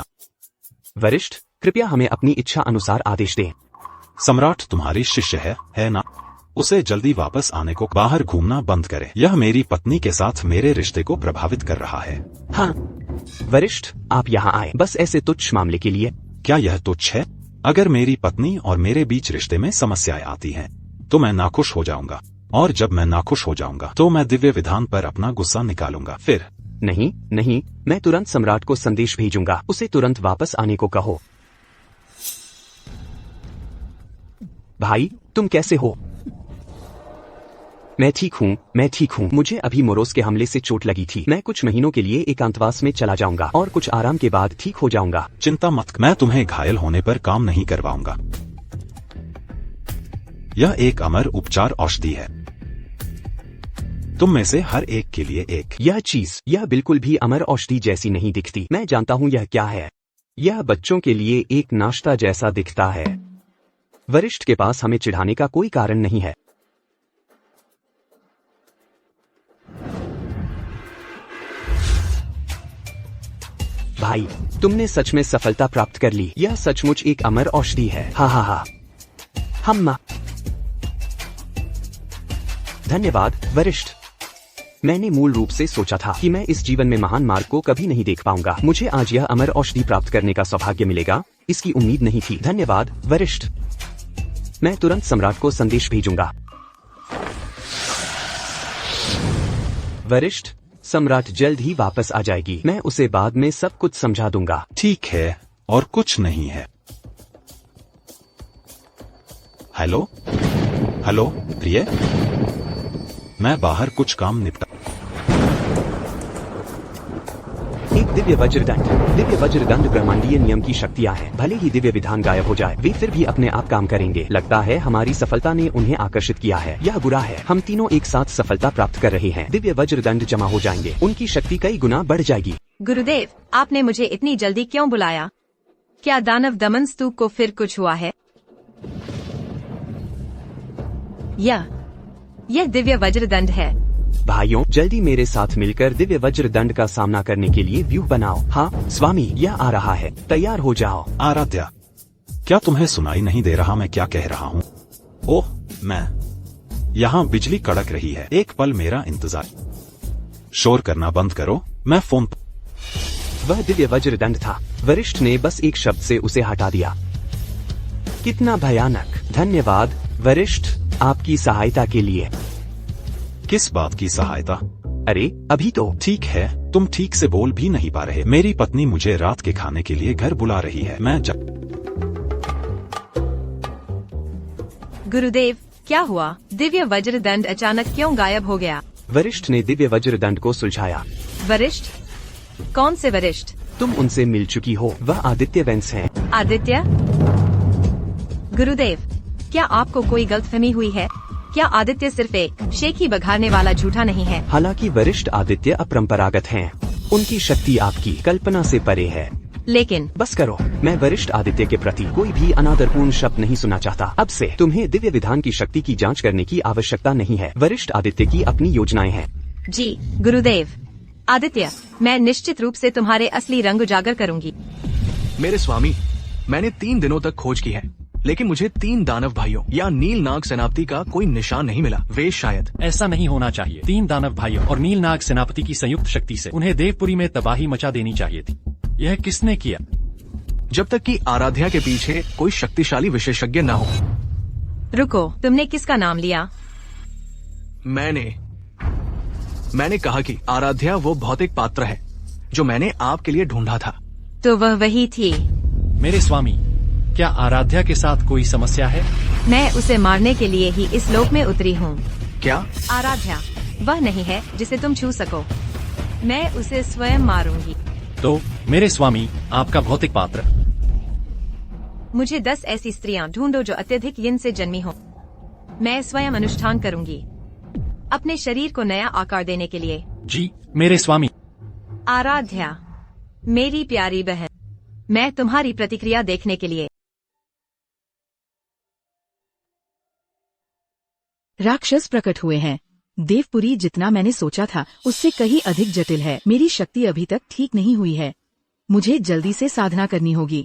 Speaker 2: वरिष्ठ, कृपया हमें अपनी इच्छा अनुसार आदेश दें।
Speaker 1: सम्राट तुम्हारी शिष्य है ना? उसे जल्दी वापस आने को, बाहर घूमना बंद करे। यह मेरी पत्नी के साथ मेरे रिश्ते को प्रभावित कर रहा है।
Speaker 2: हाँ वरिष्ठ, आप यहाँ आए बस ऐसे तुच्छ मामले के लिए।
Speaker 1: क्या यह तुच्छ है? अगर मेरी पत्नी और मेरे बीच रिश्ते में समस्याएं आती हैं, तो मैं नाखुश हो जाऊंगा, और जब मैं नाखुश हो जाऊंगा तो मैं दिव्य विधान पर अपना गुस्सा निकालूंगा। फिर
Speaker 2: नहीं नहीं, मैं तुरंत सम्राट को संदेश भेजूंगा, उसे तुरंत वापस आने को कहो। भाई तुम कैसे हो? मैं ठीक हूँ। मुझे अभी मोरोस के हमले से चोट लगी थी। मैं कुछ महीनों के लिए एकांतवास में चला जाऊंगा और कुछ आराम के बाद ठीक हो जाऊंगा।
Speaker 1: चिंता मत, मैं तुम्हें घायल होने पर काम नहीं करवाऊंगा। यह एक अमर उपचार औषधि है, तुम में से हर एक के लिए एक।
Speaker 2: यह बिल्कुल भी अमर औषधि जैसी नहीं दिखती। मैं जानता हूँ यह क्या है। यह बच्चों के लिए एक नाश्ता जैसा दिखता है। वरिष्ठ के पास हमें चिढ़ाने का कोई कारण नहीं है। भाई तुमने सच में सफलता प्राप्त कर ली। यह सचमुच एक अमर औषधि है। हा। हम धन्यवाद वरिष्ठ। मैंने मूल रूप से सोचा था कि मैं इस जीवन में महान मार्ग को कभी नहीं देख पाऊंगा। मुझे आज यह अमर औषधि प्राप्त करने का सौभाग्य मिलेगा, इसकी उम्मीद नहीं थी। धन्यवाद वरिष्ठ। मैं तुरंत सम्राट को संदेश भेजूंगा। वरिष्ठ, सम्राट जल्द ही वापस आ जाएगी। मैं उसे बाद में सब कुछ समझा दूंगा।
Speaker 1: ठीक है, और कुछ नहीं है। हेलो प्रिय, मैं बाहर कुछ काम निपटा।
Speaker 2: एक दिव्य वज्रदंड ब्रह्मांडीय नियम की शक्तियां हैं। भले ही दिव्य विधान गायब हो जाए, वे फिर भी अपने आप काम करेंगे। लगता है हमारी सफलता ने उन्हें आकर्षित किया है। यह बुरा है, हम तीनों एक साथ सफलता प्राप्त कर रहे हैं। दिव्य वज्रदंड जमा हो जाएंगे, उनकी शक्ति कई गुना बढ़ जाएगी।
Speaker 3: गुरुदेव, आपने मुझे इतनी जल्दी क्यों बुलाया? क्या दानव दमन स्तूप को फिर कुछ हुआ है? यह दिव्य वज्रदंड है।
Speaker 2: भाइयों, जल्दी मेरे साथ मिलकर दिव्य वज्रदंड का सामना करने के लिए व्यूह बनाओ। हाँ स्वामी, यह आ रहा है, तैयार हो जाओ।
Speaker 1: आराध्या, क्या तुम्हें सुनाई नहीं दे रहा मैं क्या कह रहा हूँ? ओह, यहाँ बिजली कड़क रही है। एक पल मेरा इंतजार। शोर करना बंद करो, मैं फोन।
Speaker 2: वह दिव्य वज्रदंड था। वरिष्ठ ने बस एक शब्द से उसे हटा दिया। कितना भयानक। धन्यवाद वरिष्ठ, आपकी सहायता के लिए।
Speaker 1: किस बात की सहायता?
Speaker 2: अरे अभी तो
Speaker 1: ठीक है, तुम ठीक से बोल भी नहीं पा रहे। मेरी पत्नी मुझे रात के खाने के लिए घर बुला रही है। मैं
Speaker 3: गुरुदेव, क्या हुआ? दिव्य वज्रदंड अचानक क्यों गायब हो गया?
Speaker 2: वरिष्ठ ने दिव्य वज्रदंड को सुलझाया।
Speaker 3: वरिष्ठ? कौन से वरिष्ठ?
Speaker 2: तुम उनसे मिल चुकी हो, वह आदित्य वेंस हैं।
Speaker 3: आदित्य? गुरुदेव, क्या आपको कोई गलतफहमी हुई है? क्या आदित्य सिर्फ एक शेखी बघारने वाला झूठा नहीं है?
Speaker 2: हालांकि वरिष्ठ आदित्य अपरंपरागत हैं। उनकी शक्ति आपकी कल्पना से परे है।
Speaker 3: लेकिन
Speaker 2: बस करो, मैं वरिष्ठ आदित्य के प्रति कोई भी अनादरपूर्ण शब्द नहीं सुनना चाहता। अब से तुम्हें दिव्य विधान की शक्ति की जांच करने की आवश्यकता नहीं है। वरिष्ठ आदित्य की अपनी योजनाएं हैं।
Speaker 3: जी गुरुदेव। आदित्य, मैं निश्चित रूप से तुम्हारे असली रंग उजागर करूंगी।
Speaker 6: मेरे स्वामी, मैंने 3 दिनों तक खोज की है, लेकिन मुझे 3 दानव भाइयों या नील नाग सेनापति का कोई निशान नहीं मिला। वे शायद।
Speaker 5: ऐसा नहीं होना चाहिए। 3 दानव भाइयों और नील नाग सेनापति की संयुक्त शक्ति से उन्हें देवपुरी में तबाही मचा देनी चाहिए थी। यह किसने किया?
Speaker 6: जब तक कि आराध्या के पीछे कोई शक्तिशाली विशेषज्ञ न हो।
Speaker 3: रुको, तुमने किसका नाम लिया?
Speaker 6: मैंने कहा कि आराध्या वो भौतिक पात्र है जो मैंने आपके लिए ढूंढा था।
Speaker 3: तो वह वही थी।
Speaker 5: मेरे स्वामी, क्या आराध्या के साथ कोई समस्या है?
Speaker 3: मैं उसे मारने के लिए ही इस लोक में उतरी हूँ।
Speaker 6: क्या?
Speaker 3: आराध्या वह नहीं है जिसे तुम छू सको। मैं उसे स्वयं मारूंगी।
Speaker 5: तो मेरे स्वामी, आपका भौतिक पात्र?
Speaker 3: मुझे 10 ऐसी स्त्रियां ढूंढो जो अत्यधिक यिन से जन्मी हो। मैं स्वयं अनुष्ठान करूंगी अपने शरीर को नया आकार देने के लिए।
Speaker 5: जी मेरे स्वामी।
Speaker 3: आराध्या, मेरी प्यारी बहन, मैं तुम्हारी प्रतिक्रिया देखने के लिए।
Speaker 7: राक्षस प्रकट हुए हैं। देवपुरी जितना मैंने सोचा था उससे कहीं अधिक जटिल है। मेरी शक्ति अभी तक ठीक नहीं हुई है। मुझे जल्दी से साधना करनी होगी।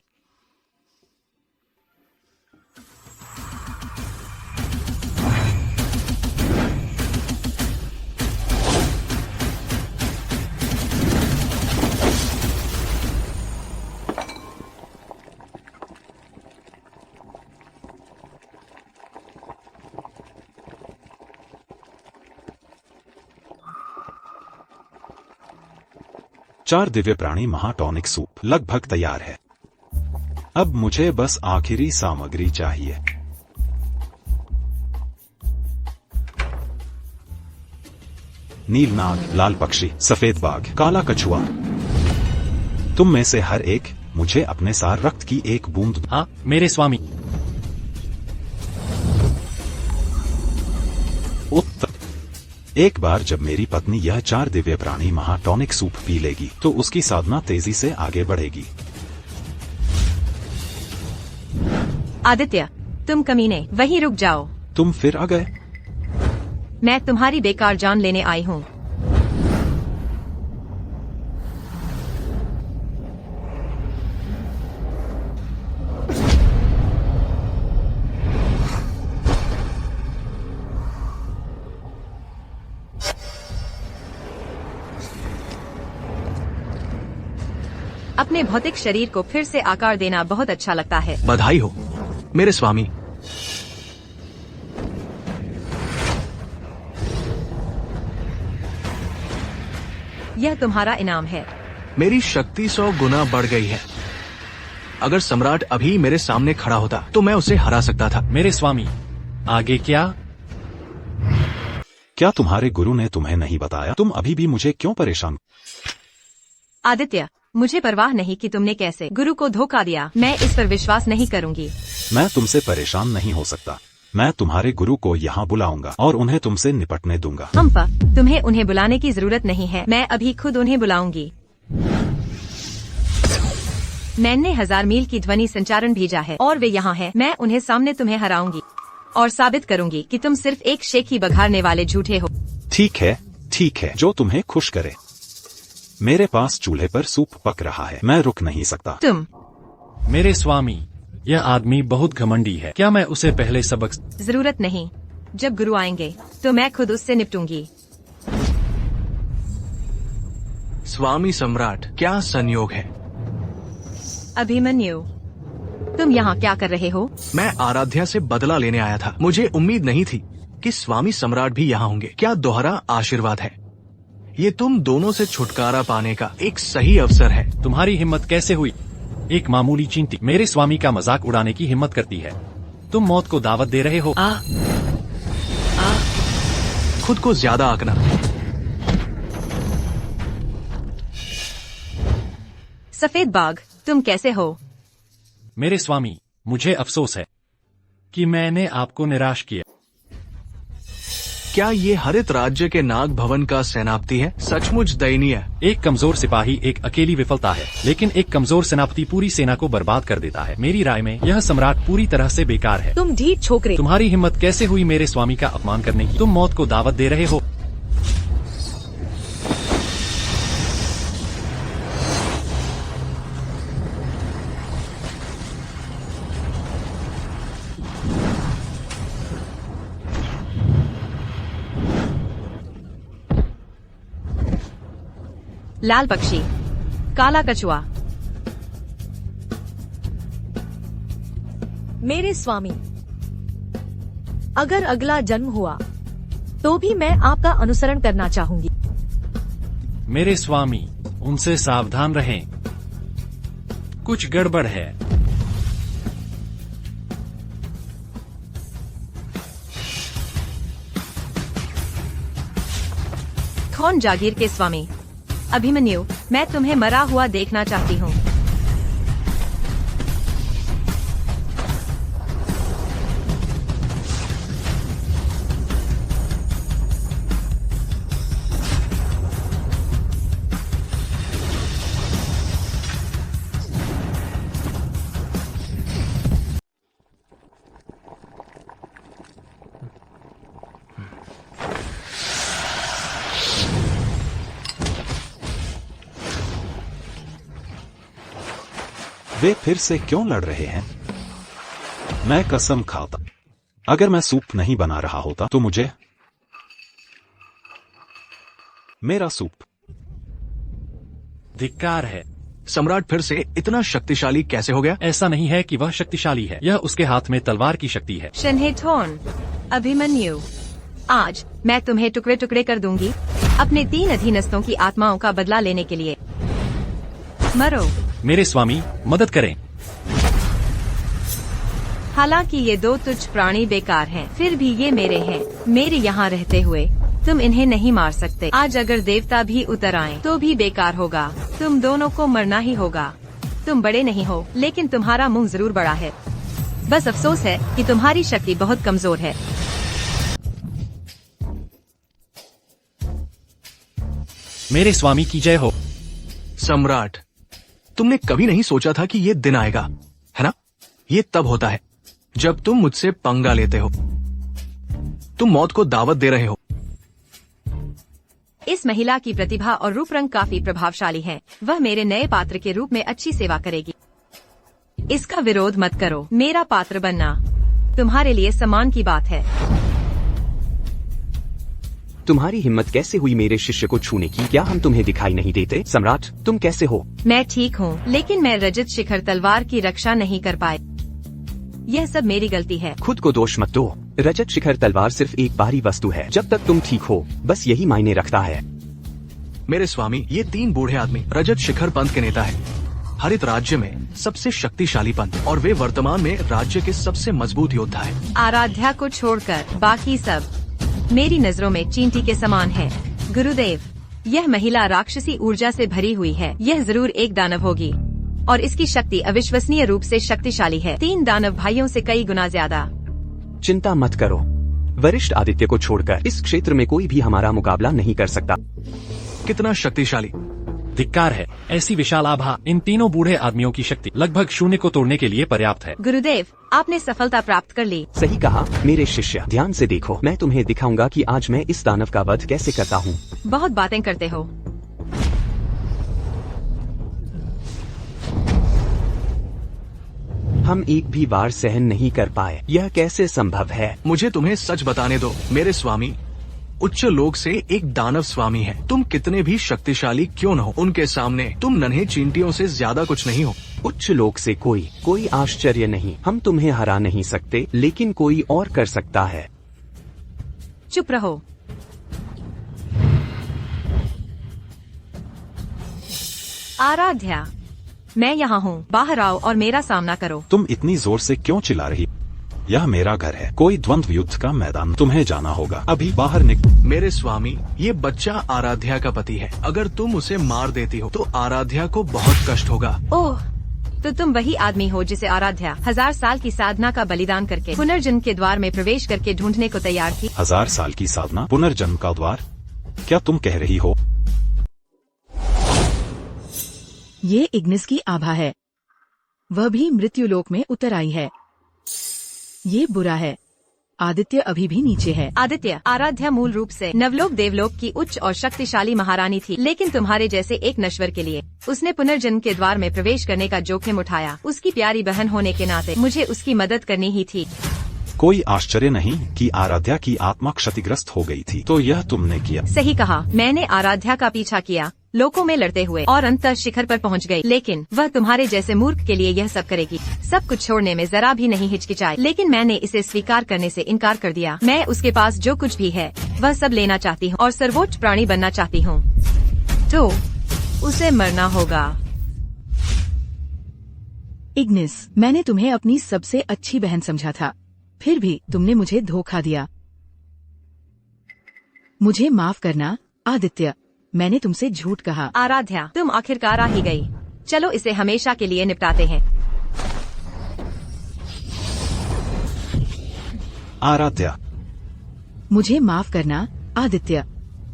Speaker 1: 4 दिव्य प्राणी महाटॉनिक सूप लगभग तैयार है। अब मुझे बस आखिरी सामग्री चाहिए। नीलनाग, लाल पक्षी, सफेद बाघ, काला कछुआ, तुम में से हर एक मुझे अपने सार रक्त की एक बूंद।
Speaker 5: हाँ मेरे स्वामी।
Speaker 1: उत्तर। एक बार जब मेरी पत्नी यह 4 दिव्य प्राणी महाटॉनिक सूप पी लेगी तो उसकी साधना तेजी से आगे बढ़ेगी।
Speaker 3: आदित्य, तुम कमीने, वहीं रुक जाओ।
Speaker 1: तुम फिर आ गए।
Speaker 3: मैं तुम्हारी बेकार जान लेने आई हूँ। अपने भौतिक शरीर को फिर से आकार देना बहुत अच्छा लगता है।
Speaker 6: बधाई हो मेरे स्वामी।
Speaker 3: यह तुम्हारा इनाम है।
Speaker 6: मेरी शक्ति 100 गुना बढ़ गई है। अगर सम्राट अभी मेरे सामने खड़ा होता तो मैं उसे हरा सकता था।
Speaker 5: मेरे स्वामी, आगे क्या?
Speaker 1: क्या तुम्हारे गुरु ने तुम्हें नहीं बताया? तुम अभी भी मुझे क्यों परेशान?
Speaker 3: आदित्य, मुझे परवाह नहीं कि तुमने कैसे गुरु को धोखा दिया। मैं इस पर विश्वास नहीं करूंगी।
Speaker 1: मैं तुमसे परेशान नहीं हो सकता। मैं तुम्हारे गुरु को यहाँ बुलाऊंगा और उन्हें तुमसे निपटने दूंगा।
Speaker 3: हम्पा, तुम्हें उन्हें बुलाने की जरूरत नहीं है। मैं अभी खुद उन्हें बुलाऊंगी। मैंने 1000 मील की ध्वनि संचारण भेजा है और वे यहाँ हैं। मैं उन्हें सामने तुम्हें हराऊंगी और साबित करूंगी कि तुम सिर्फ एक शेखी बघारने वाले झूठे हो।
Speaker 1: ठीक है, जो तुम्हें खुश करे। मेरे पास चूल्हे पर सूप पक रहा है। मैं रुक नहीं सकता।
Speaker 3: तुम।
Speaker 5: मेरे स्वामी, यह आदमी बहुत घमंडी है। क्या मैं उसे पहले सबक?
Speaker 3: जरूरत नहीं। जब गुरु आएंगे तो मैं खुद उससे निपटूंगी।
Speaker 6: स्वामी सम्राट, क्या संयोग है।
Speaker 3: अभिमन्यु, तुम यहाँ क्या कर रहे हो?
Speaker 6: मैं आराध्या से बदला लेने आया था। मुझे उम्मीद नहीं थी कि स्वामी सम्राट भी यहाँ होंगे। क्या दोहरा आशीर्वाद है। ये तुम दोनों से छुटकारा पाने का एक सही अवसर है।
Speaker 5: तुम्हारी हिम्मत कैसे हुई? एक मामूली चींटी मेरे स्वामी का मजाक उड़ाने की हिम्मत करती है। तुम मौत को दावत दे रहे हो।
Speaker 6: खुद को ज्यादा आंकना।
Speaker 3: सफेद बाघ, तुम कैसे हो?
Speaker 5: मेरे स्वामी, मुझे अफसोस है कि मैंने आपको निराश किया।
Speaker 6: क्या ये हरित राज्य के नाग भवन का सेनापति है? सचमुच दयनीय।
Speaker 5: एक कमजोर सिपाही एक अकेली विफलता है, लेकिन एक कमजोर सेनापति पूरी सेना को बर्बाद कर देता है। मेरी राय में यह सम्राट पूरी तरह से बेकार है।
Speaker 9: तुम ढीठ छोकरे।
Speaker 5: तुम्हारी हिम्मत कैसे हुई मेरे स्वामी का अपमान करने की? तुम मौत को दावत दे रहे हो।
Speaker 3: लाल पक्षी, काला कछुआ।
Speaker 9: मेरे स्वामी, अगर अगला जन्म हुआ तो भी मैं आपका अनुसरण करना चाहूंगी।
Speaker 5: मेरे स्वामी, उनसे सावधान रहें। कुछ गड़बड़ है।
Speaker 3: कौन जागीर के स्वामी? अभिमन्यु, मैं तुम्हें मरा हुआ देखना चाहती हूँ।
Speaker 1: वे फिर से क्यों लड़ रहे हैं? मैं कसम खाता, अगर मैं सूप नहीं बना रहा होता तो मुझे मेरा सूप।
Speaker 5: धिक्कार है।
Speaker 6: सम्राट फिर से इतना शक्तिशाली कैसे हो गया?
Speaker 5: ऐसा नहीं है कि वह शक्तिशाली है, यह उसके हाथ में तलवार की शक्ति है।
Speaker 3: शन्हेथोन, अभिमन्यु, आज मैं तुम्हें टुकड़े टुकड़े कर दूंगी अपने 3 अधीनस्थों की आत्माओं का बदला लेने के लिए। मरो।
Speaker 5: मेरे स्वामी मदद करें।
Speaker 3: हालांकि ये दो तुच्छ प्राणी बेकार हैं, फिर भी ये मेरे हैं। मेरे यहाँ रहते हुए तुम इन्हें नहीं मार सकते। आज अगर देवता भी उतर आए तो भी बेकार होगा। तुम दोनों को मरना ही होगा। तुम बड़े नहीं हो, लेकिन तुम्हारा मुंह जरूर बड़ा है। बस अफसोस है कि तुम्हारी शक्ति बहुत कमजोर है।
Speaker 5: मेरे स्वामी की जय हो।
Speaker 6: सम्राट, तुमने कभी नहीं सोचा था कि ये दिन आएगा, है ना? ये तब होता है जब तुम मुझसे पंगा लेते हो। तुम मौत को दावत दे रहे हो।
Speaker 3: इस महिला की प्रतिभा और रूप रंग काफी प्रभावशाली है। वह मेरे नए पात्र के रूप में अच्छी सेवा करेगी। इसका विरोध मत करो। मेरा पात्र बनना तुम्हारे लिए सम्मान की बात है।
Speaker 2: तुम्हारी हिम्मत कैसे हुई मेरे शिष्य को छूने की? क्या हम तुम्हें दिखाई नहीं देते? सम्राट, तुम कैसे हो?
Speaker 3: मैं ठीक हूँ, लेकिन मैं रजत शिखर तलवार की रक्षा नहीं कर पाए। यह सब मेरी गलती है।
Speaker 2: खुद को दोष मत दो। रजत शिखर तलवार सिर्फ एक बाहरी वस्तु है। जब तक तुम ठीक हो, बस यही मायने रखता है।
Speaker 6: मेरे स्वामी, ये 3 बूढ़े आदमी रजत शिखर पंथ के नेता हैं। हरित राज्य में सबसे शक्तिशाली पंथ, और वे वर्तमान में राज्य के सबसे मजबूत योद्धा हैं।
Speaker 3: आराध्या को छोड़कर बाकी सब मेरी नजरों में चींटी के समान है। गुरुदेव, यह महिला राक्षसी ऊर्जा से भरी हुई है। यह जरूर एक दानव होगी और इसकी शक्ति अविश्वसनीय रूप से शक्तिशाली है। 3 दानव भाइयों से कई गुना ज्यादा।
Speaker 2: चिंता मत करो। वरिष्ठ आदित्य को छोड़कर इस क्षेत्र में कोई भी हमारा मुकाबला नहीं कर सकता।
Speaker 6: कितना शक्तिशाली!
Speaker 5: धिक्कार है। ऐसी विशाल आभा, इन तीनों बूढ़े आदमियों की शक्ति लगभग शून्य को तोड़ने के लिए पर्याप्त है।
Speaker 3: गुरुदेव, आपने सफलता प्राप्त कर ली।
Speaker 2: सही कहा मेरे शिष्य। ध्यान से देखो, मैं तुम्हें दिखाऊंगा कि आज मैं इस दानव का वध कैसे करता हूँ।
Speaker 3: बहुत बातें करते हो।
Speaker 2: हम एक भी वार सहन नहीं कर पाए। यह कैसे संभव है?
Speaker 6: मुझे तुम्हें सच बताने दो मेरे स्वामी। उच्च लोक से एक दानव स्वामी है। तुम कितने भी शक्तिशाली क्यों न हो, उनके सामने तुम नन्हे चींटियों से ज्यादा कुछ नहीं हो।
Speaker 2: उच्च लोक से कोई आश्चर्य नहीं। हम तुम्हें हरा नहीं सकते, लेकिन कोई और कर सकता है।
Speaker 3: चुप रहो। आराध्या, मैं यहाँ हूँ। बाहर आओ और मेरा सामना करो।
Speaker 1: तुम इतनी जोर से क्यों चिल्ला रही? यह मेरा घर है। कोई द्वंद्व युद्ध का मैदान तुम्हें जाना होगा। अभी बाहर
Speaker 6: मेरे स्वामी, ये बच्चा आराध्या का पति है। अगर तुम उसे मार देती हो तो आराध्या को बहुत कष्ट होगा।
Speaker 3: ओह, तो तुम वही आदमी हो जिसे आराध्या 1000 साल की साधना का बलिदान करके पुनर्जन्म के द्वार में प्रवेश करके ढूंढने को तैयार थी।
Speaker 1: 1000 साल की साधना, पुनर्जन्म का द्वार? क्या तुम कह रही हो?
Speaker 7: ये इग्निस की आभा है। वह भी मृत्युलोक में उतर आई है। ये बुरा है। आदित्य अभी भी नीचे है।
Speaker 3: आदित्य, आराध्या मूल रूप से नवलोक देवलोक की उच्च और शक्तिशाली महारानी थी, लेकिन तुम्हारे जैसे एक नश्वर के लिए उसने पुनर्जन्म के द्वार में प्रवेश करने का जोखिम उठाया। उसकी प्यारी बहन होने के नाते मुझे उसकी मदद करनी ही थी।
Speaker 1: कोई आश्चर्य नहीं कि आराध्या की आत्मा क्षतिग्रस्त हो गई थी। तो यह तुमने किया।
Speaker 3: सही कहा। मैंने आराध्या का पीछा किया, लोकों में लड़ते हुए, और अंततः शिखर पर पहुंच गई। लेकिन वह तुम्हारे जैसे मूर्ख के लिए यह सब करेगी। सब कुछ छोड़ने में जरा भी नहीं हिचकिचाई, लेकिन मैंने इसे स्वीकार करने से इनकार कर दिया। मैं उसके पास जो कुछ भी है वह सब लेना चाहती हूँ और सर्वोच्च प्राणी बनना चाहती हूँ। तो उसे मरना होगा।
Speaker 7: इग्निस, मैंने तुम्हें अपनी सबसे अच्छी बहन समझा था, फिर भी तुमने मुझे धोखा दिया। मुझे माफ करना आदित्य, मैंने तुमसे झूठ कहा।
Speaker 3: आराध्या, तुम आखिरकार आ ही गई। चलो इसे हमेशा के लिए निपटाते हैं।
Speaker 1: आराध्या,
Speaker 7: मुझे माफ करना आदित्य,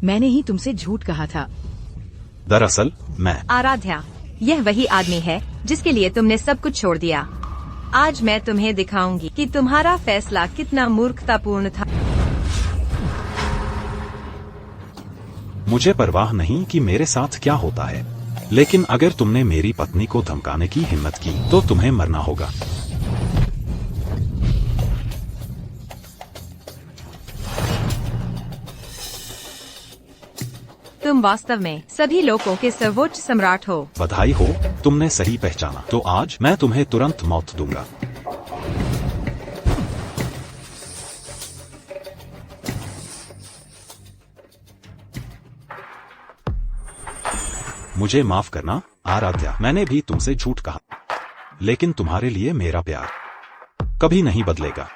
Speaker 7: मैंने ही तुमसे झूठ कहा था।
Speaker 1: दरअसल मैं
Speaker 3: आराध्या, यह वही आदमी है जिसके लिए तुमने सब कुछ छोड़ दिया। आज मैं तुम्हें दिखाऊंगी कि तुम्हारा फैसला कितना मूर्खतापूर्ण था।
Speaker 1: मुझे परवाह नहीं कि मेरे साथ क्या होता है, लेकिन अगर तुमने मेरी पत्नी को धमकाने की हिम्मत की तो तुम्हें मरना होगा।
Speaker 3: तुम वास्तव में सभी लोगों के सर्वोच्च सम्राट हो।
Speaker 1: बधाई हो, तुमने सही पहचाना। तो आज मैं तुम्हें तुरंत मौत दूंगा। मुझे माफ करना आराध्या, मैंने भी तुमसे झूठ कहा, लेकिन तुम्हारे लिए मेरा प्यार कभी नहीं बदलेगा।